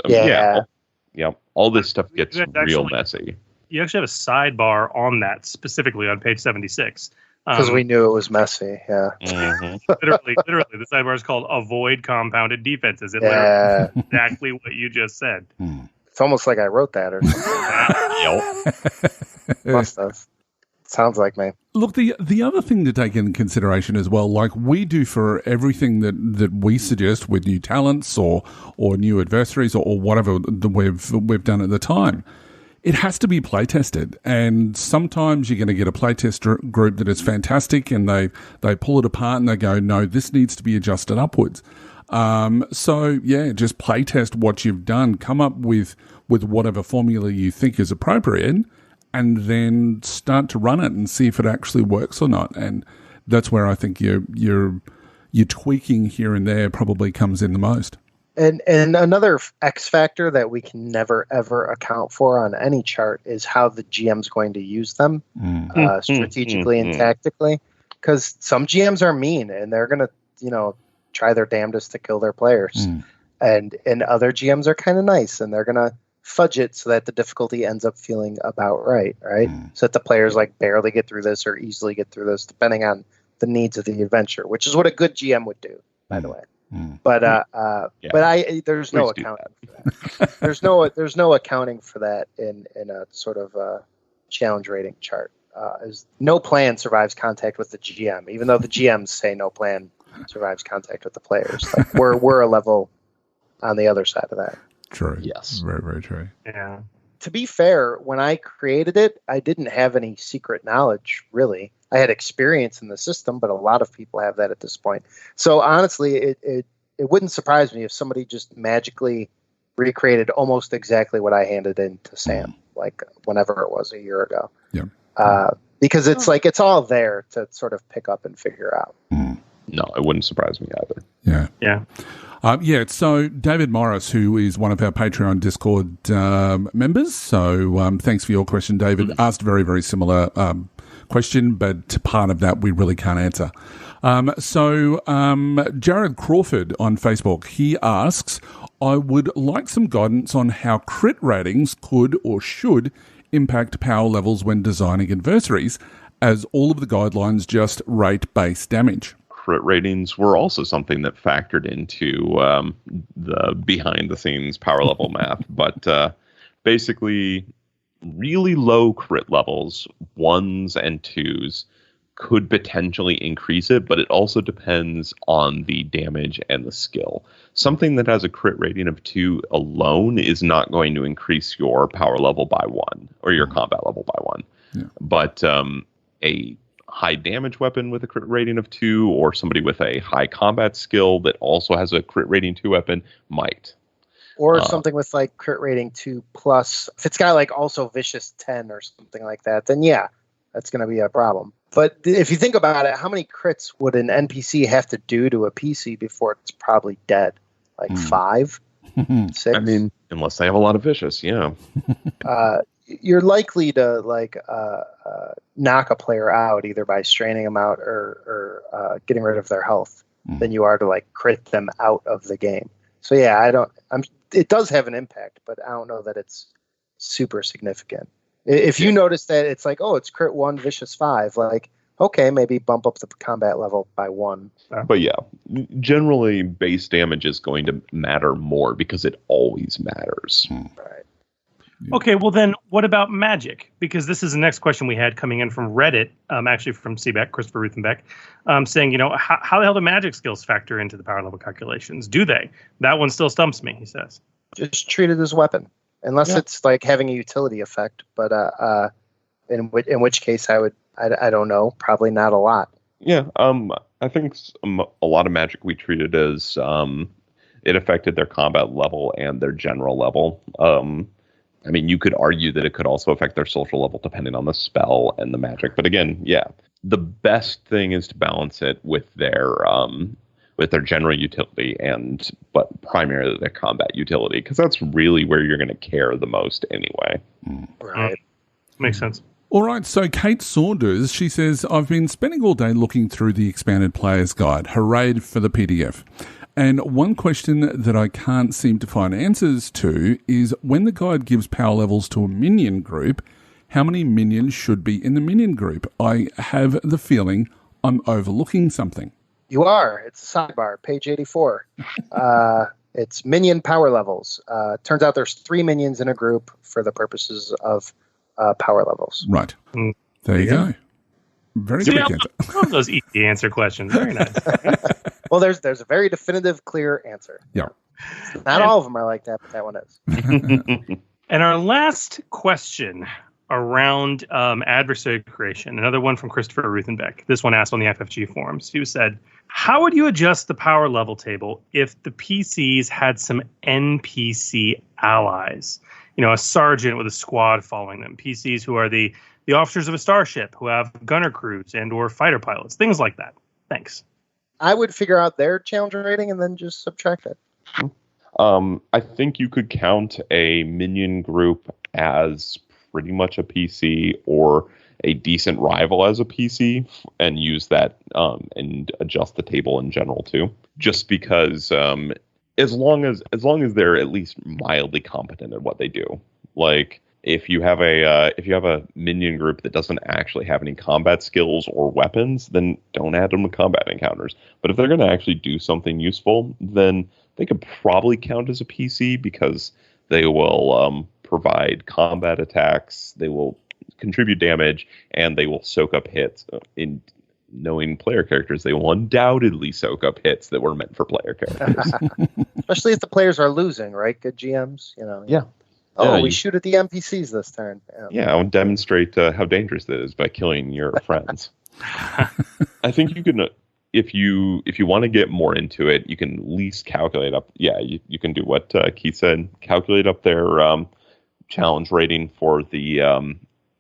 Speaker 7: All this stuff gets real messy.
Speaker 6: You actually have a sidebar on that specifically on page 76
Speaker 8: Because we knew it was messy, yeah.
Speaker 6: literally, the sidebar is called Avoid Compounded Defenses. It literally is exactly what you just said.
Speaker 8: It's almost like I wrote that or something. Must have. Sounds like me.
Speaker 1: Look, the other thing to take into consideration as well, like we do for everything that we suggest with new talents or new adversaries or whatever that we've done at the time, it has to be play tested. And sometimes you're going to get a playtest group that is fantastic and they pull it apart and they go, no, this needs to be adjusted upwards. So yeah, just play test what you've done, come up with whatever formula you think is appropriate, and then start to run it and see if it actually works or not. And that's where I think your tweaking here and there probably comes in the most.
Speaker 8: And another X factor that we can never, ever account for on any chart is how the GM's going to use them strategically and tactically. Because some GMs are mean and they're going to, try their damnedest to kill their players. And other GMs are kind of nice and they're going to fudge it so that the difficulty ends up feeling about right? So that the players barely get through this or easily get through this, depending on the needs of the adventure, which is what a good GM would do, by the way. But there's no accounting for that. There's no accounting for that in a sort of challenge rating chart. No plan survives contact with the GM, even though the GMs say no plan survives contact with the players. We're a level on the other side of that.
Speaker 1: True.
Speaker 7: Yes.
Speaker 1: Very, very true.
Speaker 6: Yeah.
Speaker 8: To be fair, when I created it, I didn't have any secret knowledge, really. I had experience in the system, but a lot of people have that at this point. So honestly, it wouldn't surprise me if somebody just magically recreated almost exactly what I handed in to Sam, whenever it was a year ago.
Speaker 1: Yeah.
Speaker 8: Because it's all there to sort of pick up and figure out.
Speaker 7: No, it wouldn't surprise me either.
Speaker 1: Yeah.
Speaker 6: Yeah.
Speaker 1: So David Morris, who is one of our Patreon Discord members, so thanks for your question, David, asked a very, very similar question, but part of that we really can't answer. So Jared Crawford on Facebook, he asks, I would like some guidance on how crit ratings could or should impact power levels when designing adversaries, as all of the guidelines just rate base damage.
Speaker 7: Crit ratings were also something that factored into the behind-the-scenes power level math, but basically really low crit levels, 1s and 2s, could potentially increase it, but it also depends on the damage and the skill. Something that has a crit rating of 2 alone is not going to increase your power level by 1 or your combat level by 1.
Speaker 1: Yeah.
Speaker 7: But a high damage weapon with a crit rating of 2 or somebody with a high combat skill that also has a crit rating 2 weapon might.
Speaker 8: Or something with crit rating 2 plus. If it's got also vicious 10 or something like that, then yeah, that's going to be a problem. But if you think about it, how many crits would an NPC have to do to a PC before it's probably dead? 5? 6?
Speaker 7: I mean, unless they have a lot of vicious, yeah.
Speaker 8: You're likely to knock a player out either by straining them out or getting rid of their health than you are to crit them out of the game. So yeah, it does have an impact, but I don't know that it's super significant. If you notice that it's it's crit 1, vicious 5, okay, maybe bump up the combat level by 1.
Speaker 7: But yeah, generally base damage is going to matter more because it always matters.
Speaker 8: Right.
Speaker 6: Okay, well then, what about magic? Because this is the next question we had coming in from Reddit, actually from CBEC, Christopher Ruthenbeck, saying, how the hell do magic skills factor into the power level calculations? Do they? That one still stumps me, he says.
Speaker 8: Just treat it as a weapon, unless it's having a utility effect. But in which case, I don't know, probably not a lot.
Speaker 7: Yeah, I think a lot of magic we treated as it affected their combat level and their general level. I mean, you could argue that it could also affect their social level depending on the spell and the magic. But again, yeah, the best thing is to balance it with their general utility but primarily their combat utility, because that's really where you're going to care the most anyway.
Speaker 8: Right.
Speaker 6: Makes sense.
Speaker 1: All right, so Kate Saunders, she says, I've been spending all day looking through the Expanded Players Guide. Hooray for the PDF. And one question that I can't seem to find answers to is when the guide gives power levels to a minion group, how many minions should be in the minion group? I have the feeling I'm overlooking something.
Speaker 8: You are. It's a sidebar, page 84. It's minion power levels. Turns out there's 3 minions in a group for the purposes of power levels.
Speaker 1: Right. There you go. Very good answer.
Speaker 6: One of those easy answer questions. Very nice.
Speaker 8: Well, there's a very definitive, clear answer.
Speaker 1: Yeah.
Speaker 8: Not all of them are like that, but that one is.
Speaker 6: And our last question around adversary creation, another one from Christopher Ruthenbeck. This one asked on the FFG forums. He said, how would you adjust the power level table if the PCs had some NPC allies? You know, a sergeant with a squad following them. PCs who are the officers of a starship, who have gunner crews and or fighter pilots, things like that. Thanks.
Speaker 8: I would figure out their challenge rating and then just subtract it.
Speaker 7: I think you could count a minion group as pretty much a PC or a decent rival as a PC and use that and adjust the table in general too. Just because as long as they're at least mildly competent at what they do. Like if you have a minion group that doesn't actually have any combat skills or weapons, then don't add them to combat encounters. But if they're going to actually do something useful, then they could probably count as a PC because they will provide combat attacks, they will contribute damage, and they will soak up hits. In knowing player characters, they will undoubtedly soak up hits that were meant for player characters.
Speaker 8: Especially if the players are losing, right? Good GMs, you know.
Speaker 7: Yeah.
Speaker 8: Oh,
Speaker 7: Yeah,
Speaker 8: we shoot at the NPCs this turn.
Speaker 7: Yeah, I would demonstrate how dangerous it is by killing your friends. I think you can, if you want to get more into it, you can at least calculate up. Yeah, you can do what Keith said. Calculate up their challenge rating for the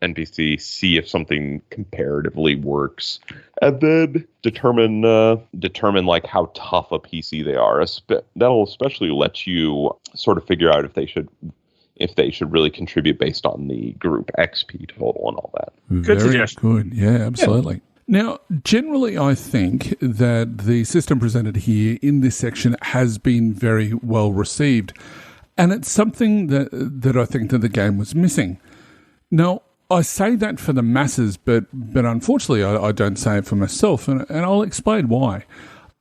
Speaker 7: NPC. See if something comparatively works, and then determine like how tough a PC they are. That'll especially let you sort of figure out if they should really contribute based on the group XP total and all that.
Speaker 6: Good suggestion.
Speaker 1: Good. Yeah, absolutely. Yeah. Now, generally, I think that the system presented here in this section has been very well received, and it's something that I think that the game was missing. Now, I say that for the masses, but unfortunately, I don't say it for myself, and I'll explain why.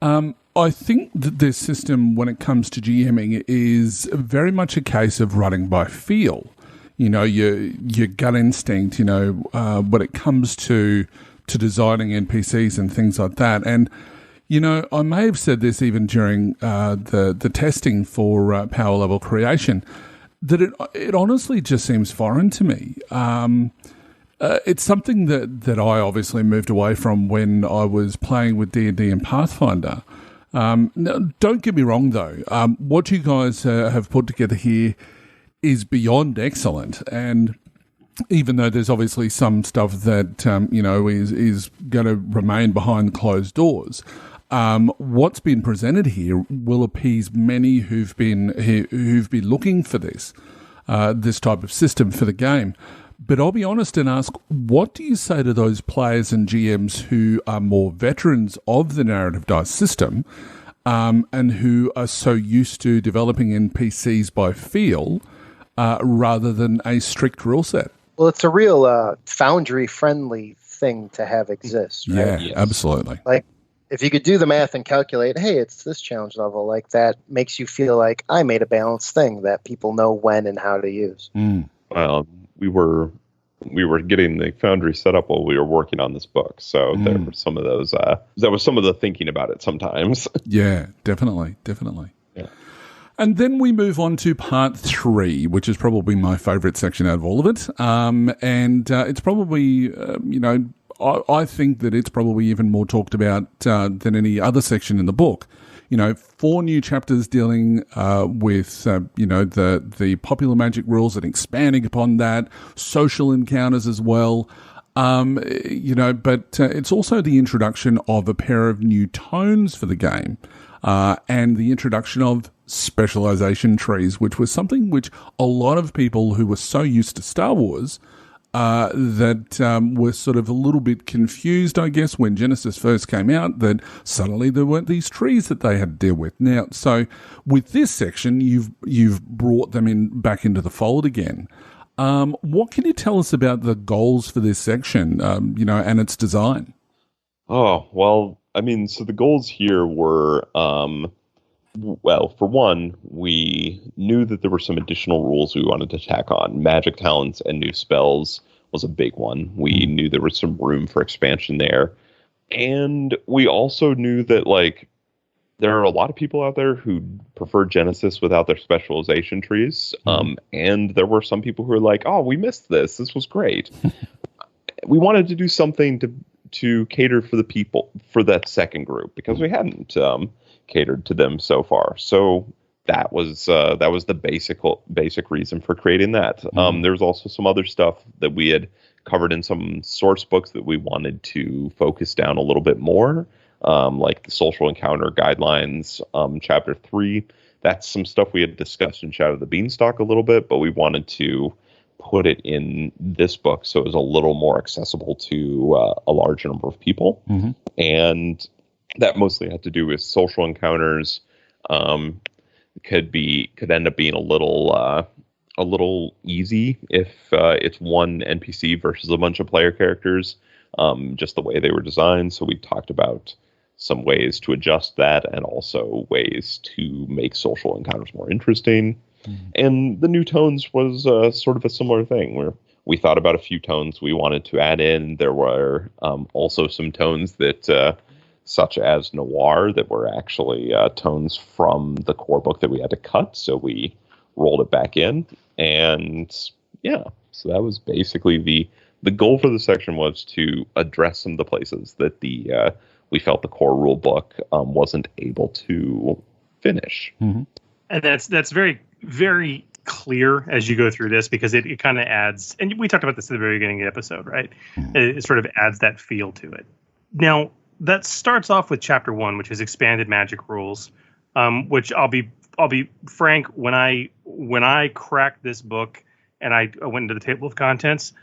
Speaker 1: I think that this system, when it comes to GMing, is very much a case of running by feel. You know, your gut instinct, you know, when it comes to designing NPCs and things like that. And, you know, I may have said this even during the testing for power level creation, that it honestly just seems foreign to me. It's something that I obviously moved away from when I was playing with D&D and Pathfinder. Now, don't get me wrong, though. What you guys have put together here is beyond excellent. And even though there's obviously some stuff that, you know, is going to remain behind closed doors, what's been presented here will appease many who've been looking for this type of system for the game. But I'll be honest and ask, what do you say to those players and GMs who are more veterans of the narrative dice system and who are so used to developing NPCs by feel rather than a strict rule set?
Speaker 8: Well, it's a real Foundry-friendly thing to have exist, right?
Speaker 1: Yeah,
Speaker 7: Yes.
Speaker 1: Absolutely.
Speaker 8: Like, if you could do the math and calculate, hey, it's this challenge level, like that makes you feel like I made a balanced thing that people know when and how to use.
Speaker 7: Well, we were getting the Foundry set up while we were working on this book, so there were some of those. There was some of the thinking about it sometimes.
Speaker 1: Yeah, definitely.
Speaker 7: Yeah.
Speaker 1: And then we move on to part 3, which is probably my favourite section out of all of it. And it's probably, you know, I think that it's probably even more talked about than any other section in the book. You know, 4 new chapters dealing with, you know, the popular magic rules and expanding upon that, social encounters as well. You know, but it's also the introduction of a pair of new tones for the game and the introduction of specialization trees, which was something which a lot of people who were so used to Star Wars that were sort of a little bit confused, I guess, when Genesys first came out, that suddenly there weren't these trees that they had to deal with. Now, so with this section, you've brought them back into the fold again. What can you tell us about the goals for this section, and its design?
Speaker 7: Oh, well, I mean, so the goals here were, well, for one, we knew that there were some additional rules we wanted to tack on. Magic talents and new spells was a big one. We knew there was some room for expansion there. And we also knew that, there are a lot of people out there who prefer Genesys without their specialization trees. And there were some people who were like, oh, we missed this. This was great. We wanted to do something to cater for the people, for that second group, because we hadn't catered to them so far. So that was the basic reason for creating that. There was also some other stuff that we had covered in some source books that we wanted to focus down a little bit more. Like the social encounter guidelines, chapter 3. That's some stuff we had discussed in Shadow of the Beanstalk a little bit, but we wanted to put it in this book so it was a little more accessible to a large number of people. And that mostly had to do with social encounters. Could end up being a little easy if it's one NPC versus a bunch of player characters, just the way they were designed. So we talked about some ways to adjust that and also ways to make social encounters more interesting. And the new tones was sort of a similar thing where we thought about a few tones we wanted to add in. There were also some tones that, such as noir, that were actually tones from the core book that we had to cut. So we rolled it back in. And yeah, so that was basically the goal for the section, was to address some of the places that we felt the core rule book wasn't able to finish.
Speaker 6: And that's very, very clear as you go through this, because it kind of adds, and we talked about this at the very beginning of the episode, right? It sort of adds that feel to it. Now, that starts off with chapter 1, which is expanded magic rules, which I'll be frank, when I cracked this book and I went into the table of contents,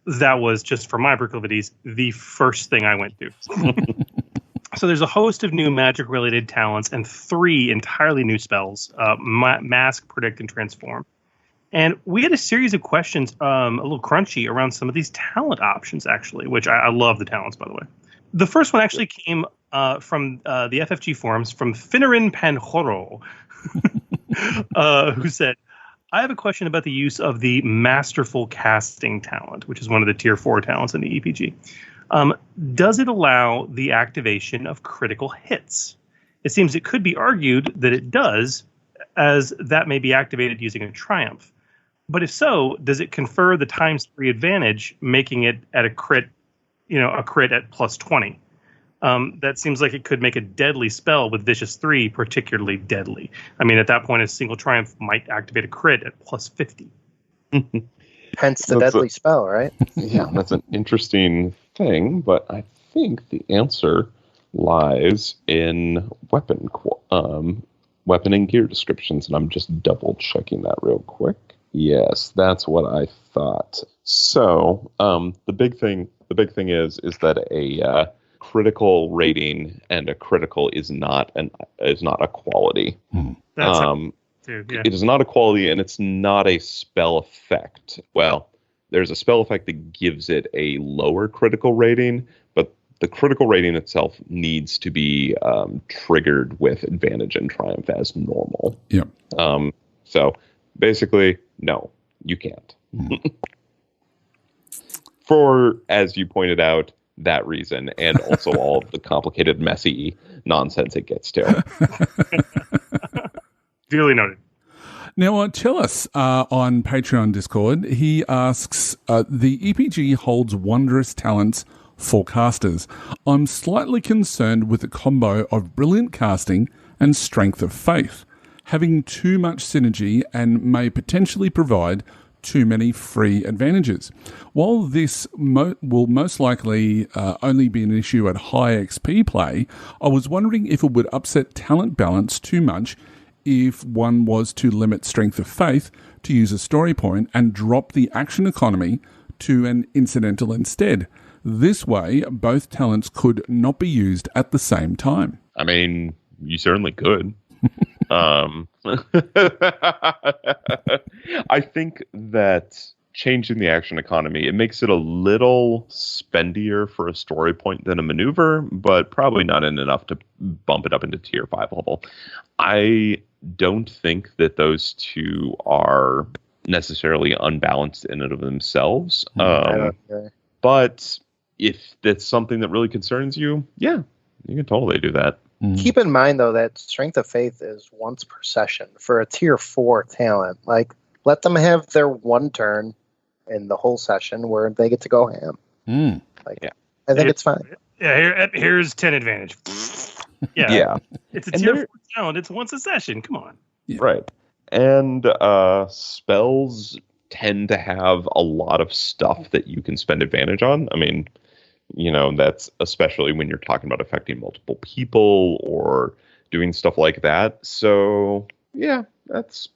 Speaker 6: that was, just for my proclivities, the first thing I went to. So there's a host of new magic-related talents and 3 entirely new spells, Mask, Predict, and Transform. And we had a series of questions, a little crunchy, around some of these talent options, actually, which I love the talents, by the way. The first one actually came from the FFG forums from Finnerin Panjoro, who said, I have a question about the use of the Masterful Casting talent, which is one of the tier 4 talents in the EPG. Does it allow the activation of critical hits? It seems it could be argued that it does, as that may be activated using a triumph. But if so, does it confer the ×3 advantage, making it at a crit at plus 20? That seems like it could make a deadly spell with Vicious 3 particularly deadly. I mean, at that point, a single triumph might activate a crit at plus 50.
Speaker 8: Hence the deadly spell, right?
Speaker 7: Yeah, that's an interesting thing, but I think the answer lies in weapon and gear descriptions, and I'm just double checking that real quick. Yes, that's what I thought. So the big thing is that a critical rating and a critical is not a quality. It is not a quality, and it's not a spell effect. Well, there's a spell effect that gives it a lower critical rating, but the critical rating itself needs to be triggered with advantage and triumph as normal.
Speaker 1: Yeah.
Speaker 7: So basically, no, you can't. For, as you pointed out, that reason, and also all of the complicated, messy nonsense it gets to.
Speaker 6: Duly noted.
Speaker 1: Now, tell us on Patreon Discord, he asks, the EPG holds wondrous talents for casters. I'm slightly concerned with the combo of brilliant casting and strength of faith, having too much synergy and may potentially provide too many free advantages. While this will most likely only be an issue at high XP play, I was wondering if it would upset talent balance too much if one was to limit strength of faith to use a story point and drop the action economy to an incidental instead. This way, both talents could not be used at the same time.
Speaker 7: I mean, you certainly could. I think that changing the action economy. It makes it a little spendier for a story point than a maneuver, but probably not enough to bump it up into tier 5 level. I don't think that those two are necessarily unbalanced in and of themselves. But if that's something that really concerns you, yeah, you can totally do that.
Speaker 8: Keep in mind, though, that Strength of Faith is once per session for a tier 4 talent. Like, let them have their one turn in the whole session where they get to go ham. I think it's fine.
Speaker 6: Yeah, here's 10 advantage.
Speaker 7: Yeah.
Speaker 6: It's a tier 4 talent. It's once a session. Come on.
Speaker 1: Yeah.
Speaker 7: Right. And spells tend to have a lot of stuff that you can spend advantage on. I mean, that's especially when you're talking about affecting multiple people or doing stuff like that. So, yeah, that's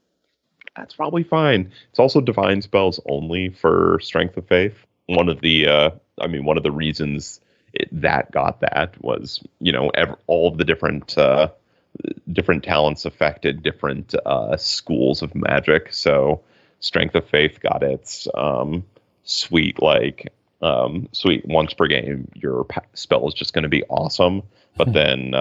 Speaker 7: probably fine. It's also divine spells only for Strength of Faith. One of the reasons that got that was, all of the different talents affected different schools of magic. So Strength of Faith got its sweet once per game, your spell is just going to be awesome. But then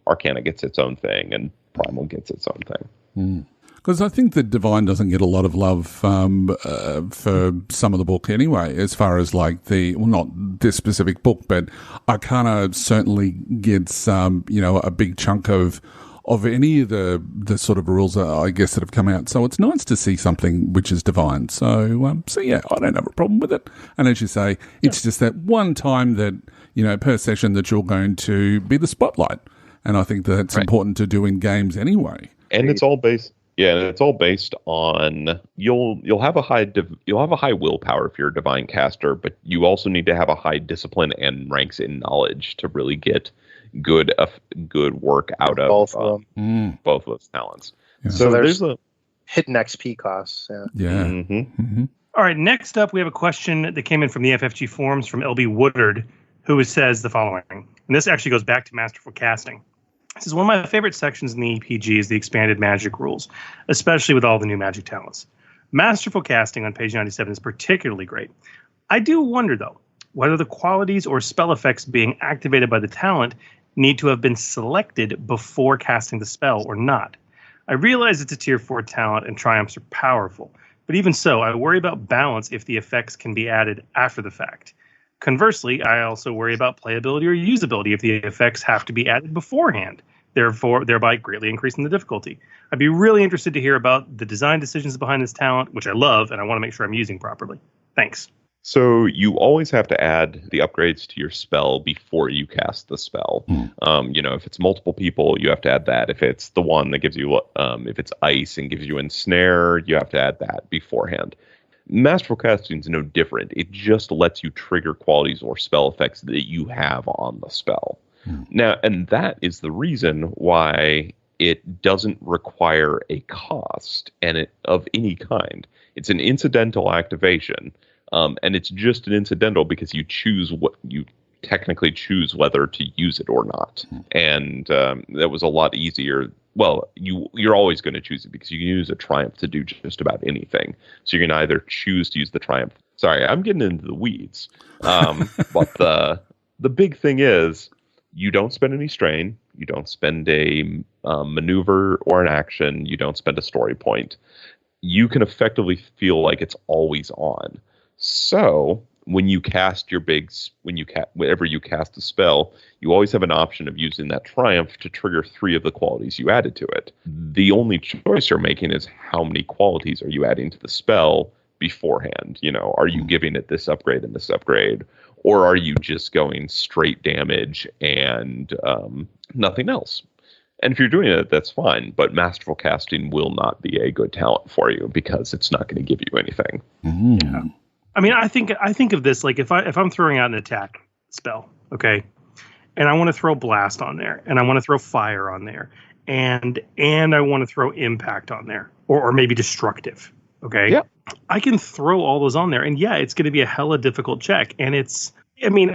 Speaker 7: Arcana gets its own thing and Primal gets its own thing.
Speaker 1: Because I think that Divine doesn't get a lot of love for some of the book anyway, as far as like not this specific book, but Arcana certainly gets, a big chunk of any of the sort of rules, I guess, that have come out. So it's nice to see something which is Divine. So yeah, I don't have a problem with it. And as you say, it's just that one time that, per session that you're going to be the spotlight. And I think that's important to do in games anyway.
Speaker 7: And it's all based... Yeah, and it's all based on you'll have a high willpower if you're a divine caster, but you also need to have a high discipline and ranks in knowledge to really get good work out of both of those talents.
Speaker 8: Yeah. So there's a hidden XP costs.
Speaker 1: Yeah.
Speaker 6: All right. Next up, we have a question that came in from the FFG forums from LB Woodard, who says the following, and this actually goes back to Masterful Casting. This is one of my favorite sections in the EPG is the expanded magic rules, especially with all the new magic talents. Masterful Casting on page 97 is particularly great. I do wonder, though, whether the qualities or spell effects being activated by the talent need to have been selected before casting the spell or not. I realize it's a tier 4 talent and triumphs are powerful, but even so, I worry about balance if the effects can be added after the fact. Conversely, I also worry about playability or usability if the effects have to be added beforehand, thereby greatly increasing the difficulty. I'd be really interested to hear about the design decisions behind this talent, which I love, and I want to make sure I'm using properly. Thanks.
Speaker 7: So you always have to add the upgrades to your spell before you cast the spell. If it's multiple people, you have to add that. If it's the one that gives you, if it's ice and gives you ensnare, you have to add that beforehand. Masterful Casting is no different. It just lets you trigger qualities or spell effects that you have on the spell. Now, and that is the reason why it doesn't require a cost of any kind. It's an incidental activation, and it's just an incidental because you technically choose whether to use it or not. And that was a lot easier. Well, you're always going to choose it because you can use a triumph to do just about anything. So you can either choose to use the triumph. Sorry, I'm getting into the weeds. But the big thing is you don't spend any strain. You don't spend a maneuver or an action. You don't spend a story point. You can effectively feel like it's always on. So when you cast whenever you cast a spell, you always have an option of using that triumph to trigger 3 of the qualities you added to it. The only choice you're making is how many qualities are you adding to the spell beforehand. Are you giving it this upgrade and this upgrade, or are you just going straight damage and nothing else? And if you're doing it, that's fine. But Masterful Casting will not be a good talent for you because it's not going to give you anything.
Speaker 6: Yeah. I mean, I think of this like if I'm throwing out an attack spell, okay, and I want to throw blast on there, and I want to throw fire on there, and I want to throw impact on there, or maybe destructive, okay.
Speaker 7: Yeah.
Speaker 6: I can throw all those on there, and yeah, it's going to be a hella difficult check, and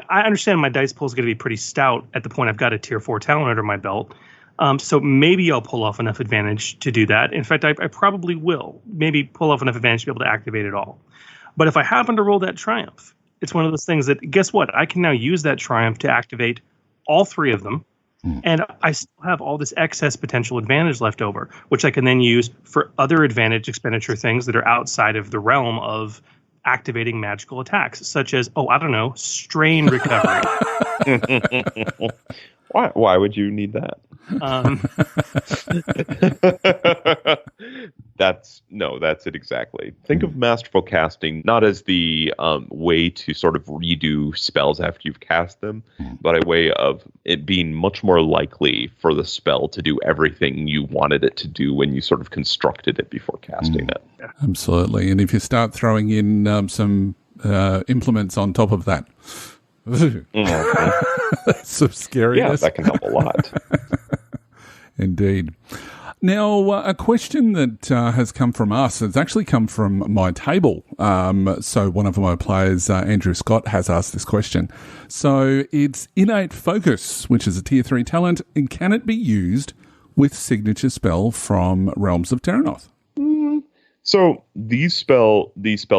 Speaker 6: I understand my dice pool is going to be pretty stout at the point I've got a tier 4 talent under my belt. So maybe I'll pull off enough advantage to do that. In fact, I probably will maybe pull off enough advantage to be able to activate it all. But if I happen to roll that triumph, it's one of those things that, guess what? I can now use that triumph to activate all 3 of them. And I still have all this excess potential advantage left over, which I can then use for other advantage expenditure things that are outside of the realm of activating magical attacks, such as, strain recovery.
Speaker 7: Why would you need that? That's it exactly. Think of masterful casting not as the way to sort of redo spells after you've cast them, but a way of it being much more likely for the spell to do everything you wanted it to do when you sort of constructed it before casting it.
Speaker 1: Absolutely. And if you start throwing in some implements on top of that, that's some scariness.
Speaker 7: Yeah, that can help a lot.
Speaker 1: Indeed. Now, a question that has come from us, it's actually come from my table. So one of my players, Andrew Scott, has asked this question. So it's innate focus, which is a tier 3 talent, and can it be used with signature spell from Realms of Terranoth?
Speaker 7: So these spell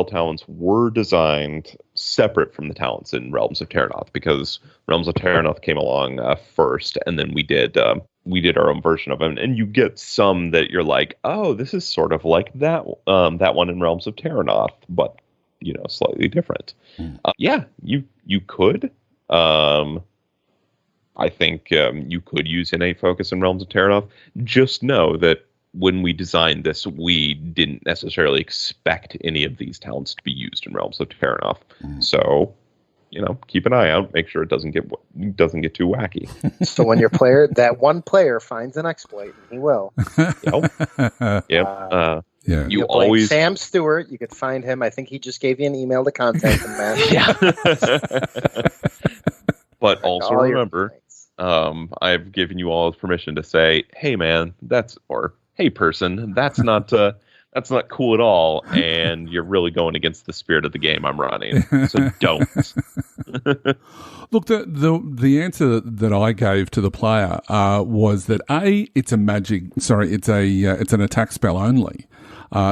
Speaker 7: talents were designed separate from the talents in Realms of Terranoth, because Realms of Terranoth came along first, and then we did our own version of them. And you get some that you're like, oh, this is sort of like that one in Realms of Terranoth, but slightly different. You could. I think you could use innate focus in Realms of Terranoth. Just know that when we designed this, we didn't necessarily expect any of these talents to be used in Realms of Terranoth. So, keep an eye out. Make sure it doesn't get too wacky.
Speaker 8: So when that one player finds an exploit, and he will.
Speaker 7: Yep.
Speaker 8: You always Sam Stewart. You could find him. I think he just gave you an email to contact him, man.
Speaker 7: But also remember, I've given you all permission to say, "Hey, man, hey, person, that's not cool at all," and you're really going against the spirit of the game I'm running. So don't.
Speaker 1: Look, the answer that I gave to the player was that it's an attack spell only.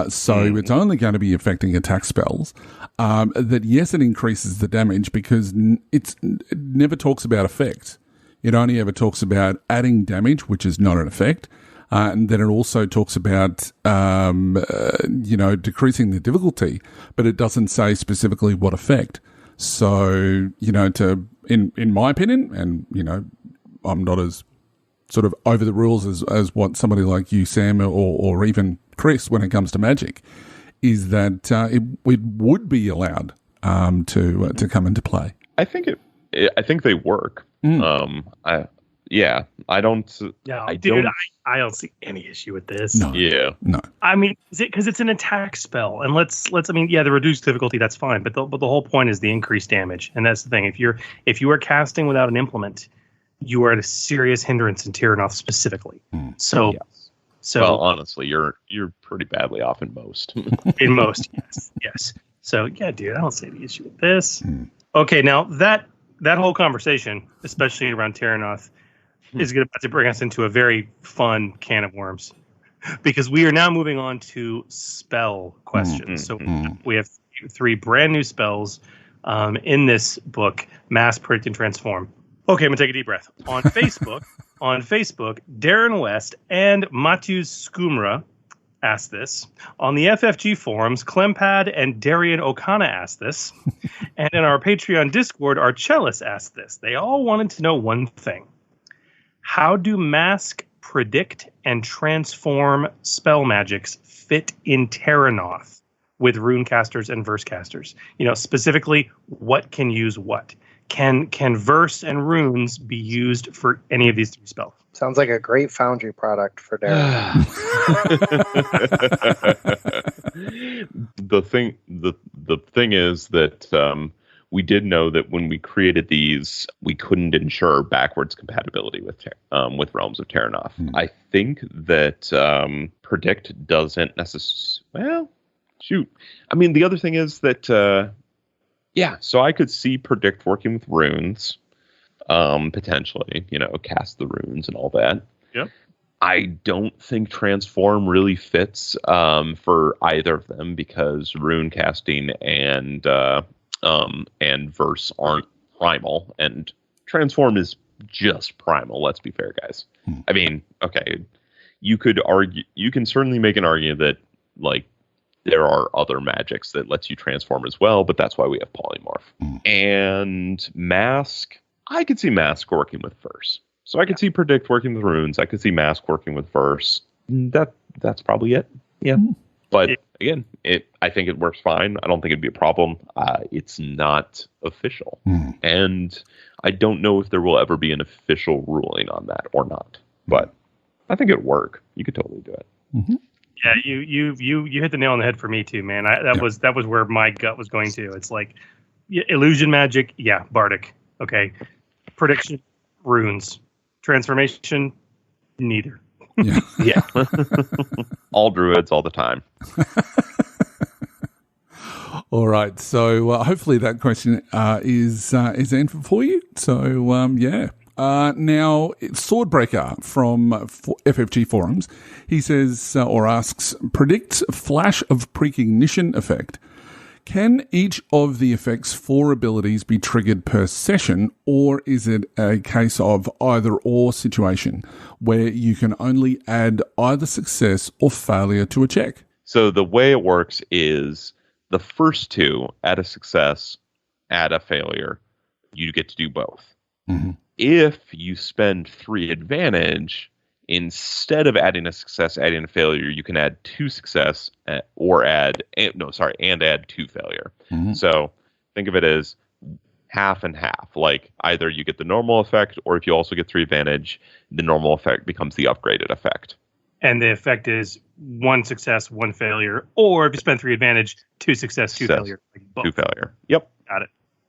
Speaker 1: So it's only going to be affecting attack spells. That yes, it increases the damage because it never talks about effect. It only ever talks about adding damage, which is not an effect. And then it also talks about, decreasing the difficulty, but it doesn't say specifically what effect. So, in my opinion, and, I'm not as sort of over the rules as what somebody like you, Sam, or even Chris, when it comes to magic, is that it would be allowed to come into play.
Speaker 7: I think they work. I don't.
Speaker 6: I don't see any issue with this.
Speaker 1: No.
Speaker 6: I mean, is it because it's an attack spell? And the reduced difficulty, that's fine. But the whole point is the increased damage, and that's the thing. If you are casting without an implement, you are at a serious hindrance in Terranoth specifically. So,
Speaker 7: well, honestly, you're pretty badly off in most.
Speaker 6: In most, yes. So yeah, dude, I don't see the issue with this. Okay, now that whole conversation, especially around Terranoth, is going to bring us into a very fun can of worms, because we are now moving on to spell questions. So we have 3 brand new spells in this book: Mass, Predict, and Transform. Okay, I'm gonna take a deep breath. On Facebook, Darren West and Matthews Skumra asked this. On the FFG forums, Klempad and Darian O'Connor asked this. And in our Patreon Discord, Archellus asked this. They all wanted to know one thing. How do Mask, Predict, and Transform spell magics fit in Terranoth with runecasters and versecasters? Specifically, what can use what? Can verse and runes be used for any of these 3 spells?
Speaker 8: Sounds like a great Foundry product for Darren.
Speaker 7: The thing is that we did know that when we created these, we couldn't ensure backwards compatibility with Realms of Terranoth. I think that Predict doesn't necessarily. Well, shoot. I mean, the other thing is that so I could see Predict working with runes, potentially. Cast the runes and all that.
Speaker 6: Yep.
Speaker 7: I don't think transform really fits for either of them because rune casting and verse aren't primal, and transform is just primal. Let's be fair, guys. I mean, okay, you can certainly make an argument that like there are other magics that lets you transform as well, but that's why we have polymorph. And mask, I could see mask working with verse. So I could see predict working with runes. I could see mask working with verse. That's probably it. Yeah. But again, I think it works fine. I don't think it'd be a problem. It's not official. And I don't know if there will ever be an official ruling on that or not. But I think it'd work. You could totally do it.
Speaker 6: Yeah, you hit the nail on the head for me too, man. That was where my gut was going to. It's like illusion magic, yeah, bardic. Okay. Prediction, runes. Transformation, neither.
Speaker 7: Yeah. All druids all the time.
Speaker 1: All right. So hopefully that question is answered for you. So yeah. Now, Swordbreaker from FFG Forums, he says or asks, predicts flash of precognition effect. Can each of the effect's 4 abilities be triggered per session, or is it a case of either or situation where you can only add either success or failure to a check?
Speaker 7: So the way it works is the first 2, add a success, add a failure. You get to do both. If you spend 3 advantage, instead of adding a success, adding a failure, you can add 2 success and add 2 failure. So think of it as half and half. Like either you get the normal effect, or if you also get 3 advantage, the normal effect becomes the upgraded effect.
Speaker 6: And the effect is 1 success, 1 failure, or if you spend 3 advantage, 2 success, 2 failure. Like
Speaker 7: 2 failure. Yep.
Speaker 6: Got it.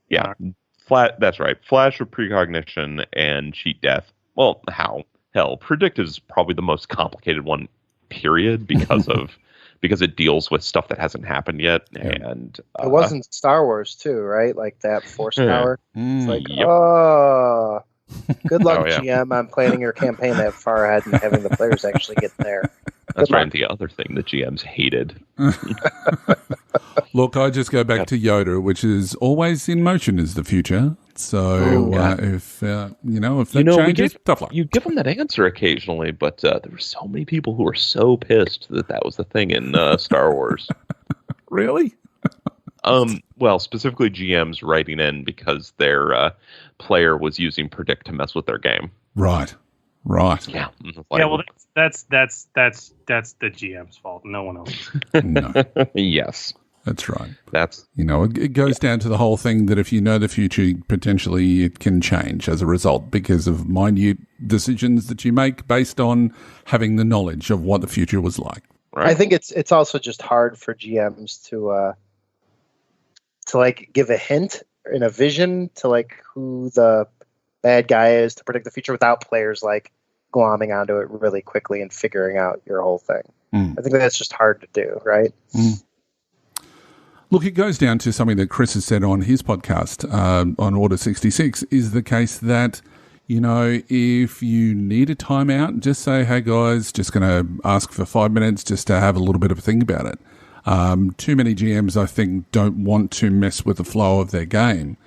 Speaker 7: Yeah. That's right. Flash of precognition and cheat death. Well, hell, predict is probably the most complicated one, period, because it deals with stuff that hasn't happened yet. And
Speaker 8: it wasn't Star Wars too, right? Like that force power. It's like, good luck, GM. I'm planning your campaign that far ahead and having the players actually get there.
Speaker 7: That's right. The other thing the GMs hated.
Speaker 1: Look, I just go back to Yoda, which is always in motion is the future. So if that changes, tough luck.
Speaker 7: You give them that answer occasionally, but there were so many people who were so pissed that was the thing in Star Wars.
Speaker 1: Really?
Speaker 7: Well, specifically GMs writing in because their player was using predict to mess with their game.
Speaker 1: Right.
Speaker 7: Yeah.
Speaker 6: Well, that's the GM's fault. No one else.
Speaker 1: No.
Speaker 7: Yes.
Speaker 1: That's right.
Speaker 7: That's
Speaker 1: it goes down to the whole thing that if you know the future, potentially it can change as a result because of minute decisions that you make based on having the knowledge of what the future was like.
Speaker 7: Right.
Speaker 8: I think it's also just hard for GMs to like give a hint and a vision to like who the bad guy is to predict the future without players like glomming onto it really quickly and figuring out your whole thing. I think that's just hard to do, right?
Speaker 1: Look, it goes down to something that Chris has said on his podcast on Order 66 is the case that, if you need a timeout, just say, hey, guys, just going to ask for 5 minutes just to have a little bit of a think about it. Too many GMs, I think, don't want to mess with the flow of their game,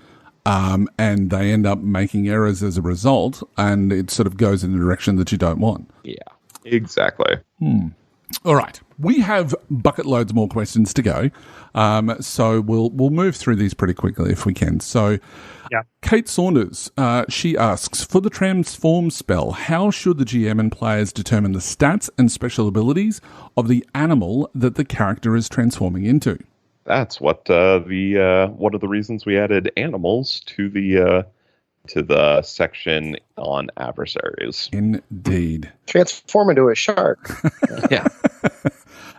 Speaker 1: and they end up making errors as a result, and it sort of goes in a direction that you don't want.
Speaker 7: Yeah, exactly.
Speaker 1: All right. We have bucket loads more questions to go, so we'll move through these pretty quickly if we can. So, Kate Saunders, she asks, for the transform spell, how should the GM and players determine the stats and special abilities of the animal that the character is transforming into?
Speaker 7: That's what one of the reasons we added animals to the section on adversaries.
Speaker 1: Indeed.
Speaker 8: Transform into a shark.
Speaker 7: Yeah.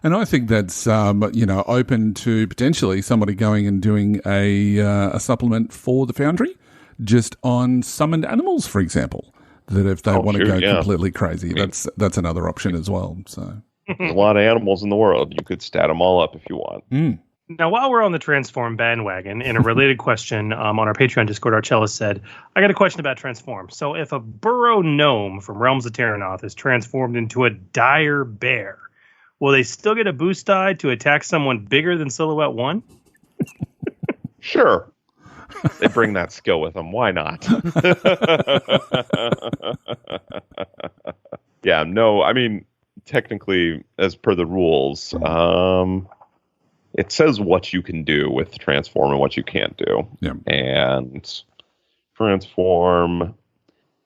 Speaker 1: And I think that's open to potentially somebody going and doing a supplement for the Foundry just on summoned animals, for example. That if they want to go completely crazy, that's another option as well. So
Speaker 7: there's a lot of animals in the world. You could stat them all up if you want.
Speaker 6: Now, while we're on the Transform bandwagon, in a related question on our Patreon Discord, Archella said, I got a question about Transform. So if a burrow gnome from Realms of Terranoth is transformed into a dire bear, will they still get a boost die to attack someone bigger than Silhouette 1?
Speaker 7: Sure. They bring that skill with them. Why not? Yeah, no, I mean, technically, as per the rules, it says what you can do with Transform and what you can't do.
Speaker 1: Yeah.
Speaker 7: And Transform,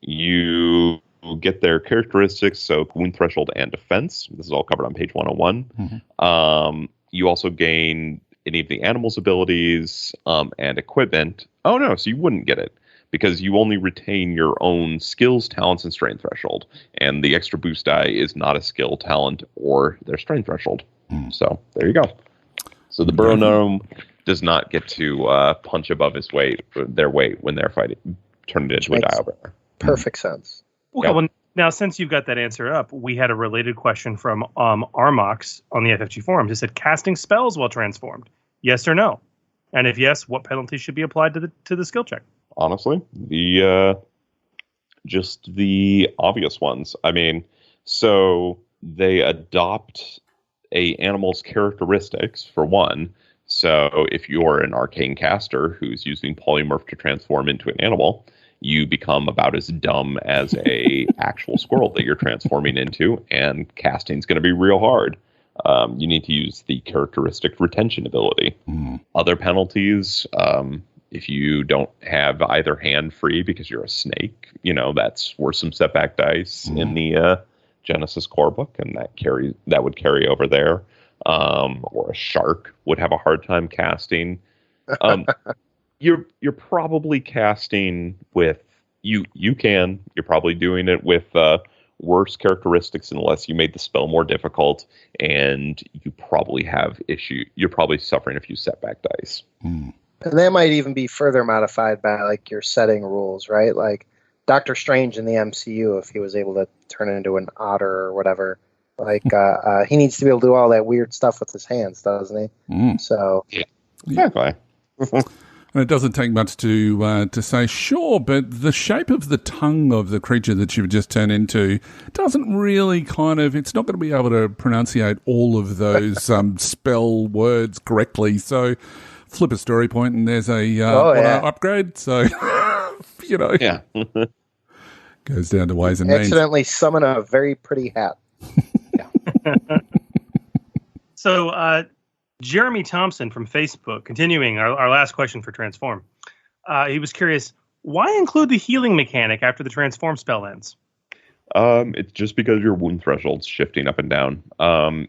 Speaker 7: you get their characteristics, so wound threshold and defense. This is all covered on page 101. Mm-hmm. You also gain any of the animal's abilities and equipment. Oh, no, so you wouldn't get it because you only retain your own skills, talents, and strength threshold. And the extra boost die is not a skill, talent, or their strength threshold. So there you go. So the burrow gnome does not get to punch above their weight when they're fighting, turn it into a dial bearer.
Speaker 8: Perfect sense.
Speaker 6: Okay, well, now since you've got that answer up, we had a related question from Armox on the FFG forums. It said, casting spells while transformed, yes or no? And if yes, what penalties should be applied to the skill check?
Speaker 7: Honestly, just the obvious ones. I mean, so they adopt a animal's characteristics, for one. So if you're an arcane caster who's using polymorph to transform into an animal, you become about as dumb as a actual squirrel that you're transforming into, and casting's going to be real hard. You need to use the characteristic retention ability. Other penalties, if you don't have either hand free because you're a snake, that's worth some setback dice in the Genesys core book, and that would carry over there. Or a shark would have a hard time casting. You're probably casting with you're probably doing it with worse characteristics unless you made the spell more difficult, and you probably have you're probably suffering a few setback dice.
Speaker 8: And that might even be further modified by like your setting rules, right? Like Doctor Strange in the MCU, if he was able to turn it into an otter or whatever, like he needs to be able to do all that weird stuff with his hands, doesn't he? So
Speaker 7: exactly.
Speaker 1: And it doesn't take much to say, sure, but the shape of the tongue of the creature that you've just turned into doesn't really it's not going to be able to pronunciate all of those spell words correctly. So flip a story point and there's a upgrade. So,
Speaker 7: Yeah.
Speaker 1: Goes down to ways and means.
Speaker 8: Accidentally summon a very pretty hat.
Speaker 6: So, Jeremy Thompson from Facebook, continuing our last question for Transform. He was curious, why include the healing mechanic after the Transform spell ends?
Speaker 7: It's just because your wound threshold's shifting up and down.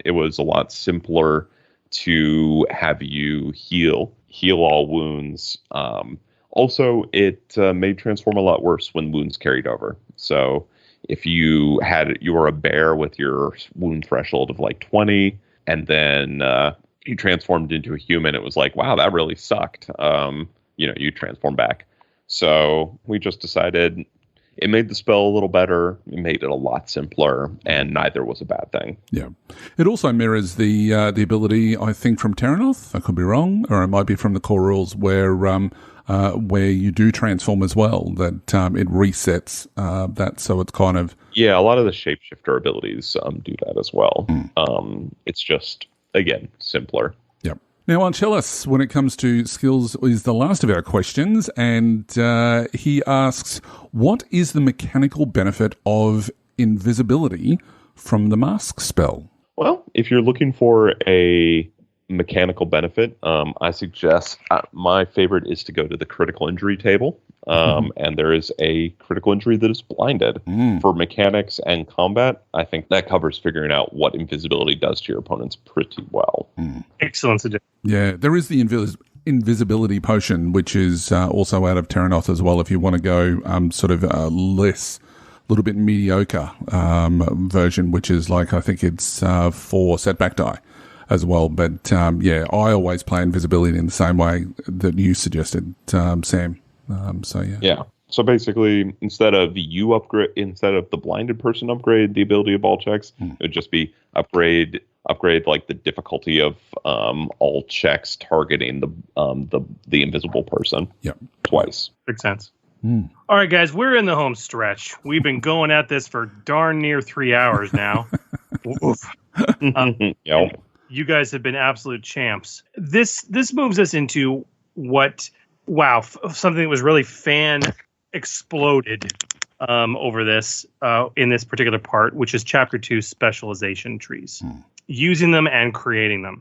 Speaker 7: It was a lot simpler to have you heal all wounds. Also, it made Transform a lot worse when wounds carried over. So if you were a bear with your wound threshold of like 20, and then you transformed into a human, it was like, wow, that really sucked. You transform back. So we just decided it made the spell a little better. It made it a lot simpler, and neither was a bad thing. Yeah.
Speaker 1: It also mirrors the ability, I think, from Terranoth. I could be wrong, or it might be from the core rules where you do transform as well, that it resets that, so it's kind of...
Speaker 7: Yeah, a lot of the shapeshifter abilities do that as well. It's just, again, simpler.
Speaker 1: Yep. Now, Anchelis, when it comes to skills, is the last of our questions, and he asks, what is the mechanical benefit of invisibility from the mask spell?
Speaker 7: Well, if you're looking for a mechanical benefit, I suggest my favorite is to go to the critical injury table, and there is a critical injury that is blinded. For mechanics and combat, I think that covers figuring out what invisibility does to your opponents pretty well.
Speaker 6: Excellent suggestion.
Speaker 1: Yeah, there is the invisibility potion, which is also out of Terranoth as well, if you want to go less, little bit mediocre version, which is like, I think it's 4 setback die as well. But I always play invisibility in the same way that you suggested, Sam.
Speaker 7: Yeah. So basically, instead of the blinded person upgrade the ability of all checks, it would just be upgrade like the difficulty of all checks targeting the invisible person.
Speaker 1: Yep.
Speaker 7: Twice.
Speaker 6: Makes sense. All right, guys, we're in the home stretch. We've been going at this for darn near 3 hours now.
Speaker 7: Yep.
Speaker 6: You guys have been absolute champs. This moves us into something that was really fan exploded over this in this particular part, which is Chapter 2, specialization trees, using them and creating them.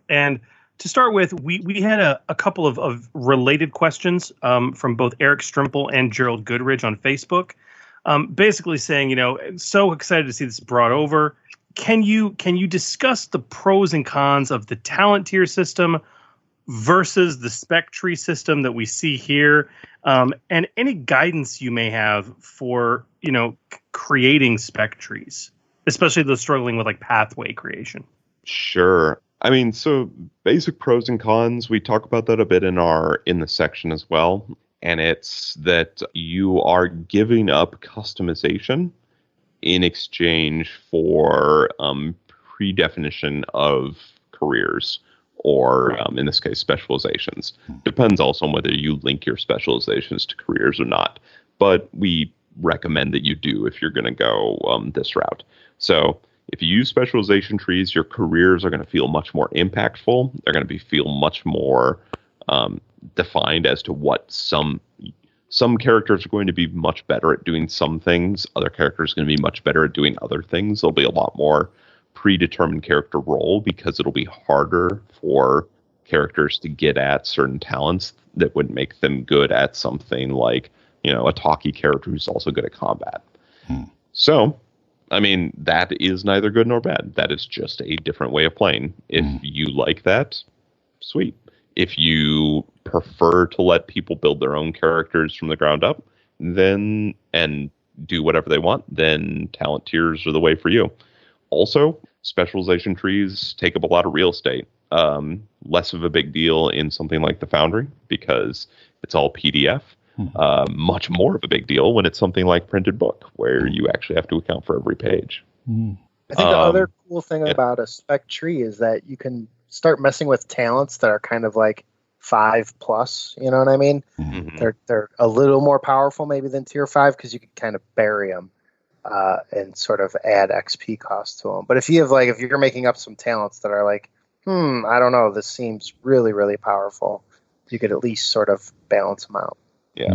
Speaker 6: And to start with, we had a couple of related questions from both Eric Strimple and Gerald Goodridge on Facebook, basically saying, so excited to see this brought over. Can you discuss the pros and cons of the talent tier system versus the spec tree system that we see here, and any guidance you may have for creating spec trees, especially those struggling with like pathway creation?
Speaker 7: Sure. I mean, so basic pros and cons, we talk about that a bit in the section as well. And it's that you are giving up customization in exchange for predefinition of careers, or in this case, specializations. Depends also on whether you link your specializations to careers or not. But we recommend that you do if you're going to go this route. So if you use specialization trees, your careers are going to feel much more impactful. They're going to feel much more defined as to what some characters are going to be much better at doing some things. Other characters are going to be much better at doing other things. There'll be a lot more predetermined character role because it'll be harder for characters to get at certain talents that would make them good at something like, a talkie character who's also good at combat. So, I mean, that is neither good nor bad. That is just a different way of playing. If you like that, sweet. If you prefer to let people build their own characters from the ground up, then and do whatever they want, then talent tiers are the way for you. Also, specialization trees take up a lot of real estate. Less of a big deal in something like the Foundry because it's all PDF. Much more of a big deal when it's something like printed book, where you actually have to account for every page.
Speaker 8: I think the other cool thing about a spec tree is that you can start messing with talents that are kind of like 5+. You know what I mean? They're a little more powerful maybe than tier 5 because you can kind of bury them and sort of add XP cost to them. But if you're making up some talents that are like, I don't know, this seems really, really powerful, you could at least sort of balance them out.
Speaker 7: Yeah.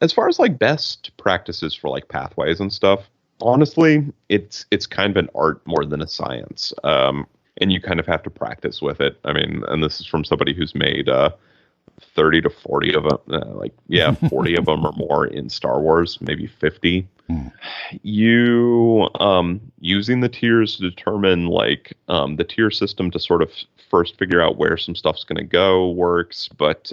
Speaker 7: As far as like best practices for like pathways and stuff, honestly, it's kind of an art more than a science. And you kind of have to practice with it. I mean, and this is from somebody who's made 30 to 40 of them, 40 of them or more in Star Wars, maybe 50. You using the tiers to determine the tier system to sort of first figure out where some stuff's going to go works. But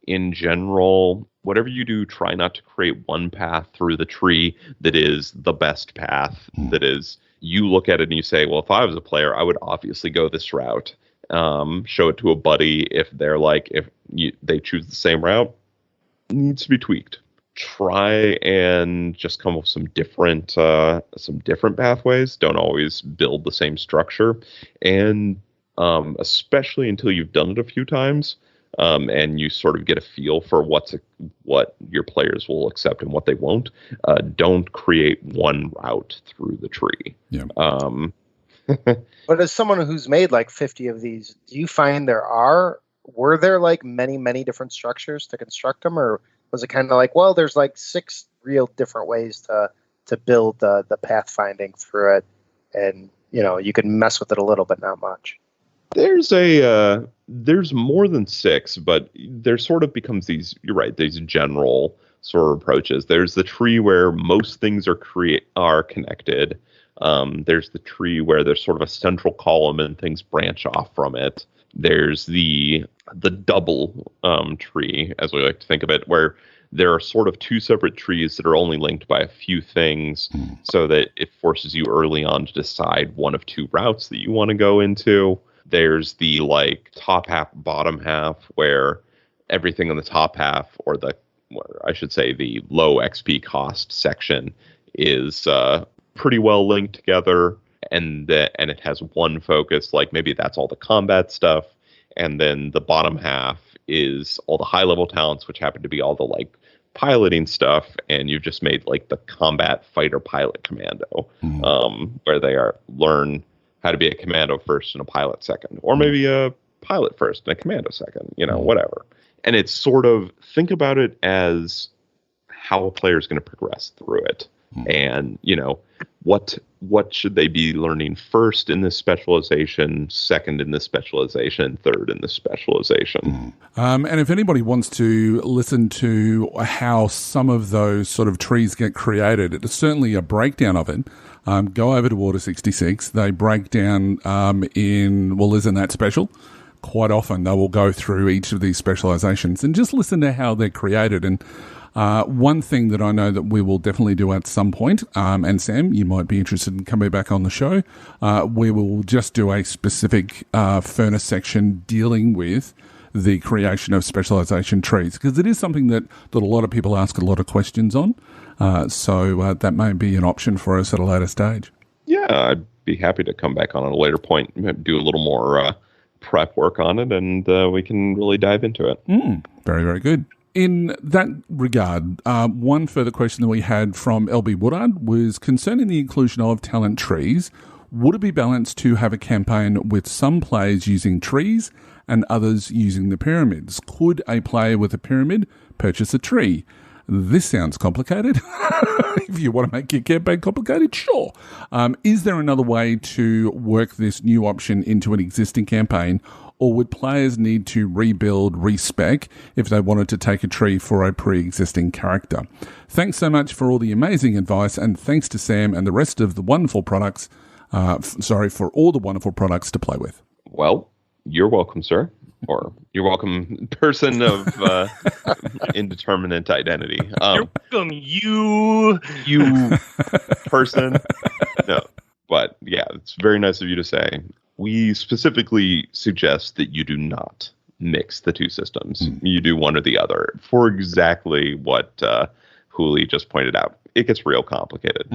Speaker 7: in general, whatever you do, try not to create one path through the tree that is the best path. That is, you look at it and you say, well, if I was a player, I would obviously go this route. Show it to a buddy. If they're they choose the same route, it needs to be tweaked. Try and just come up with some different pathways. Don't always build the same structure, and especially until you've done it a few times. And you sort of get a feel for what your players will accept and what they won't. Don't create one route through the tree.
Speaker 1: Yeah.
Speaker 8: But as someone who's made like 50 of these, do you find were there like many, many different structures to construct them, or was it kind of like, well, there's like 6 real different ways to build the pathfinding through it, and you can mess with it a little, but not much.
Speaker 7: There's more than 6, but there sort of becomes these general sort of approaches. There's the tree where most things are connected. There's the tree where there's sort of a central column and things branch off from it. There's the double tree, as we like to think of it, where there are sort of 2 separate trees that are only linked by a few things, so that it forces you early on to decide one of 2 routes that you want to go into. There's the top half, bottom half, where everything in the top half, or I should say the low XP cost section is pretty well linked together, and it has one focus, like maybe that's all the combat stuff, and then the bottom half is all the high level talents, which happen to be all the like piloting stuff, and you've just made like the combat fighter pilot commando, where they learn how to be a commando first and a pilot second, or maybe a pilot first and a commando second, whatever. And it's sort of, think about it as how a player is going to progress through it. And, what should they be learning first in this specialization, second in this specialization, third in this specialization.
Speaker 1: And if anybody wants to listen to how some of those sort of trees get created, it's certainly a breakdown of it. Go over to Order 66. They break down isn't that special? Quite often they will go through each of these specializations and just listen to how they're created. And one thing that I know that we will definitely do at some point, and Sam, you might be interested in coming back on the show, we will just do a specific furnace section dealing with the creation of specialization trees, because it is something that a lot of people ask a lot of questions on. So that may be an option for us at a later stage.
Speaker 7: Yeah, I'd be happy to come back on at a later point, do a little more prep work on it, and we can really dive into it.
Speaker 1: Very, very good. In that regard, one further question that we had from LB Woodard was concerning the inclusion of talent trees. Would it be balanced to have a campaign with some players using trees and others using the pyramids? Could a player with a pyramid purchase a tree? This sounds complicated. If you want to make your campaign complicated, sure. Is there another way to work this new option into an existing campaign, or would players need to rebuild, respec if they wanted to take a tree for a pre-existing character? Thanks so much for all the amazing advice, and thanks to Sam and the rest of the wonderful products. For all the wonderful products to play with.
Speaker 7: Well, you're welcome, sir. Or you're welcome, person of indeterminate identity.
Speaker 6: You're welcome, you
Speaker 7: person. No, but yeah, it's very nice of you to say. We specifically suggest that you do not mix the two systems. You do one or the other for exactly what Hooly just pointed out. It gets real complicated.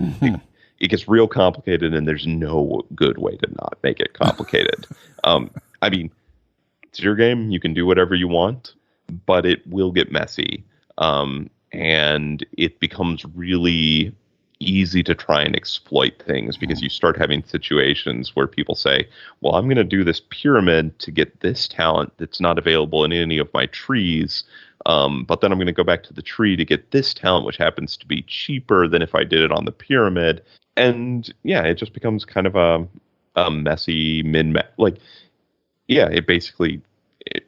Speaker 7: It gets real complicated, and there's no good way to not make it complicated. I mean, it's your game. You can do whatever you want, but it will get messy. And it becomes really easy to try and exploit things, because you start having situations where people say, well, I'm going to do this pyramid to get this talent that's not available in any of my trees. But then I'm going to go back to the tree to get this talent, which happens to be cheaper than if I did it on the pyramid. And yeah, it just becomes kind of a messy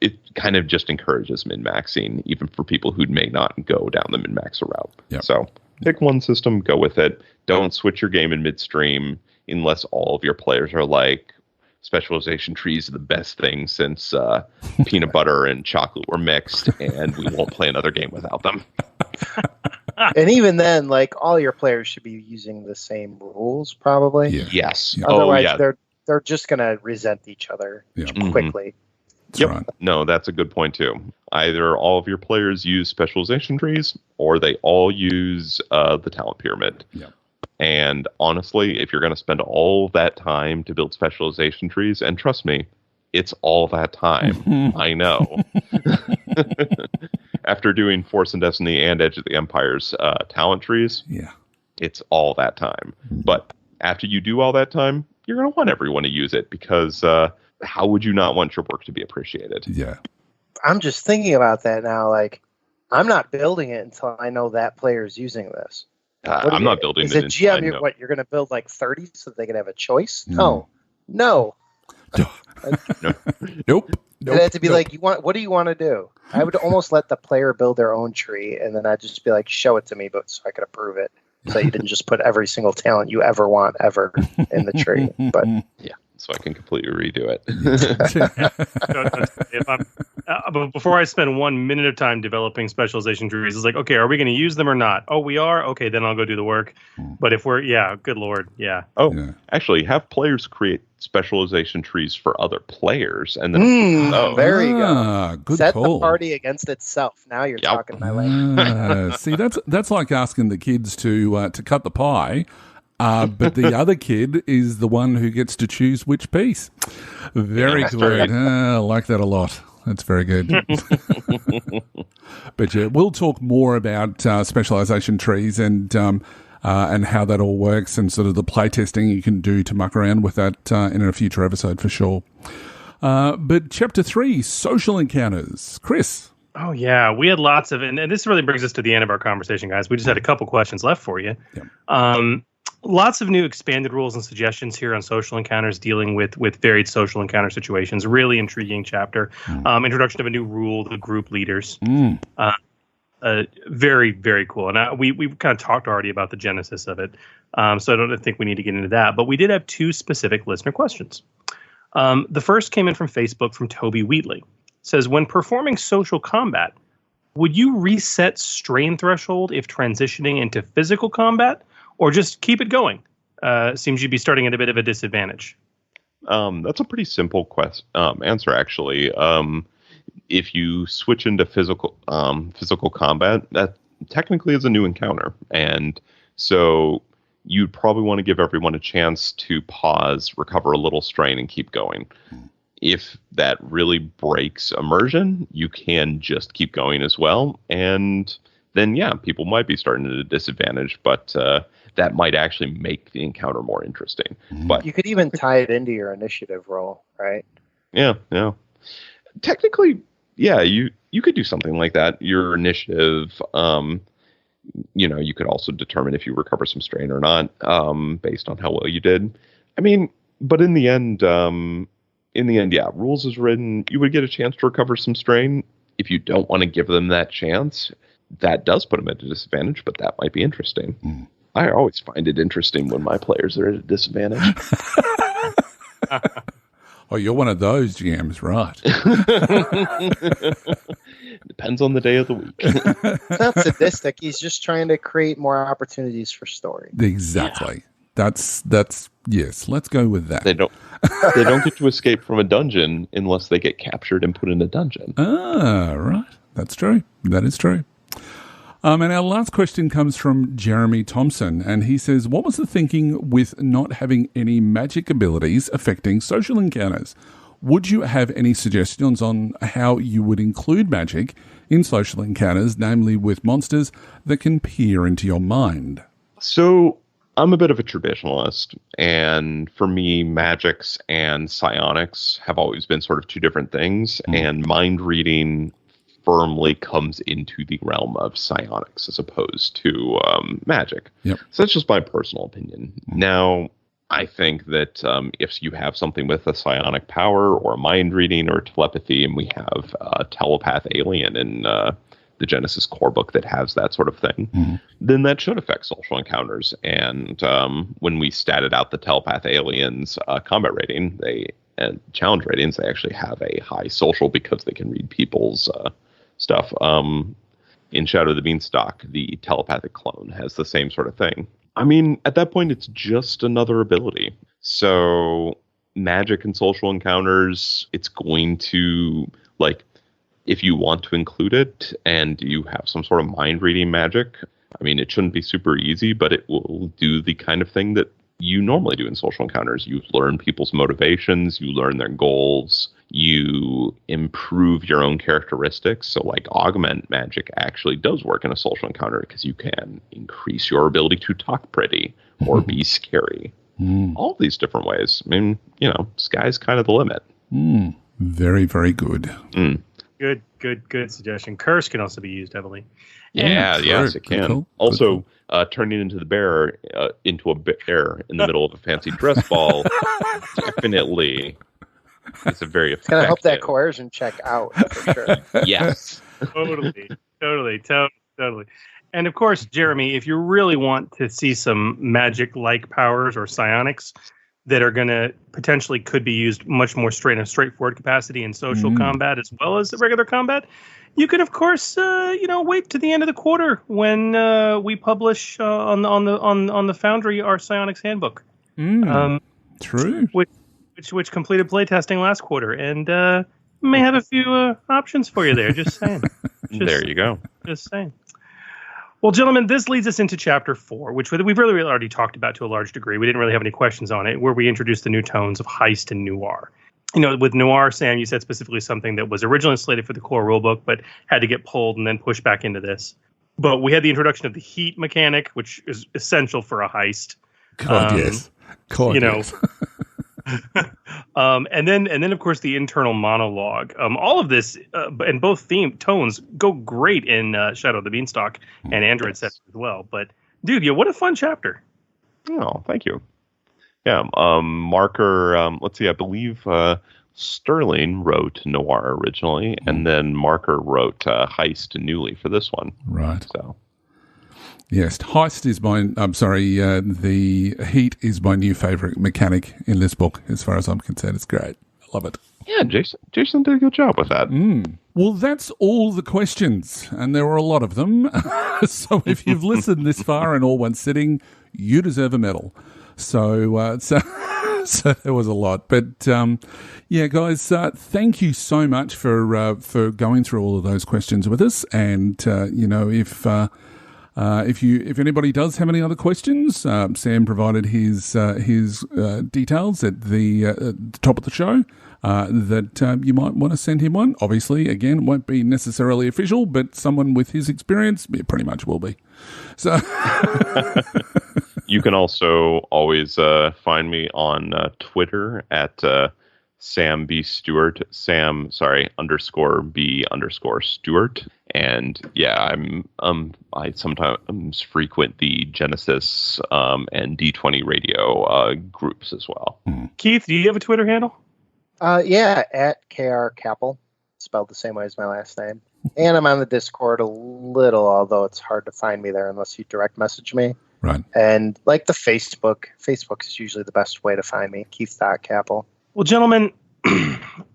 Speaker 7: it kind of just encourages min-maxing, even for people who may not go down the min-max route.
Speaker 1: Yep.
Speaker 7: So pick one system, go with it. Don't switch your game in midstream unless all of your players are like, specialization trees are the best thing since peanut butter and chocolate were mixed, and we won't play another game without them.
Speaker 8: And even then, like, all your players should be using the same rules, probably.
Speaker 1: Yeah.
Speaker 7: Yes.
Speaker 1: Yeah.
Speaker 8: Otherwise, they're just going to resent each other quickly.
Speaker 1: That's right.
Speaker 7: No, that's a good point too. Either all of your players use specialization trees, or they all use the talent pyramid.
Speaker 1: Yeah.
Speaker 7: And honestly, if you're going to spend all that time to build specialization trees, and trust me, it's all that time. I know. After doing Force and Destiny and Edge of the Empire's talent trees, it's all that time. But after you do all that time, you're going to want everyone to use it, because how would you not want your work to be appreciated?
Speaker 1: Yeah.
Speaker 8: I'm just thinking about that now. Like, I'm not building it until I know that player's using this.
Speaker 7: I'm not building it.
Speaker 8: Is it GM? You're going to build like 30 so they can have a choice? No.
Speaker 1: Nope.
Speaker 8: It had to be like, what do you want to do? I would almost let the player build their own tree, and then I'd just be like, show it to me, but so I could approve it. So you didn't just put every single talent you ever want ever in the tree. But
Speaker 7: yeah, so I can completely redo it.
Speaker 6: But before I spend 1 minute of time developing specialization trees, it's like, okay, are we going to use them or not? Oh, we are? Okay, then I'll go do the work. But if we're, good Lord, yeah.
Speaker 7: Oh, actually, have players create specialization trees for other players. And then,
Speaker 8: there you go.
Speaker 1: Good
Speaker 8: Set
Speaker 1: call.
Speaker 8: the party against itself. Now you're talking my language.
Speaker 1: See, that's like asking the kids to cut the pie. But the other kid is the one who gets to choose which piece. Very good. I like that a lot. That's very good. But yeah, we'll talk more about specialization trees and how that all works and sort of the playtesting you can do to muck around with that in a future episode for sure. But Chapter 3, Social Encounters. Chris.
Speaker 6: Oh, yeah. We had lots of, and this really brings us to the end of our conversation, guys. We just had a couple questions left for you. Yep. Lots of new expanded rules and suggestions here on social encounters dealing with varied social encounter situations. Really intriguing chapter. Introduction of a new rule, the group leaders. Very, very cool. And we kind of talked already about the genesis of it. So I don't think we need to get into that. But we did have two specific listener questions. The first came in from Facebook from Toby Wheatley. It says, when performing social combat, would you reset strain threshold if transitioning into physical combat? Or just keep it going? Seems you'd be starting at a bit of a disadvantage.
Speaker 7: That's a pretty simple answer, actually. If you switch into physical combat, that technically is a new encounter. And so you'd probably want to give everyone a chance to pause, recover a little strain, and keep going. If that really breaks immersion, you can just keep going as well. And then, people might be starting at a disadvantage, but that might actually make the encounter more interesting. But
Speaker 8: you could even tie it into your initiative roll, right?
Speaker 7: Yeah. Technically, you could do something like that. Your initiative, you could also determine if you recover some strain or not, based on how well you did. I mean, but in the end, rules is written, you would get a chance to recover some strain. If you don't want to give them that chance, that does put them at a disadvantage, but that might be interesting. I always find it interesting when my players are at a disadvantage.
Speaker 1: Oh, you're one of those GMs, right?
Speaker 7: Depends on the day of the week.
Speaker 8: It's not sadistic. He's just trying to create more opportunities for story.
Speaker 1: Exactly. Yeah. That's yes. Let's go with that.
Speaker 7: They don't get to escape from a dungeon unless they get captured and put in a dungeon.
Speaker 1: Ah, right. That's true. That is true. And our last question comes from Jeremy Thompson, and he says, what was the thinking with not having any magic abilities affecting social encounters? Would you have any suggestions on how you would include magic in social encounters, namely with monsters that can peer into your mind?
Speaker 7: So I'm a bit of a traditionalist, and for me, magics and psionics have always been sort of two different things, and mind reading firmly comes into the realm of psionics as opposed to magic. Yep. So that's just my personal opinion. Now, I think that if you have something with a psionic power or mind reading or telepathy, and we have a telepath alien in the Genesys core book that has that sort of thing, then that should affect social encounters. And when we statted out the telepath aliens combat rating, and challenge ratings, they actually have a high social because they can read people's stuff. In Shadow of the Beanstalk, the telepathic clone has the same sort of thing. I mean, at that point, it's just another ability. So magic and social encounters, it's going to, if you want to include it and you have some sort of mind reading magic, I mean, it shouldn't be super easy, but it will do the kind of thing that you normally do in social encounters. You learn people's motivations, you learn their goals, you improve your own characteristics. So augment magic actually does work in a social encounter because you can increase your ability to talk pretty or be scary. All these different ways. I mean, sky's kind of the limit.
Speaker 1: Very, very good.
Speaker 6: Good suggestion. Curse can also be used heavily.
Speaker 7: Yes, it can. Cool. Also, turning into a bear in the middle of a fancy dress ball, definitely is a very effective.
Speaker 8: It's going to help that coercion check out, for sure.
Speaker 7: Yes.
Speaker 6: Totally. And of course, Jeremy, if you really want to see some magic-like powers or psionics, that are going to potentially could be used much more straight in a straightforward capacity in social combat as well as the regular combat. You can, of course, wait to the end of the quarter when we publish on the Foundry our Psionics Handbook.
Speaker 1: True.
Speaker 6: Which completed playtesting last quarter, and may have a few options for you there. Just saying.
Speaker 7: There you go.
Speaker 6: Just saying. Well, gentlemen, this leads us into Chapter 4, which we've really already talked about to a large degree. We didn't really have any questions on it, where we introduced the new tones of heist and noir. With noir, Sam, you said specifically something that was originally slated for the core rulebook, but had to get pulled and then pushed back into this. But we had the introduction of the heat mechanic, which is essential for a heist.
Speaker 1: God, yes. Yes.
Speaker 6: And then of course the internal monologue. All of this and both theme tones go great in Shadow of the Beanstalk and Android set as well. But dude, what a fun chapter.
Speaker 7: Oh, thank you. Yeah, Marker. Let's see. I believe Sterling wrote Noir originally, and then Marker wrote Heist newly for this one.
Speaker 1: Right.
Speaker 7: So.
Speaker 1: Yes, Heist is the Heat is my new favourite mechanic in this book, as far as I'm concerned. It's great. I love it.
Speaker 7: Yeah, Jason did a good job with that.
Speaker 1: Well, that's all the questions, and there were a lot of them. So if you've listened this far in all one sitting, you deserve a medal. So there was a lot. But, guys, thank you so much for going through all of those questions with us. And, if anybody does have any other questions, Sam provided his details at the top of the show that you might want to send him one. Obviously, again, it won't be necessarily official, but someone with his experience, it pretty much will be. So
Speaker 7: you can also always find me on Twitter at Sam B. Stewart, _B_Stewart. And yeah, I sometimes frequent the Genesys and D20 radio groups as well.
Speaker 6: Keith, do you have a Twitter handle?
Speaker 8: Yeah, at KR Kappel, spelled the same way as my last name. And I'm on the Discord a little, although it's hard to find me there unless you direct message me.
Speaker 1: Right.
Speaker 8: And like the Facebook is usually the best way to find me, Keith.Kappel.
Speaker 6: Well, gentlemen,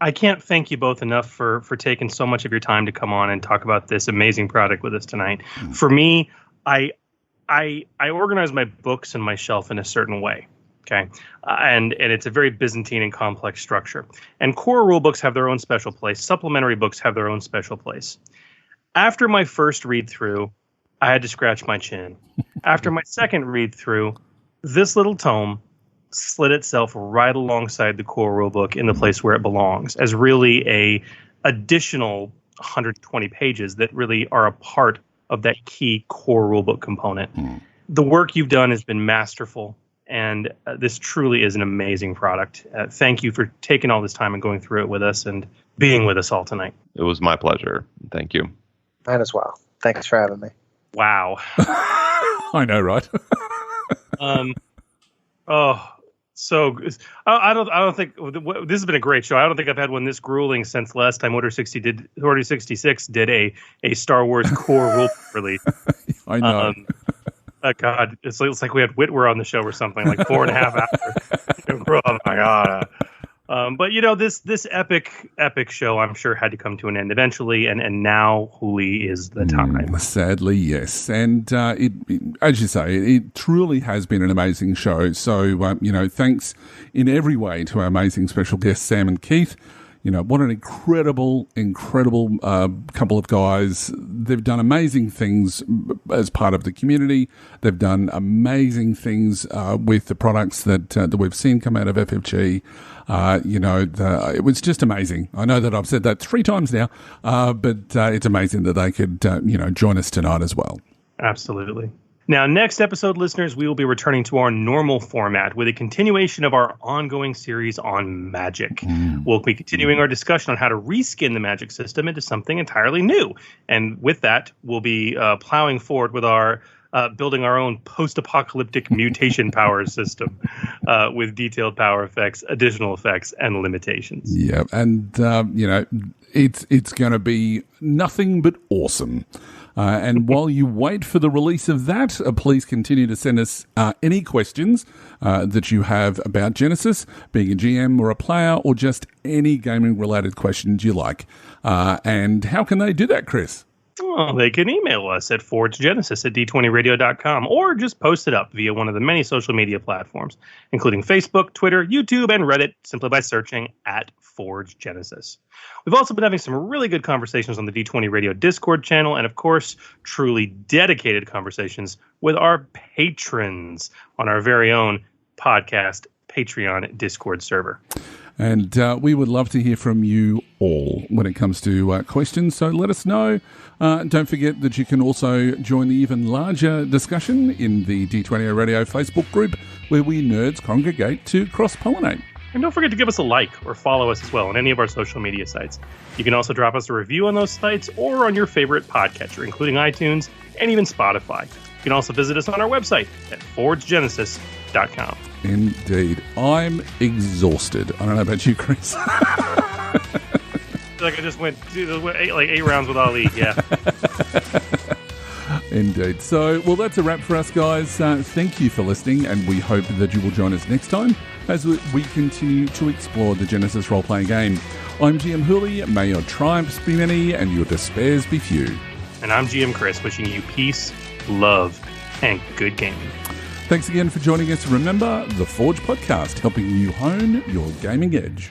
Speaker 6: I can't thank you both enough for taking so much of your time to come on and talk about this amazing product with us tonight. For me, I organize my books and my shelf in a certain way. Okay, and it's a very Byzantine and complex structure. And core rulebooks have their own special place. Supplementary books have their own special place. After my first read through, I had to scratch my chin. After my second read through, this little tome slid itself right alongside the core rulebook in the place where it belongs, as really a additional 120 pages that really are a part of that key core rulebook component. The work you've done has been masterful. And this truly is an amazing product. Thank you for taking all this time and going through it with us and being with us all tonight.
Speaker 7: It was my pleasure. Thank you.
Speaker 8: Mine as well. Thanks for having me.
Speaker 6: Wow.
Speaker 1: I know, right?
Speaker 6: So I don't think this has been a great show. I don't think I've had one this grueling since last time Order 66 did a Star Wars core rule release. I
Speaker 1: know.
Speaker 6: God, it's like we had Whitwer on the show or something, like 4.5 hours. Oh my God. But this epic show, I'm sure, had to come to an end eventually, and now Hooly is the time.
Speaker 1: Sadly, yes. And it, as you say, it truly has been an amazing show. So, thanks in every way to our amazing special guests, Sam and Keith. What an incredible couple of guys. They've done amazing things as part of the community. They've done amazing things with the products that we've seen come out of FFG. It was just amazing. I know that I've said that 3 times now, but it's amazing that they could, join us tonight as well.
Speaker 6: Absolutely. Now, next episode, listeners, we will be returning to our normal format with a continuation of our ongoing series on Magic. We'll be continuing our discussion on how to reskin the Magic system into something entirely new. And with that, we'll be plowing forward with our building our own post-apocalyptic mutation power system with detailed power effects, additional effects, and limitations.
Speaker 1: Yeah, and, it's going to be nothing but awesome. And while you wait for the release of that, please continue to send us any questions that you have about Genesys, being a GM or a player, or just any gaming-related questions you like. And how can they do that, Chris?
Speaker 6: Well, they can email us at forgegenesis@d20radio.com or just post it up via one of the many social media platforms, including Facebook, Twitter, YouTube, and Reddit, simply by searching at Forge Genesis. We've also been having some really good conversations on the D20 Radio Discord channel, and of course, truly dedicated conversations with our patrons on our very own podcast Patreon Discord server.
Speaker 1: And we would love to hear from you all when it comes to questions, so let us know. Don't forget that you can also join the even larger discussion in the D20 Radio Facebook group, where we nerds congregate to cross-pollinate.
Speaker 6: And don't forget to give us a like or follow us as well on any of our social media sites. You can also drop us a review on those sites or on your favorite podcatcher, including iTunes and even Spotify. You can also visit us on our website at forgegenesis.com.
Speaker 1: Indeed. I'm exhausted. I don't know about you, Chris.
Speaker 6: Like I just went 8 rounds with Ali, yeah.
Speaker 1: Indeed. So, well, that's a wrap for us, guys. Thank you for listening, and we hope that you will join us next time as we continue to explore the Genesys role-playing game. I'm GM Hooly. May your triumphs be many and your despairs be few.
Speaker 6: And I'm GM Chris, wishing you peace, love, and good gaming.
Speaker 1: Thanks again for joining us. Remember, the Forge Podcast, helping you hone your gaming edge.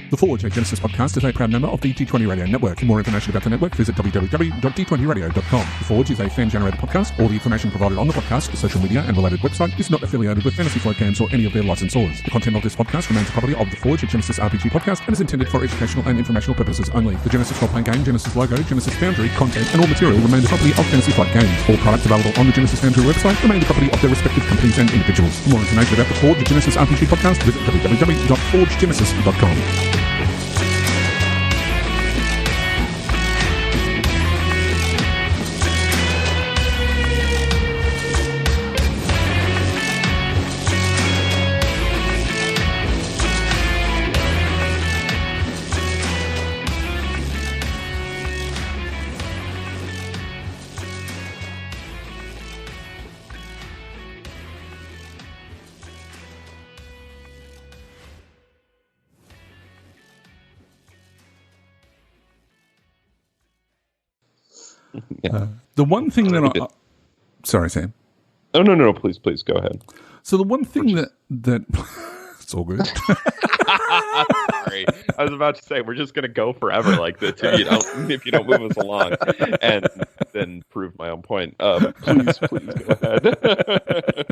Speaker 1: The Forge, a Genesys podcast, is a proud member of the D20 Radio Network. For more information about the network, visit www.d20radio.com. The Forge is a fan-generated podcast. All the information provided on the podcast, social media, and related website is not affiliated with Fantasy Flight Games or any of their licensors. The content of this podcast remains the property of The Forge, a Genesys RPG podcast, and is intended for educational and informational purposes only. The Genesys role-playing game, Genesys logo, Genesys Foundry, content, and all material remain the property of Fantasy Flight Games. All products available on the Genesys Foundry website remain the property of their respective companies and individuals. For more information about The Forge, a Genesys RPG podcast, visit www.forgegenesis.com.
Speaker 7: Yeah.
Speaker 1: The one thing that sorry, Sam.
Speaker 7: Oh, no, please go ahead.
Speaker 1: So the one thing that it's all good.
Speaker 7: Sorry, I was about to say we're just gonna go forever like this if you don't move us along, and then prove my own point. Please go ahead.